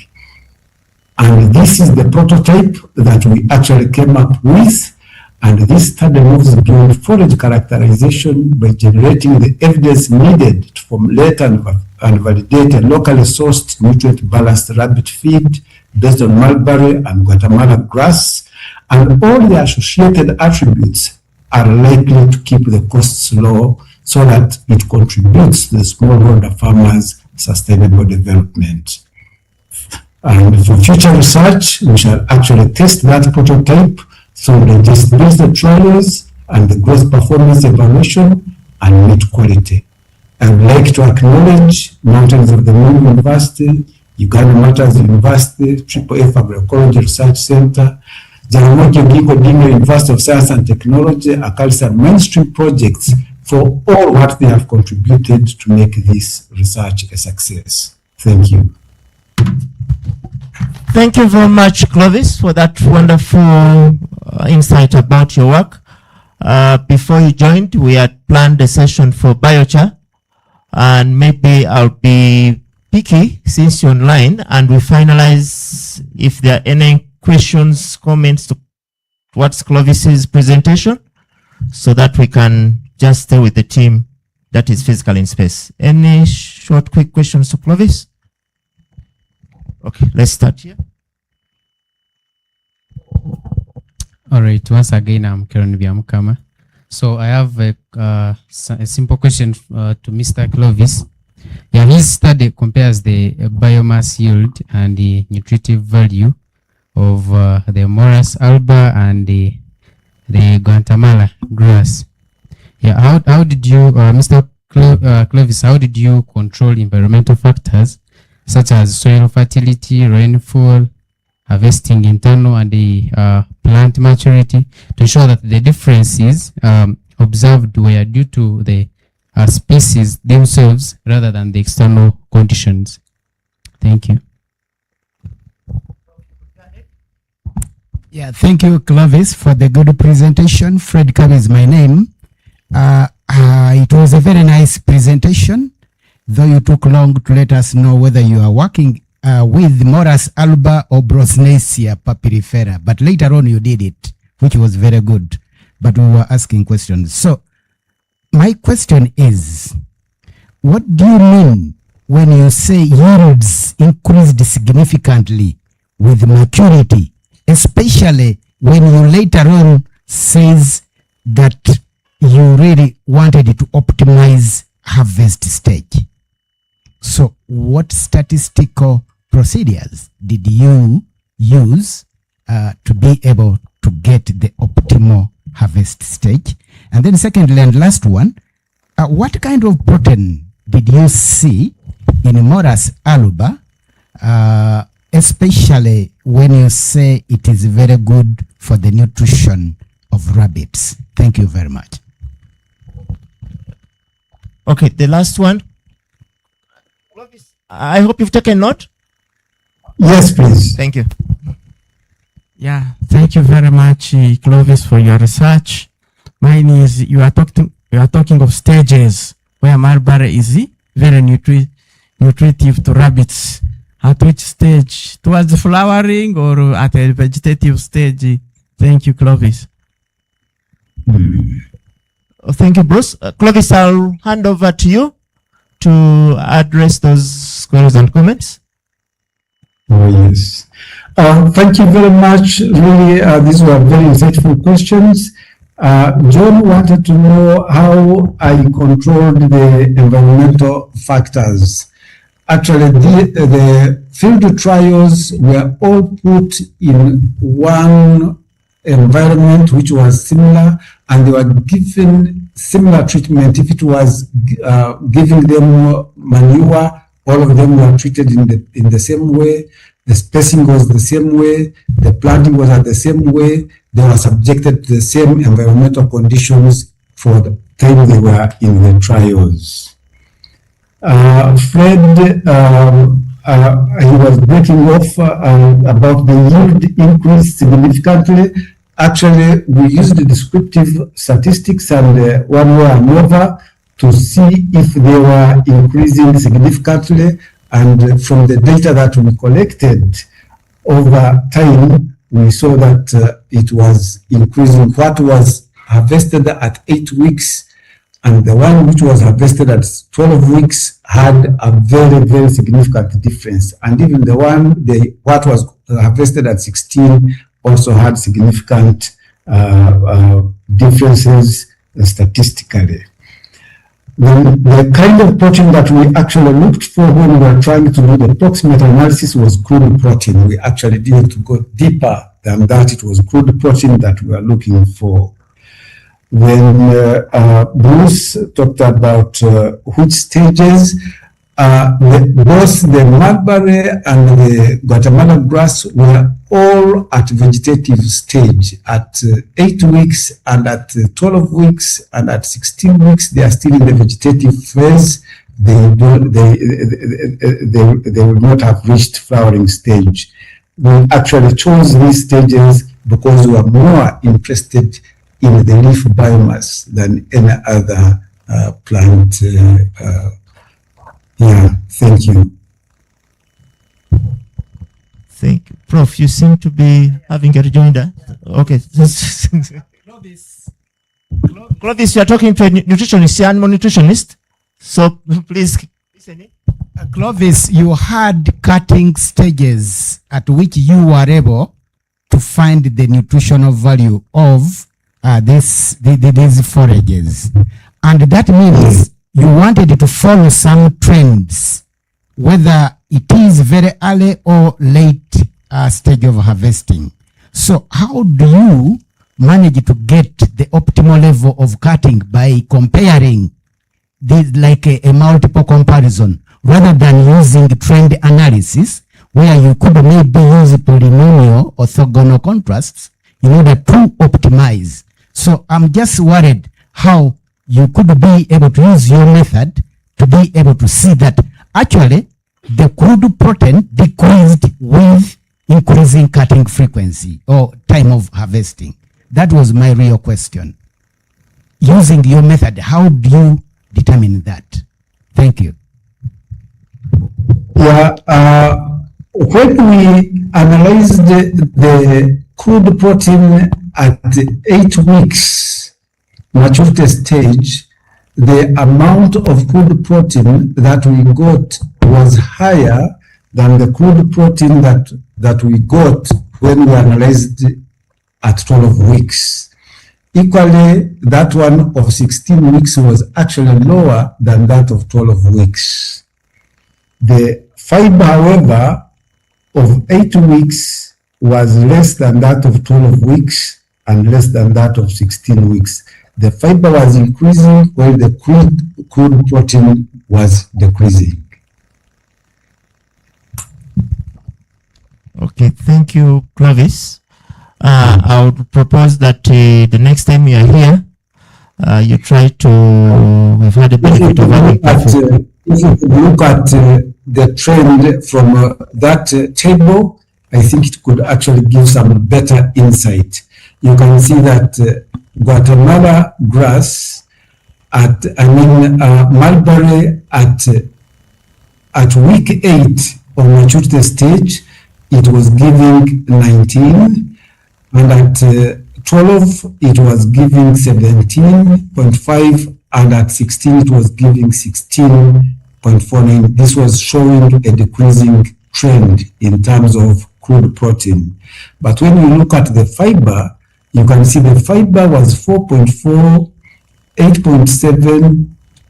S15: And this is the prototype that we actually came up with, and this study moves beyond forage characterization by generating the evidence needed to formulate and validate a locally sourced nutrient-balanced rabbit feed based on mulberry and Guatemala grass, and all the associated attributes are likely to keep the costs low so that it contributes to the smallholder farmers' sustainable development. And for future research, we shall actually test that prototype through the disability trials and the growth performance evaluation and meat quality. I would like to acknowledge Mountains of the Moon University, Uganda Matters University, Triple F Agroecology Research Center, Jaramogi Oginga Odinga University of Science and Technology, Akalisa Mainstream Projects for all what they have contributed to make this research a success. Thank you.
S13: Thank you very much, Clovis, for that wonderful insight about your work. Before you joined, we had planned a session for biochar, and maybe I'll be picky since you're online, and we finalize if there are any questions, comments towards Clovis's presentation, so that we can just stay with the team that is physically in space. Any short, quick questions to Clovis? Okay, let's start here.
S6: All right, once again, I'm Karen Biamukama. So I have a simple question to Mr. Clovis. Yeah, his study compares the biomass yield and the nutritive value of the Morus alba and the Guatemala grass. Yeah, how did you, Mr. Clovis, how did you control environmental factors such as soil fertility, rainfall, harvesting internal and the plant maturity to ensure that the differences observed were due to the species themselves rather than the external conditions? Thank you.
S4: Yeah, thank you, Clovis, for the good presentation. Fred Kabi is my name. It was a very nice presentation, though you took long to let us know whether you are working with Morus alba or Brosnaceae papyrifera, but later on you did it, which was very good, but we were asking questions. So my question is, what do you mean when you say yields increased significantly with maturity, especially when you later on says that you really wanted to optimize harvest stage? So what statistical procedures did you use to be able to get the optimal harvest stage? And then secondly and last one, what kind of protein did you see in Moras Aluba, especially when you say it is very good for the nutrition of rabbits. Thank you very much.
S13: Okay, the last one. I hope you've taken note.
S15: Yes, please.
S13: Thank you.
S1: Yeah, thank you very much, Clovis, for your research. Mine is you are talking of stages where mulberry is very nutritive to rabbits. At which stage? Towards the flowering or at a vegetative stage? Thank you, Clovis.
S13: Thank you, Bruce. Clovis, I'll hand over to you to address those queries and comments.
S15: Oh, yes. Thank you very much. Really, these were very insightful questions. John wanted to know how I controlled the environmental factors. Actually, the field trials were all put in one environment which was similar, and they were given similar treatment. If it was giving them manure, all of them were treated in the same way. The spacing was the same way. The planting was at the same way. They were subjected to the same environmental conditions for the time they were in the trials. Fred, he was breaking off about the yield increase significantly. Actually, we used the descriptive statistics and one way or another to see if they were increasing significantly. And from the data that we collected over time, we saw that it was increasing. What was harvested at 8 weeks and the one which was harvested at 12 weeks had a very, very significant difference. And even what was harvested at 16 also had significant differences statistically. The kind of protein that we actually looked for when we were trying to do the approximate analysis was crude protein. We actually didn't go deeper than that. It was crude protein that we were looking for. When Bruce talked about which stages, both the mulberry and the Guatemala grass were all at vegetative stage. At 8 weeks and at 12 weeks and at 16 weeks, they are still in the vegetative phase. They will not have reached flowering stage. We actually chose these stages because we are more interested in the leaf biomass than any other plant. Yeah, thank you.
S13: Thank you. Prof, you seem to be having a rejoinder. Okay. Clovis, you are talking to a nutritionist, animal nutritionist. So please listen in.
S4: Clovis, you had cutting stages at which you were able to find the nutritional value of these forages. And that means you wanted to follow some trends, whether it is very early or late stage of harvesting. So how do you manage to get the optimal level of cutting by comparing this, like a multiple comparison, rather than using the trend analysis, where you could maybe use polynomial orthogonal contrasts in order to optimize? So I'm just worried how you could be able to use your method to be able to see that actually the crude protein decreased with increasing cutting frequency or time of harvesting. That was my real question. Using your method, how do you determine that? Thank you.
S15: Yeah, when we analyzed the crude protein at 8 weeks maturity stage, the amount of crude protein that we got was higher than the crude protein that we got when we analyzed at 12 weeks. Equally, that one of 16 weeks was actually lower than that of 12 weeks. The fiber, however, of 8 weeks was less than that of 12 weeks and less than that of 16 weeks. The fiber was increasing while the crude protein was decreasing.
S13: Thank you, Clovis. I would propose that the next time you are here, you try to. We've had a benefit of having perfect.
S15: If you look at the trend from that table, I think it could actually give some better insight. You can see that Guatemala grass mulberry at week 8 of maturity stage, it was giving 19, and at 12 it was giving 17.5, and at 16 it was giving 16.49. This was showing a decreasing trend in terms of crude protein. But when you look at the fiber, you can see the fiber was 4.4, 8.7,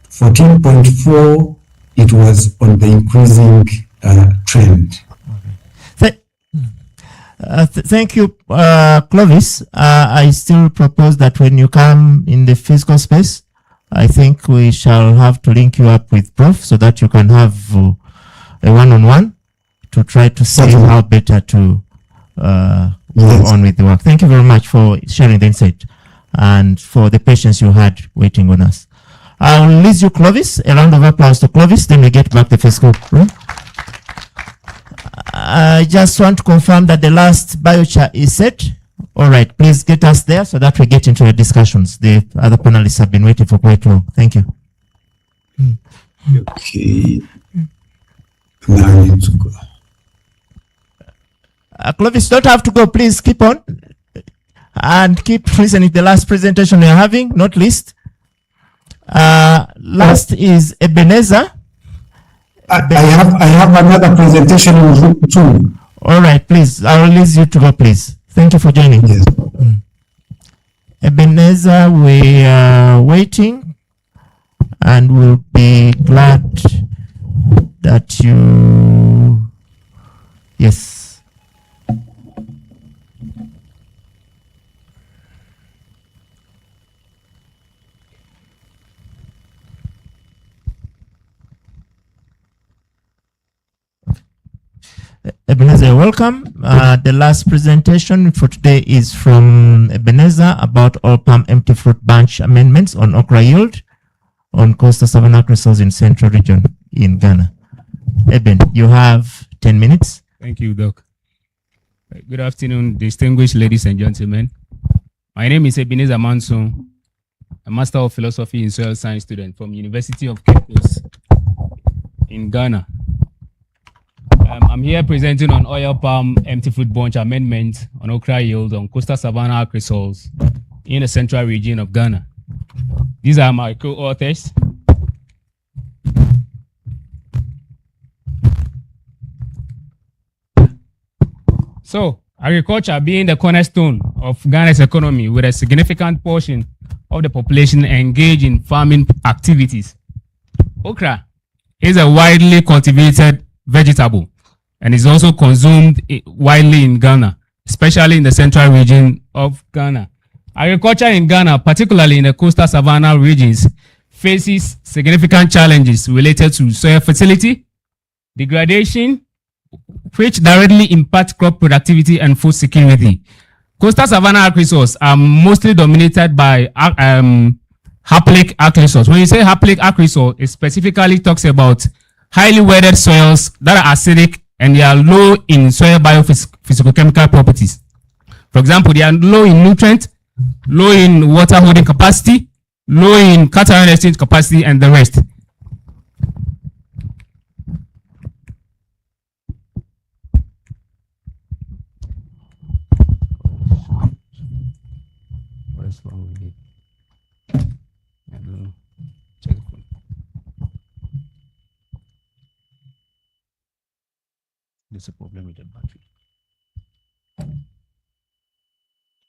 S15: 14.4. It was on the increasing trend.
S13: Thank you, Clovis. I still propose that when you come in the physical space, I think we shall have to link you up with Prof so that you can have a one-on-one to try to see how better to move on with the work. Thank you very much for sharing the insight and for the patience you had waiting on us. I'll release you, Clovis. A round of applause to Clovis, then we get back to the physical room. I just want to confirm that the last biochar is set. All right, please get us there so that we get into the discussions. The other panelists have been waiting for quite long. Thank you.
S15: Okay. Now I need to go.
S13: Clovis, don't have to go. Please keep on and keep listening to the last presentation we're having, not least. Last is Ebenezer.
S15: I have another presentation in group 2.
S13: All right, please. I'll release you to go, please. Thank you for joining.
S15: Yes.
S13: Ebenezer, we are waiting and we'll be glad that you. Yes. Ebenezer, welcome. The last presentation for today is from Ebenezer about all palm empty fruit bunch amendments on okra yield on coastal savanna resource in central region in Ghana. Eben, you have 10 minutes.
S16: Thank you, Doc. Good afternoon, distinguished ladies and gentlemen. My name is Ebenezer Manson, a Master of Philosophy in Soil Science student from University of Cape Coast in Ghana. I'm here presenting on oil palm empty fruit bunch amendment on okra yield on coastal savanna agrisoils in the central region of Ghana. These are my co-authors. So, agriculture being the cornerstone of Ghana's economy with a significant portion of the population engaged in farming activities. Okra is a widely cultivated vegetable and is also consumed widely in Ghana, especially in the central region of Ghana. Agriculture in Ghana, particularly in the coastal savanna regions, faces significant challenges related to soil fertility, degradation, which directly impact crop productivity and food security. Coastal savanna agrisoils are mostly dominated by haplic agrisoils. When you say haplic agrisoil, it specifically talks about highly weathered soils that are acidic and they are low in soil biophysicochemical properties. For example, they are low in nutrient, low in water holding capacity, low in cation exchange capacity, and the rest. What is wrong with it? I don't know. Check it. There's a problem with the battery.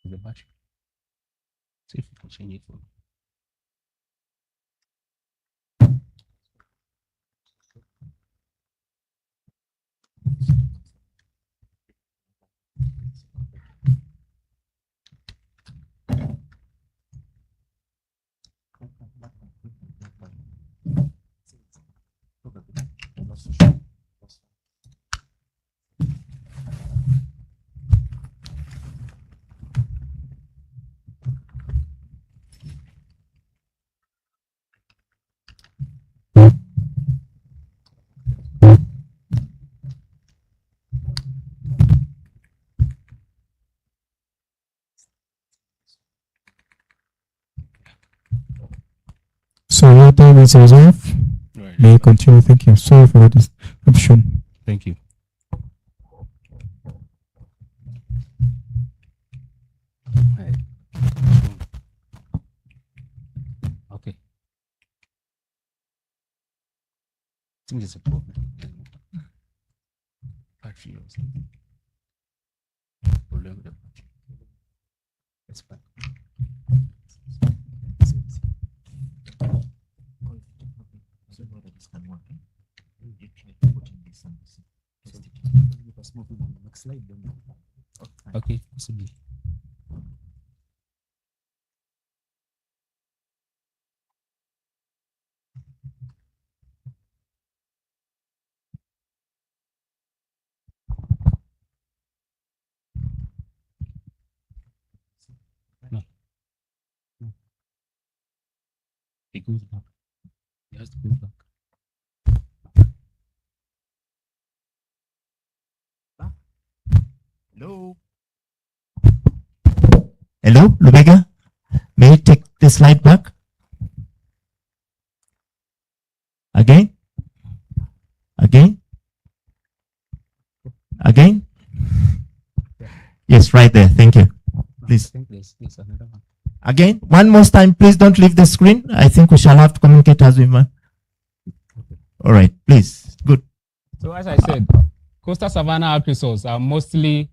S16: With the battery. See if you can change it for me.
S14: So your time is reserved.
S16: Right.
S14: May you continue. Thank you. Sorry for this option.
S16: Thank you. Okay. I think it's a problem. Battery or something. Problem with the battery. That's fine. Okay, possibly. No. No. It goes back. It has to go back.
S13: Hello? Hello, Lubega? May you take the slide back? Again? Again? Again? Yes, right there. Thank you. Please.
S16: I think there's another one.
S13: Again, one more time, please don't leave the screen. I think we shall have to communicate as we must. All right, please. Good.
S16: So as I said, coastal savanna agricultures are mostly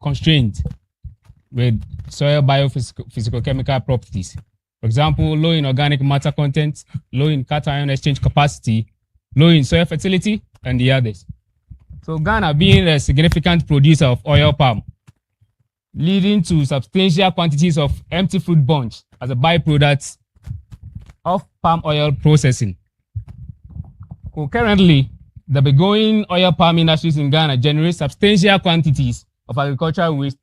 S16: constrained with soil biophysical chemical properties. For example, low in organic matter content, low in cation exchange capacity, low in soil fertility, and the others. So Ghana being a significant producer of oil palm, leading to substantial quantities of empty fruit bunch as a byproduct of palm oil processing. Concurrently, the begoing oil palm industries in Ghana generate substantial quantities of agricultural waste,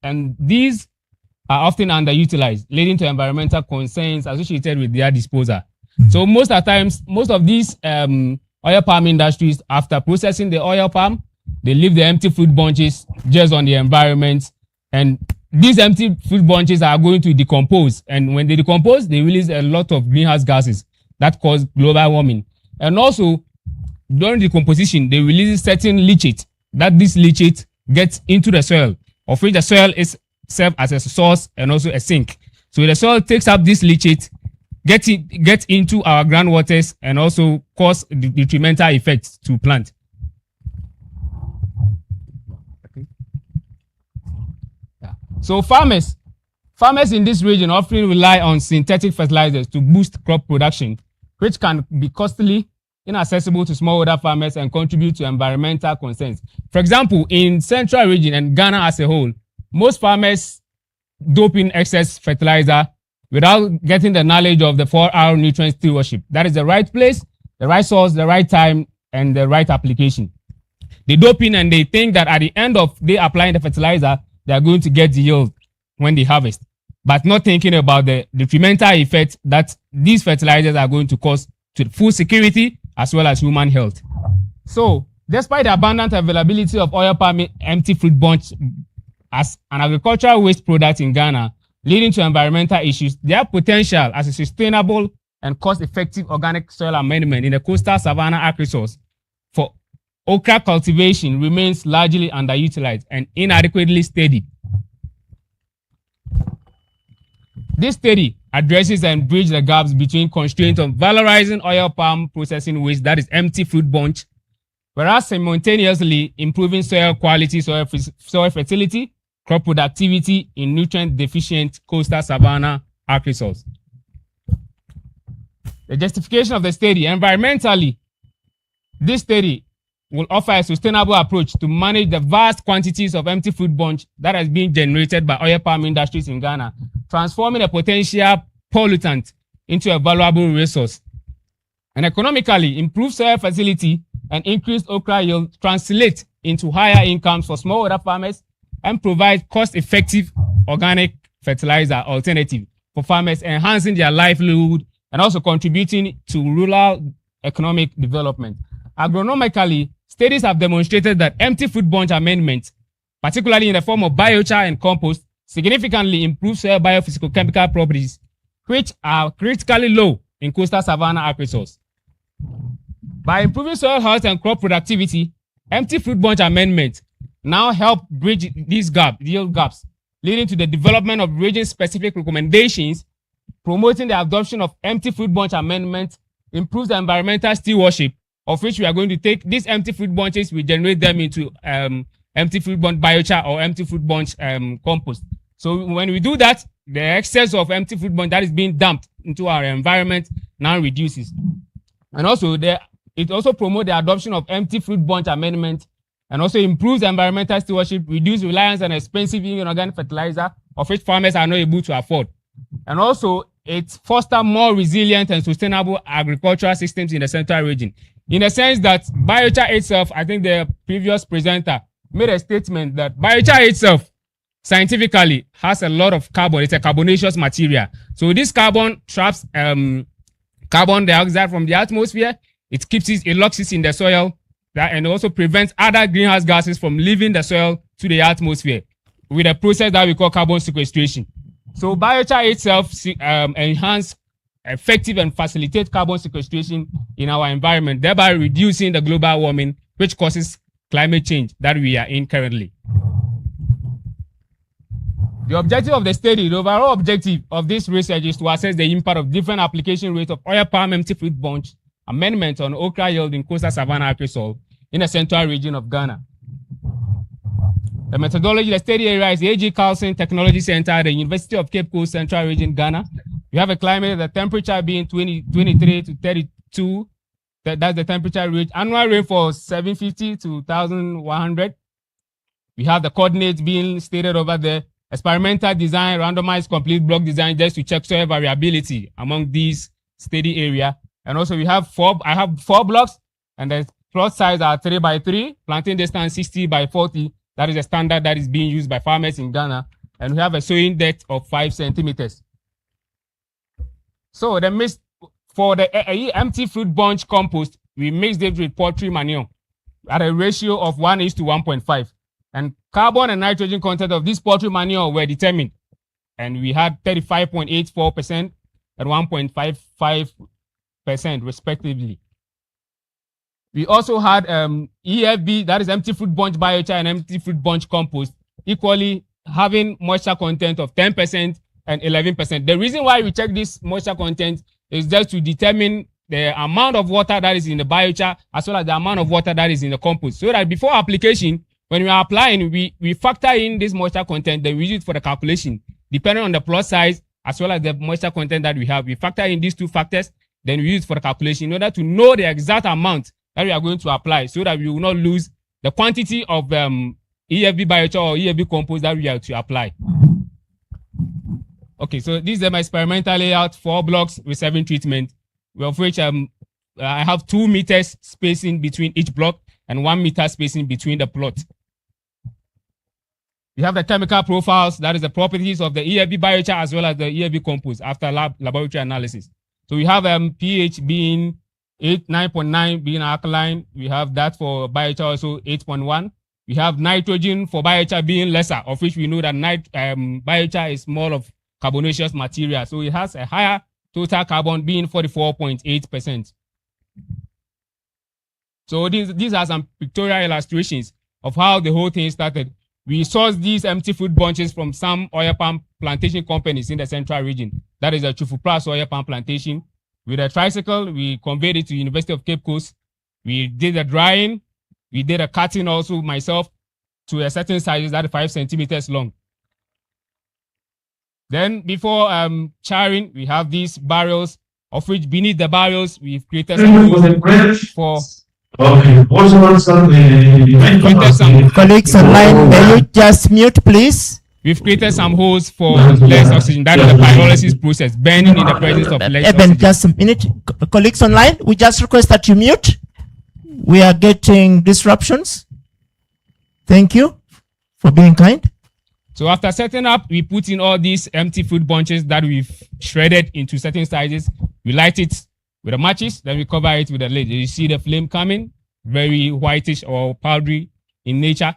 S16: and these are often underutilized, leading to environmental concerns associated with their disposal. So most of the times, most of these oil palm industries, after processing the oil palm, they leave the empty fruit bunches just on the environment, and these empty fruit bunches are going to decompose, and when they decompose, they release a lot of greenhouse gases that cause global warming. And also, during decomposition, they release certain leachate, that this leachate gets into the soil, of which the soil is served as a source and also a sink. So the soil takes up this leachate, gets into our groundwaters, and also cause the detrimental effects to plant. So farmers in this region often rely on synthetic fertilizers to boost crop production, which can be costly, inaccessible to smallholder farmers, and contribute to environmental concerns. For example, in Central region and Ghana as a whole, most farmers dope in excess fertilizer without getting the knowledge of the 4R nutrient stewardship. That is the right place, the right source, the right time, and the right application. They dope in and they think that at the end of they applying the fertilizer, they are going to get the yield when they harvest, but not thinking about the detrimental effect that these fertilizers are going to cause to food security as well as human health. So, despite the abundant availability of oil palm empty fruit bunch as an agricultural waste product in Ghana, leading to environmental issues, their potential as a sustainable and cost-effective organic soil amendment in the coastal savanna agriculture for okra cultivation remains largely underutilized and inadequately studied. This study addresses and bridges the gaps between constraints on valorizing oil palm processing waste, that is empty fruit bunch, whereas simultaneously improving soil quality, soil fertility, crop productivity in nutrient-deficient coastal savanna agriculture. The justification of the study: environmentally, this study will offer a sustainable approach to manage the vast quantities of empty fruit bunch that has been generated by oil palm industries in Ghana, transforming a potential pollutant into a valuable resource. And economically, improved soil fertility and increased okra yield translate into higher incomes for smallholder farmers and provide cost-effective organic fertilizer alternative for farmers, enhancing their livelihood and also contributing to rural economic development. Agronomically, studies have demonstrated that empty fruit bunch amendment, particularly in the form of biochar and compost, significantly improve soil biophysical chemical properties, which are critically low in coastal savanna agriculture. By improving soil health and crop productivity, empty fruit bunch amendment now help bridge these yield gaps, leading to the development of region-specific recommendations, promoting the adoption of empty fruit bunch amendment, improves the environmental stewardship, of which we are going to take these empty fruit bunches, we generate them into empty fruit bunch biochar or empty fruit bunch compost. So when we do that, the excess of empty fruit bunch that is being dumped into our environment now reduces. And also, it also promotes the adoption of empty fruit bunch amendment and also improves environmental stewardship, reduce reliance on expensive inorganic fertilizer, of which farmers are not able to afford. And also, it fosters more resilient and sustainable agricultural systems in the central region. In the sense that biochar itself, I think the previous presenter made a statement that biochar itself scientifically has a lot of carbon. It's a carbonaceous material. So this carbon traps carbon dioxide from the atmosphere. It keeps it, it locks it in the soil, and also prevents other greenhouse gases from leaving the soil to the atmosphere with a process that we call carbon sequestration. So biochar itself enhance effective and facilitate carbon sequestration in our environment, thereby reducing the global warming, which causes climate change that we are in currently. The objective of the study, the overall objective of this research is to assess the impact of different application rates of oil palm empty fruit bunch amendment on okra yield in coastal savanna agriculture in the central region of Ghana. The methodology, the study area is the A.G. Carlson Technology Center at the University of Cape Coast, Central Region, Ghana. We have a climate, the temperature being 23 to 32. That's the temperature range. Annual rainfall 750 to 1,100. We have the coordinates being stated over there. Experimental design, randomized complete block design just to check soil variability among these study area. And also we have I have 4 blocks, and the plot size are 3 by 3, planting distance 60 by 40. That is a standard that is being used by farmers in Ghana. And we have a sowing depth of 5 centimeters. So the mix for the empty fruit bunch compost, we mixed it with poultry manure at a ratio of 1:1.5. And carbon and nitrogen content of this poultry manure were determined. And we had 35.84% and 1.55% respectively. We also had EFB, that is empty fruit bunch biochar, and empty fruit bunch compost, equally having moisture content of 10% and 11%. The reason why we check this moisture content is just to determine the amount of water that is in the biochar as well as the amount of water that is in the compost. So that before application, when we are applying, we factor in this moisture content, then we use it for the calculation. Depending on the plot size as well as the moisture content that we have, we factor in these 2 factors, then we use it for the calculation in order to know the exact amount that we are going to apply so that we will not lose the quantity of EFB biochar or EFB compost that we are to apply. Okay, so this is my experimental layout, 4 blocks with 7 treatment, of which I have 2 meters spacing between each block and 1 meter spacing between the plot. We have the chemical profiles, that is the properties of the EFB biochar as well as the EFB compost after laboratory analysis. So we have pH being 9.9 being alkaline. We have that for biochar also 8.1. We have nitrogen for biochar being lesser, of which we know that biochar is more of carbonaceous material. So it has a higher total carbon being 44.8%. So these are some pictorial illustrations of how the whole thing started. We sourced these empty fruit bunches from some oil palm plantation companies in the central region. That is a Chufu Plus oil palm plantation. With a tricycle, we conveyed it to University of Cape Coast. We did the drying. We did a cutting also myself to a certain size that is 5 centimeters long. Then before charring, we have these barrels, of which beneath the barrels, we've created some for...
S13: Okay. Colleagues online, may you just mute, please?
S16: We've created some holes for less oxygen. That is the pyrolysis process, burning in the presence of less oxygen.
S13: Just a minute. Colleagues online, we just request that you mute. We are getting disruptions. Thank you for being kind.
S16: So after setting up, we put in all these empty fruit bunches that we've shredded into certain sizes. We light it with the matches, then we cover it with a lid. You see the flame coming, very whitish or powdery in nature.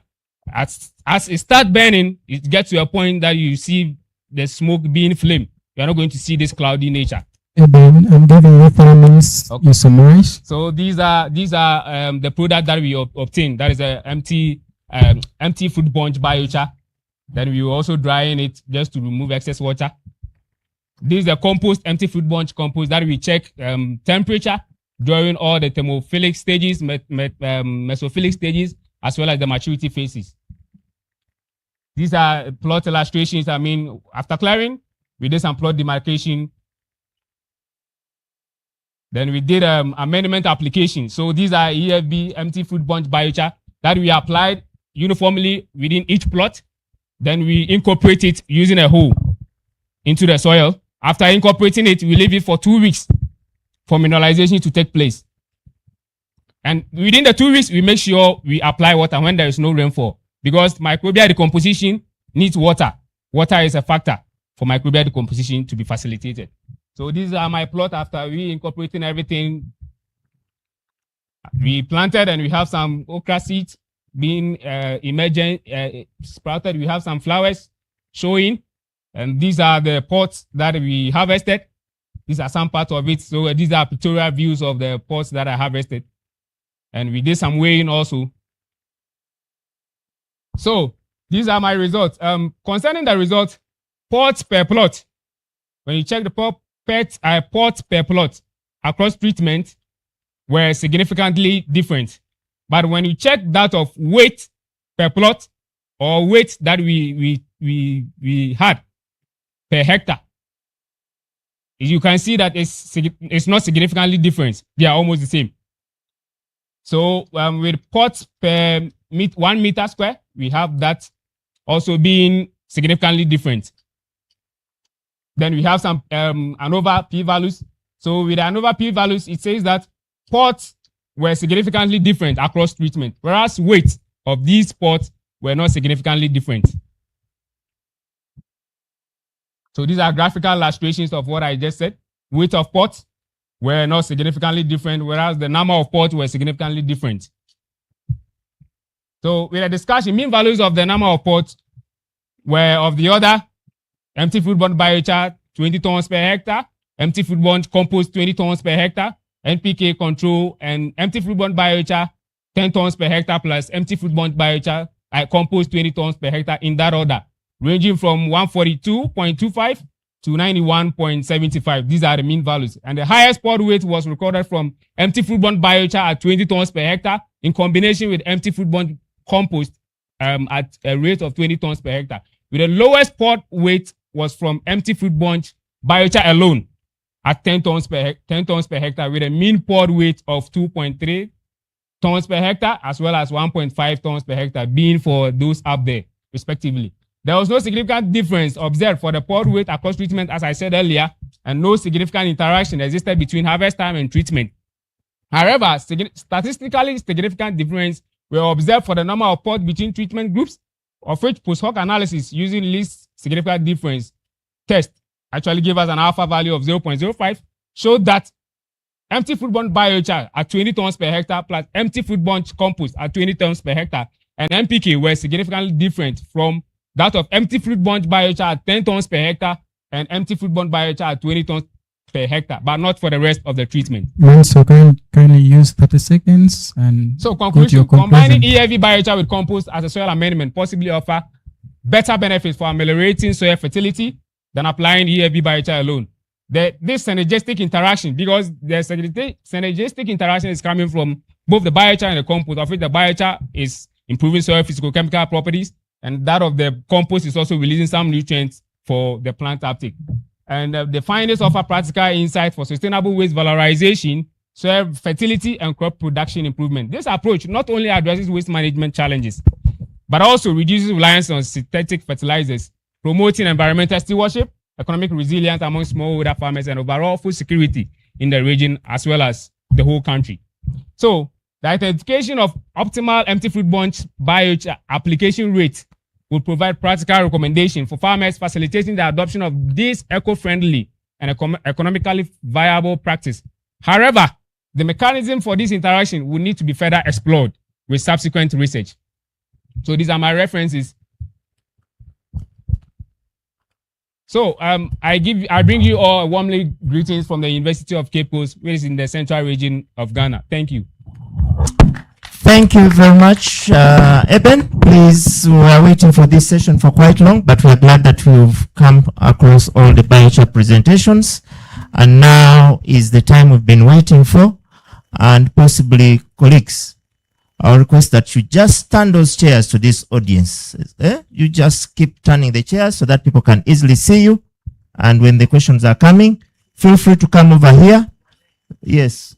S16: As it starts burning, it gets to a point that you see the smoke being flame. You are not going to see this cloudy nature.
S14: Eben, I'm giving reference you summarize.
S16: So these are the product that we obtain. That is a empty fruit bunch biochar. Then we also drying it just to remove excess water. This is the compost, empty fruit bunch compost that we check temperature during all the thermophilic stages, mesophilic stages, as well as the maturity phases. These are plot illustrations. I mean, after clearing, we did some plot demarcation. Then we did amendment application. So these are EFB, empty fruit bunch biochar, that we applied uniformly within each plot. Then we incorporate it using a hoe into the soil. After incorporating it, we leave it for 2 weeks for mineralization to take place. And within the 2 weeks, we make sure we apply water when there is no rainfall, because microbial decomposition needs water. Water is a factor for microbial decomposition to be facilitated. So these are my plot after we incorporating everything. We planted and we have some okra seeds being emergent, sprouted. We have some flowers showing. And these are the pots that we harvested. These are some parts of it. So these are pictorial views of the pots that I harvested. And we did some weighing also. So these are my results. Concerning the results, pots per plot. When you check the pots per plot across treatment were significantly different. But when you check that of weight per plot or weight that we had per hectare, you can see that it's not significantly different. They are almost the same. So with pots per 1 meter square, we have that also being significantly different. Then we have some ANOVA p-values. So with the ANOVA p-values, it says that pots were significantly different across treatment, whereas weight of these pots were not significantly different. So these are graphical illustrations of what I just said. Weight of pots were not significantly different, whereas the number of pots were significantly different. So with a discussion, mean values of the number of pots were of the order: empty fruit bunch biochar 20 tons per hectare, empty fruit bunch compost 20 tons per hectare, NPK control and empty fruit bunch biochar 10 tons per hectare plus empty fruit bunch biochar compost 20 tons per hectare, in that order, ranging from 142.25 to 91.75. These are the mean values. And the highest pod weight was recorded from empty fruit bunch biochar at 20 tons per hectare in combination with empty fruit bunch compost at a rate of 20 tons per hectare. With the lowest pod weight was from empty fruit bunch biochar alone at 10 tons per hectare, with a mean pod weight of 2.3 tons per hectare, as well as 1.5 tons per hectare being for those up there, respectively. There was no significant difference observed for the pod weight across treatment, as I said earlier, and no significant interaction existed between harvest time and treatment. However, statistically significant difference were observed for the number of pods between treatment groups, of which post-hoc analysis using least significant difference test actually gave us an alpha value of 0.05, showed that empty fruit bunch biochar at 20 tons per hectare plus empty fruit bunch compost at 20 tons per hectare and NPK were significantly different from that of empty fruit bunch biochar at 10 tons per hectare and empty fruit bunch biochar at 20 tons per hectare, but not for the rest of the treatment.
S2: So kindly use 30 seconds and
S16: so conclusion, combining EFB biochar with compost as a soil amendment possibly offer better benefits for ameliorating soil fertility than applying EFB biochar alone. This synergistic interaction, because the synergistic interaction is coming from both the biochar and the compost, of which the biochar is improving soil physical-chemical properties, and that of the compost is also releasing some nutrients for the plant uptake. And the findings offer practical insight for sustainable waste valorization, soil fertility, and crop production improvement. This approach not only addresses waste management challenges, but also reduces reliance on synthetic fertilizers, promoting environmental stewardship, economic resilience among smallholder farmers, and overall food security in the region as well as the whole country. So, the identification of optimal empty fruit bunch biochar application rate will provide practical recommendation for farmers, facilitating the adoption of this eco-friendly and economically viable practice. However, the mechanism for this interaction will need to be further explored with subsequent research. So these are my references. So I bring you all warmly greetings from the University of Cape Coast, which is in the central region of Ghana. Thank you.
S13: Thank you very much, Eben. Please, we are waiting for this session for quite long, but we are glad that we've come across all the biochar presentations. And now is the time we've been waiting for. And possibly, colleagues, I'll request that you just turn those chairs to this audience. You just keep turning the chairs so that people can easily see you. And when the questions are coming, feel free to come over here. Yes,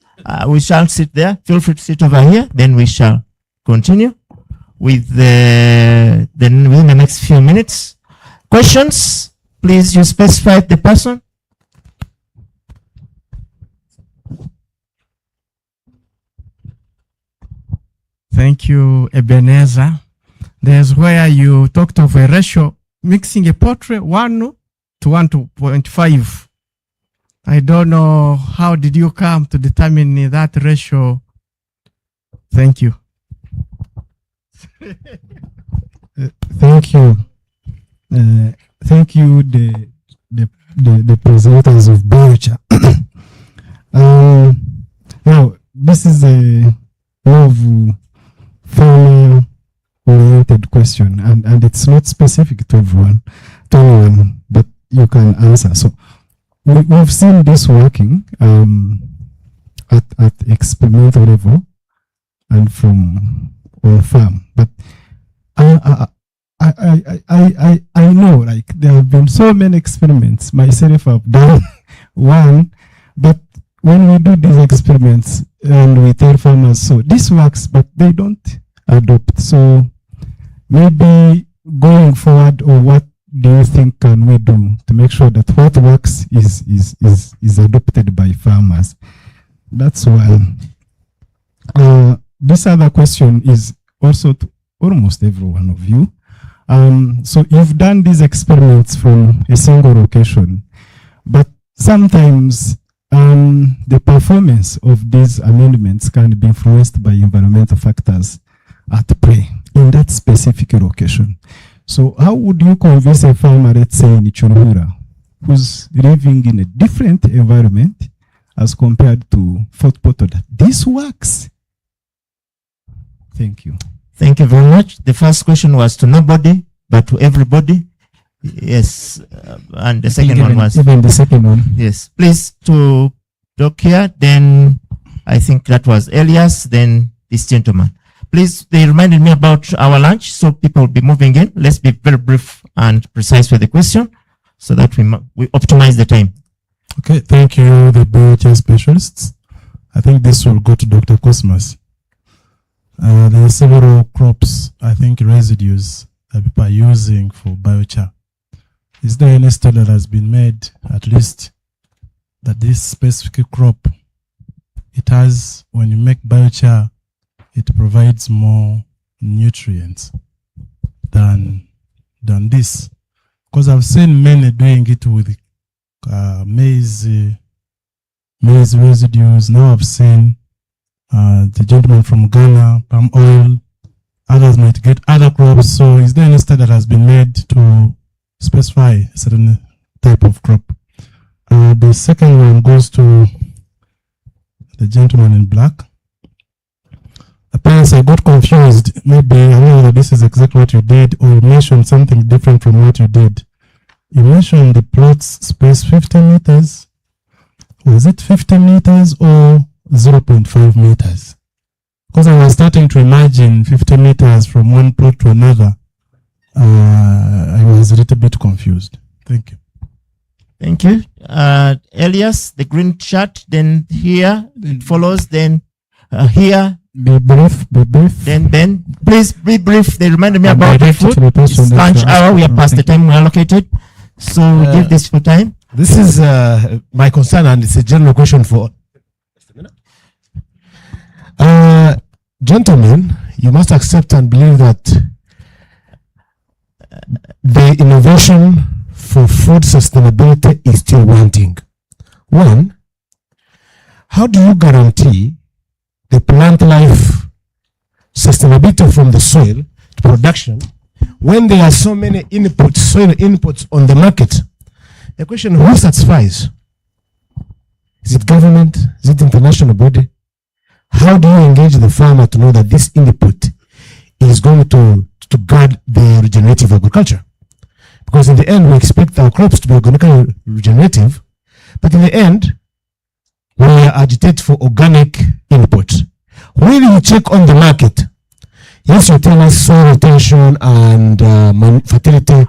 S13: we shall sit there. Feel free to sit over here. Then we shall continue with within the next few minutes. Questions? Please, you specify the person.
S1: Thank you, Ebenezer. There's where you talked of a ratio, mixing a portrait 1 to 1.5. I don't know, how did you come to determine that ratio? Thank you.
S14: Thank you. Thank you, the presenters of biochar. Now, this is a more of farmer-oriented question, and it's not specific to everyone, but you can answer. So we've seen this working at experimental level and from on farm, but I know, like, there have been so many experiments. Myself, I've done one, but when we do these experiments and we tell farmers, so this works, but they don't adopt. So maybe going forward, or what do you think can we do to make sure that what works is adopted by farmers? That's one. This other question is also to almost every one of you. So you've done these experiments from a single location, but sometimes the performance of these amendments can be influenced by environmental factors at play in that specific location. So how would you convince a farmer, let's say in Churumura, who's living in a different environment as compared to Fort Portal, that this works? Thank you.
S13: Thank you very much. The first question was to nobody, but to everybody. Yes. And the second one was...
S14: Even the second one.
S13: Yes. Please, to talk here. Then I think that was Elias. Then this gentleman. Please, they reminded me about our lunch, so people will be moving in. Let's be very brief and precise with the question so that we optimize the time.
S17: Okay. Thank you, the biochar specialists. I think this will go to Dr. Cosmas. There are several crops, I think residues, that people are using for biochar. Is there any study that has been made, at least, that this specific crop, it has, when you make biochar, it provides more nutrients than this? Because I've seen many doing it with maize residues. Now I've seen the gentleman from Ghana, palm oil, others might get other crops. So is there any study that has been made to specify a certain type of crop? The second one goes to the gentleman in black. Apparently I got confused. Maybe I don't know that this is exactly what you did, or you mentioned something different from what you did. You mentioned the plots space 50 meters. Was it 50 meters or 0.5 meters? Because I was starting to imagine 50 meters from one plot to another. I was a little bit confused. Thank you.
S13: Thank you. Elias, the green shirt, then here, it follows, then here.
S14: Be brief.
S13: Then please be brief. They reminded me about the food. It's lunch hour. We are past the time we allocated. So give this for time.
S18: This is my concern, and it's a general question for gentlemen. You must accept and believe that the innovation for food sustainability is still wanting. One, how do you guarantee the plant life sustainability from the soil to production when there are so many inputs, soil inputs on the market The question, who satisfies? Is it government? Is it international body? How do you engage the farmer to know that this input is going to guard the regenerative agriculture? Because in the end, we expect our crops to be organically regenerative, but in the end, we agitate for organic input. When you check on the market, yes, you tell us soil retention and fertility,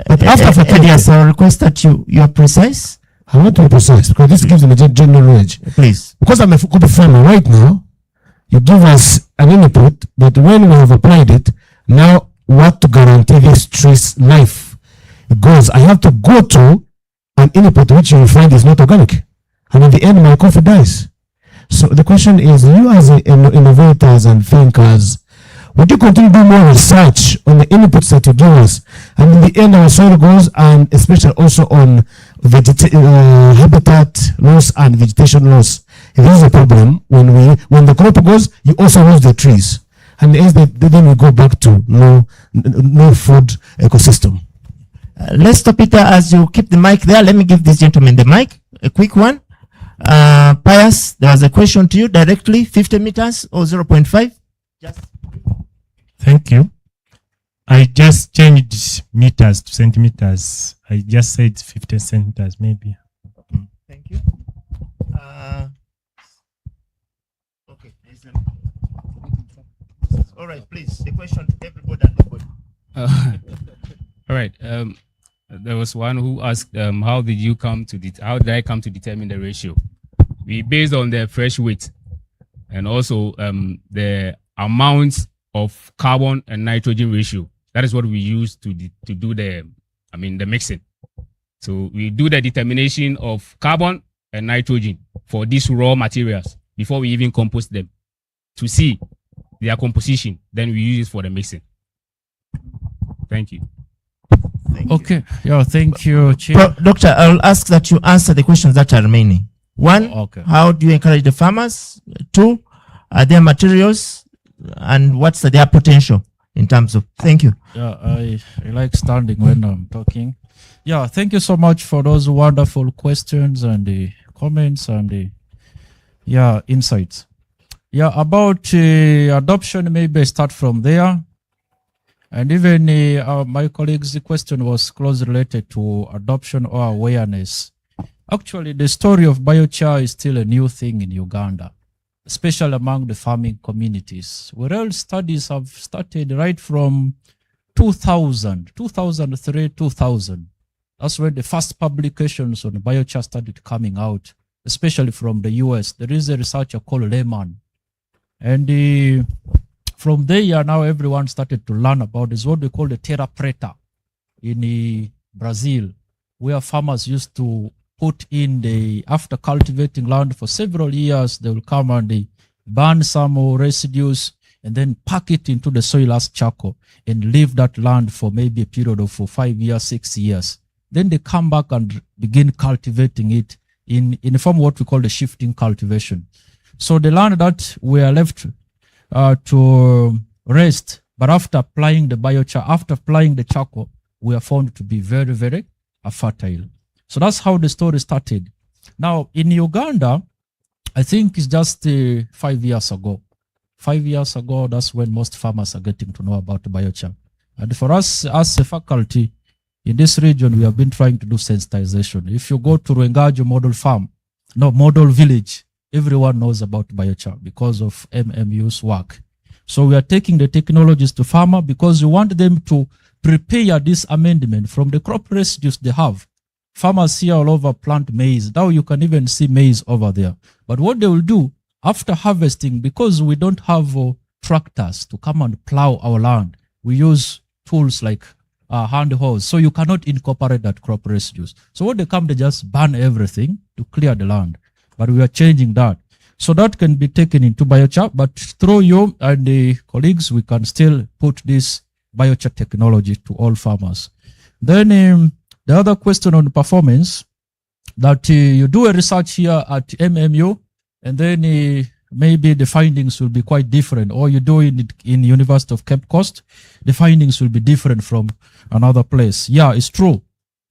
S18: but after fertility,
S13: yes, I request that you are precise.
S18: I want to be precise because this gives them a general knowledge.
S13: Please.
S18: Because I'm a good farmer right now, you give us an input, but when we have applied it, now what to guarantee this tree's life? Because I have to go to an input which you will find is not organic. And in the end, my coffee dies. So the question is, you as innovators and thinkers, would you continue to do more research on the inputs that you give us? And in the end, our soil goes, and especially also on habitat loss and vegetation loss. It is a problem when the crop goes, you also lose the trees. And then we go back to no food ecosystem.
S13: Let's stop it as you keep the mic there. Let me give this gentleman the mic. A quick one. Pius, there was a question to you directly, 50 meters or 0.5?
S14: Thank you. I just changed meters to centimeters. I just said 50 centimeters, maybe.
S13: Thank you. Okay. All right, please. The question to everybody and everybody.
S16: All right. There was one who asked, how did I come to determine the ratio? We based on the fresh weight and also the amount of carbon and nitrogen ratio. That is what we use to do the mixing. So we do the determination of carbon and nitrogen for these raw materials before we even compost them to see their composition. Then we use it for the mixing. Thank you.
S3: Okay. Yeah, thank you, Chair.
S13: Doctor, I'll ask that you answer the questions that are remaining. One, how do you encourage the farmers? Two, are there materials? And what's their potential in terms of? Thank you.
S3: Yeah, I like standing when I'm talking. Yeah, thank you so much for those wonderful questions and the comments and the insights. Yeah, about adoption, maybe I start from there. And even my colleague's question was closely related to adoption or awareness. Actually, the story of biochar is still a new thing in Uganda, especially among the farming communities. Rural studies have started right from 2003, 2000. That's when the first publications on biochar started coming out, especially from the US. There is a researcher called Lehman. And from there, now everyone started to learn about this, what we call the terra preta in Brazil, where farmers used to put in after cultivating land for several years, they will come and they burn some residues and then pack it into the soil as charcoal and leave that land for maybe a period of 5 years, 6 years. Then they come back and begin cultivating it in a form of what we call the shifting cultivation. So the land that we are left to rest, but after applying the biochar, after applying the charcoal, we are found to be very, very fertile. So that's how the story started. Now, in Uganda, I think it's just 5 years ago. 5 years ago, that's when most farmers are getting to know about biochar. And for us as a faculty in this region, we have been trying to do sensitization. If you go to Rwengajo model village, everyone knows about biochar because of MMU's work. So we are taking the technologies to farmer because we want them to prepare this amendment from the crop residues they have. Farmers here all over plant maize. Now you can even see maize over there. But what they will do after harvesting, because we don't have tractors to come and plow our land, we use tools like hand hoes. So you cannot incorporate that crop residues. So what they come, they just burn everything to clear the land. But we are changing that. So that can be taken into biochar, but through you and the colleagues, we can still put this biochar technology to all farmers. Then the other question on performance, that you do a research here at MMU, and then maybe the findings will be quite different, or you do it in University of Cape Coast, the findings will be different from another place. Yeah, it's true.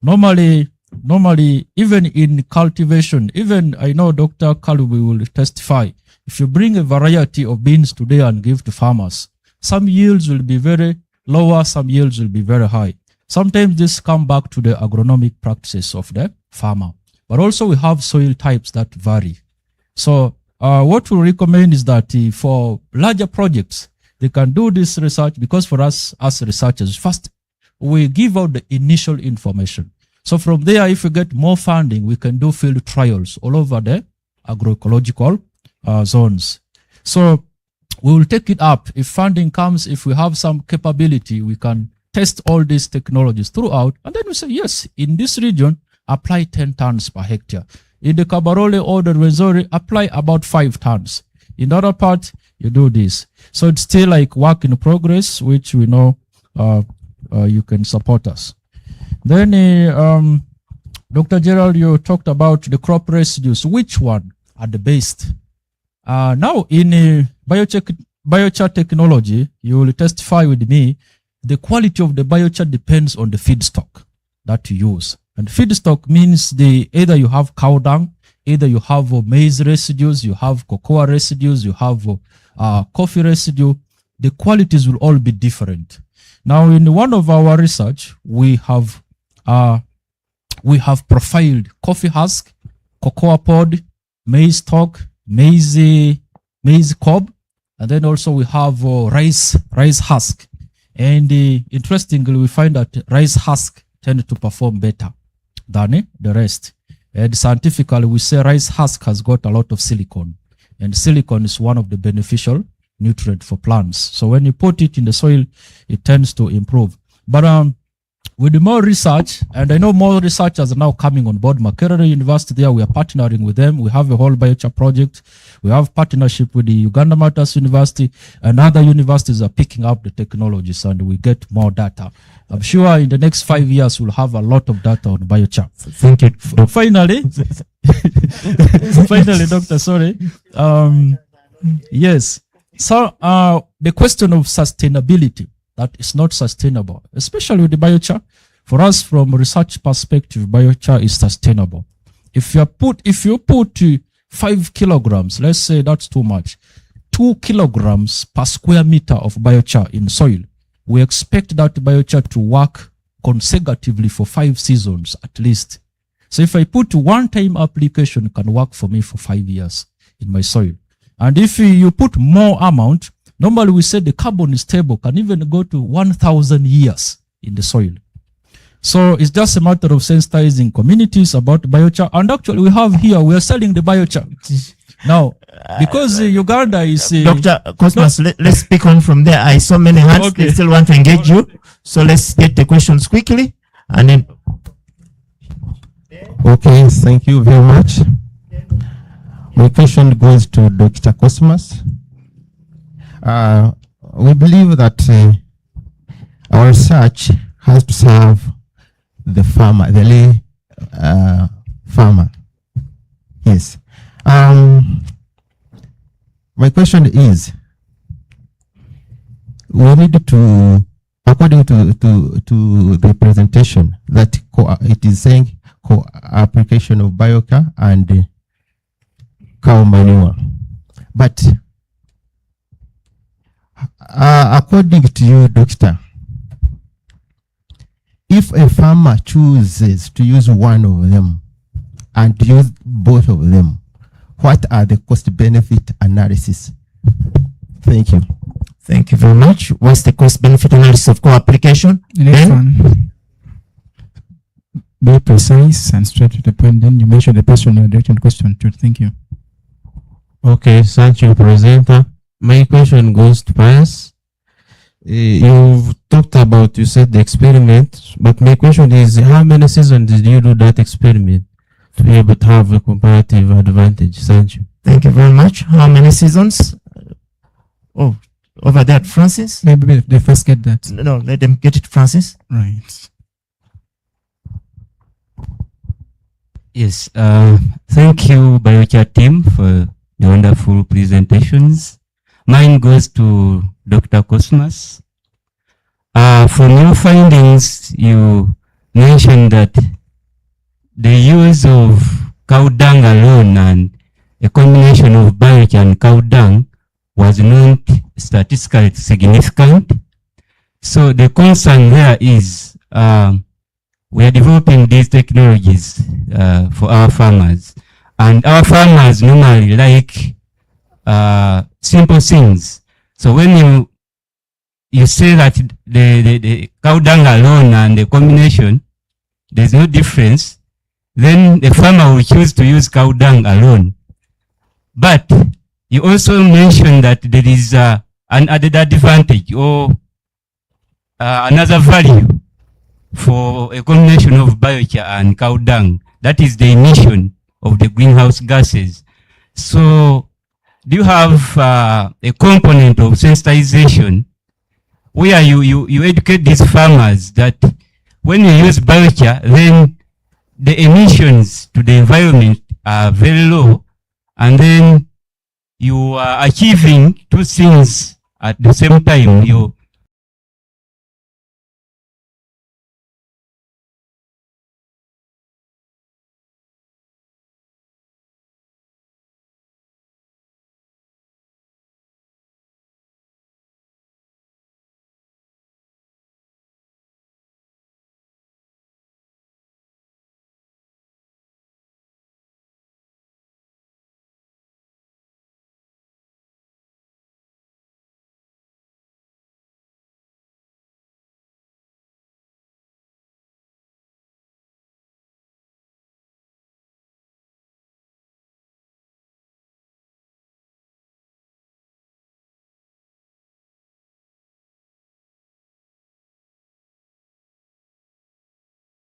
S3: Normally, normally, even in cultivation, even I know Dr. Kalubi will testify, if you bring a variety of beans today and give to farmers, some yields will be very lower, some yields will be very high. Sometimes this come back to the agronomic practices of the farmer. But also we have soil types that vary. So what we recommend is that for larger projects, they can do this research, because for us as researchers, first we give out the initial information. So from there, if we get more funding, we can do field trials all over the agroecological zones. So we will take it up. If funding comes, if we have some capability, we can test all these technologies throughout. And then we say, yes, in this region, apply 10 tons per hectare. In the Kabarole or the Rwenzori, apply about 5 tons. In the other part, you do this. So it's still like work in progress, which we know you can support us. Then Dr. Gerald, you talked about the crop residues. Which one are the best? Now in biochar technology, you will testify with me, the quality of the biochar depends on the feedstock that you use. And feedstock means either you have cow dung, either you have maize residues, you have cocoa residues, you have coffee residue. The qualities will all be different. Now, in one of our research, we have profiled coffee husk, cocoa pod, maize stalk, maize cob, and then also we have rice husk. And interestingly, we find that rice husk tend to perform better than the rest. And scientifically, we say rice husk has got a lot of silicon, and silicon is one of the beneficial nutrients for plants. So when you put it in the soil, it tends to improve. But with more research, and I know more researchers are now coming on board. Makerere University there, we are partnering with them. We have a whole biochar project. We have partnership with the Uganda Matters University, and other universities are picking up the technologies, and we get more data. I'm sure in the next 5 years, we'll have a lot of data on biochar.
S6: Thank you.
S3: Finally, Doctor, sorry. Yes. So the question of sustainability, that is not sustainable, especially with the biochar. For us, from a research perspective, biochar is sustainable. If you put 5 kilograms, let's say that's too much, 2 kilograms per square meter of biochar in soil, we expect that biochar to work consecutively for 5 seasons at least. So if I put one-time application, it can work for me for 5 years in my soil. And if you put more amount, normally we say the carbon is stable, can even go to 1,000 years in the soil. So it's just a matter of sensitizing communities about biochar. And actually we are selling the biochar. Now, because Uganda is...
S13: Dr. Cosmas, let's speak on from there. I saw many hands.
S3: Okay.
S13: They still want to engage you. So let's get the questions quickly. And then...
S19: Okay, thank you very much. My question goes to Dr. Cosmas. We believe that our research has to serve the farmer, the lay farmer. Yes. My question is, we need to, according to the presentation, that it is saying application of biochar and cow manure. But according to you, doctor, if a farmer chooses to use one of them and use both of them, what are the cost-benefit analysis? Thank you.
S13: Thank you very much. What's the cost-benefit analysis of co-application?
S20: Next one. Be precise and straight to the point. Then you mention the person you're directing the question to. Thank you.
S6: Okay, thank you, presenter. My question goes to Pius. You've talked about, you said the experiment, but my question is, how many seasons did you do that experiment to be able to have a comparative advantage? Thank you.
S13: Thank you very much. How many seasons? Oh, over there, Francis?
S20: Maybe they first get that.
S13: No, let them get it, Francis.
S20: Right.
S6: Yes, thank you, biochar team, for the wonderful presentations. Mine goes to Dr. Cosmas. From your findings, you mentioned that the use of cow dung alone and a combination of biochar and cow dung was not statistically significant. So the concern there is we are developing these technologies for our farmers, and our farmers normally like simple things. So when you say that the cow dung alone and the combination, there's no difference, then the farmer will choose to use cow dung alone. But you also mentioned that there is an added advantage or another value for a combination of biochar and cow dung. That is the emission of the greenhouse gases. So do you have a component of sensitization where you educate these farmers that when you use biochar, then the emissions to the environment are very low, and then you are achieving two things at the same time. You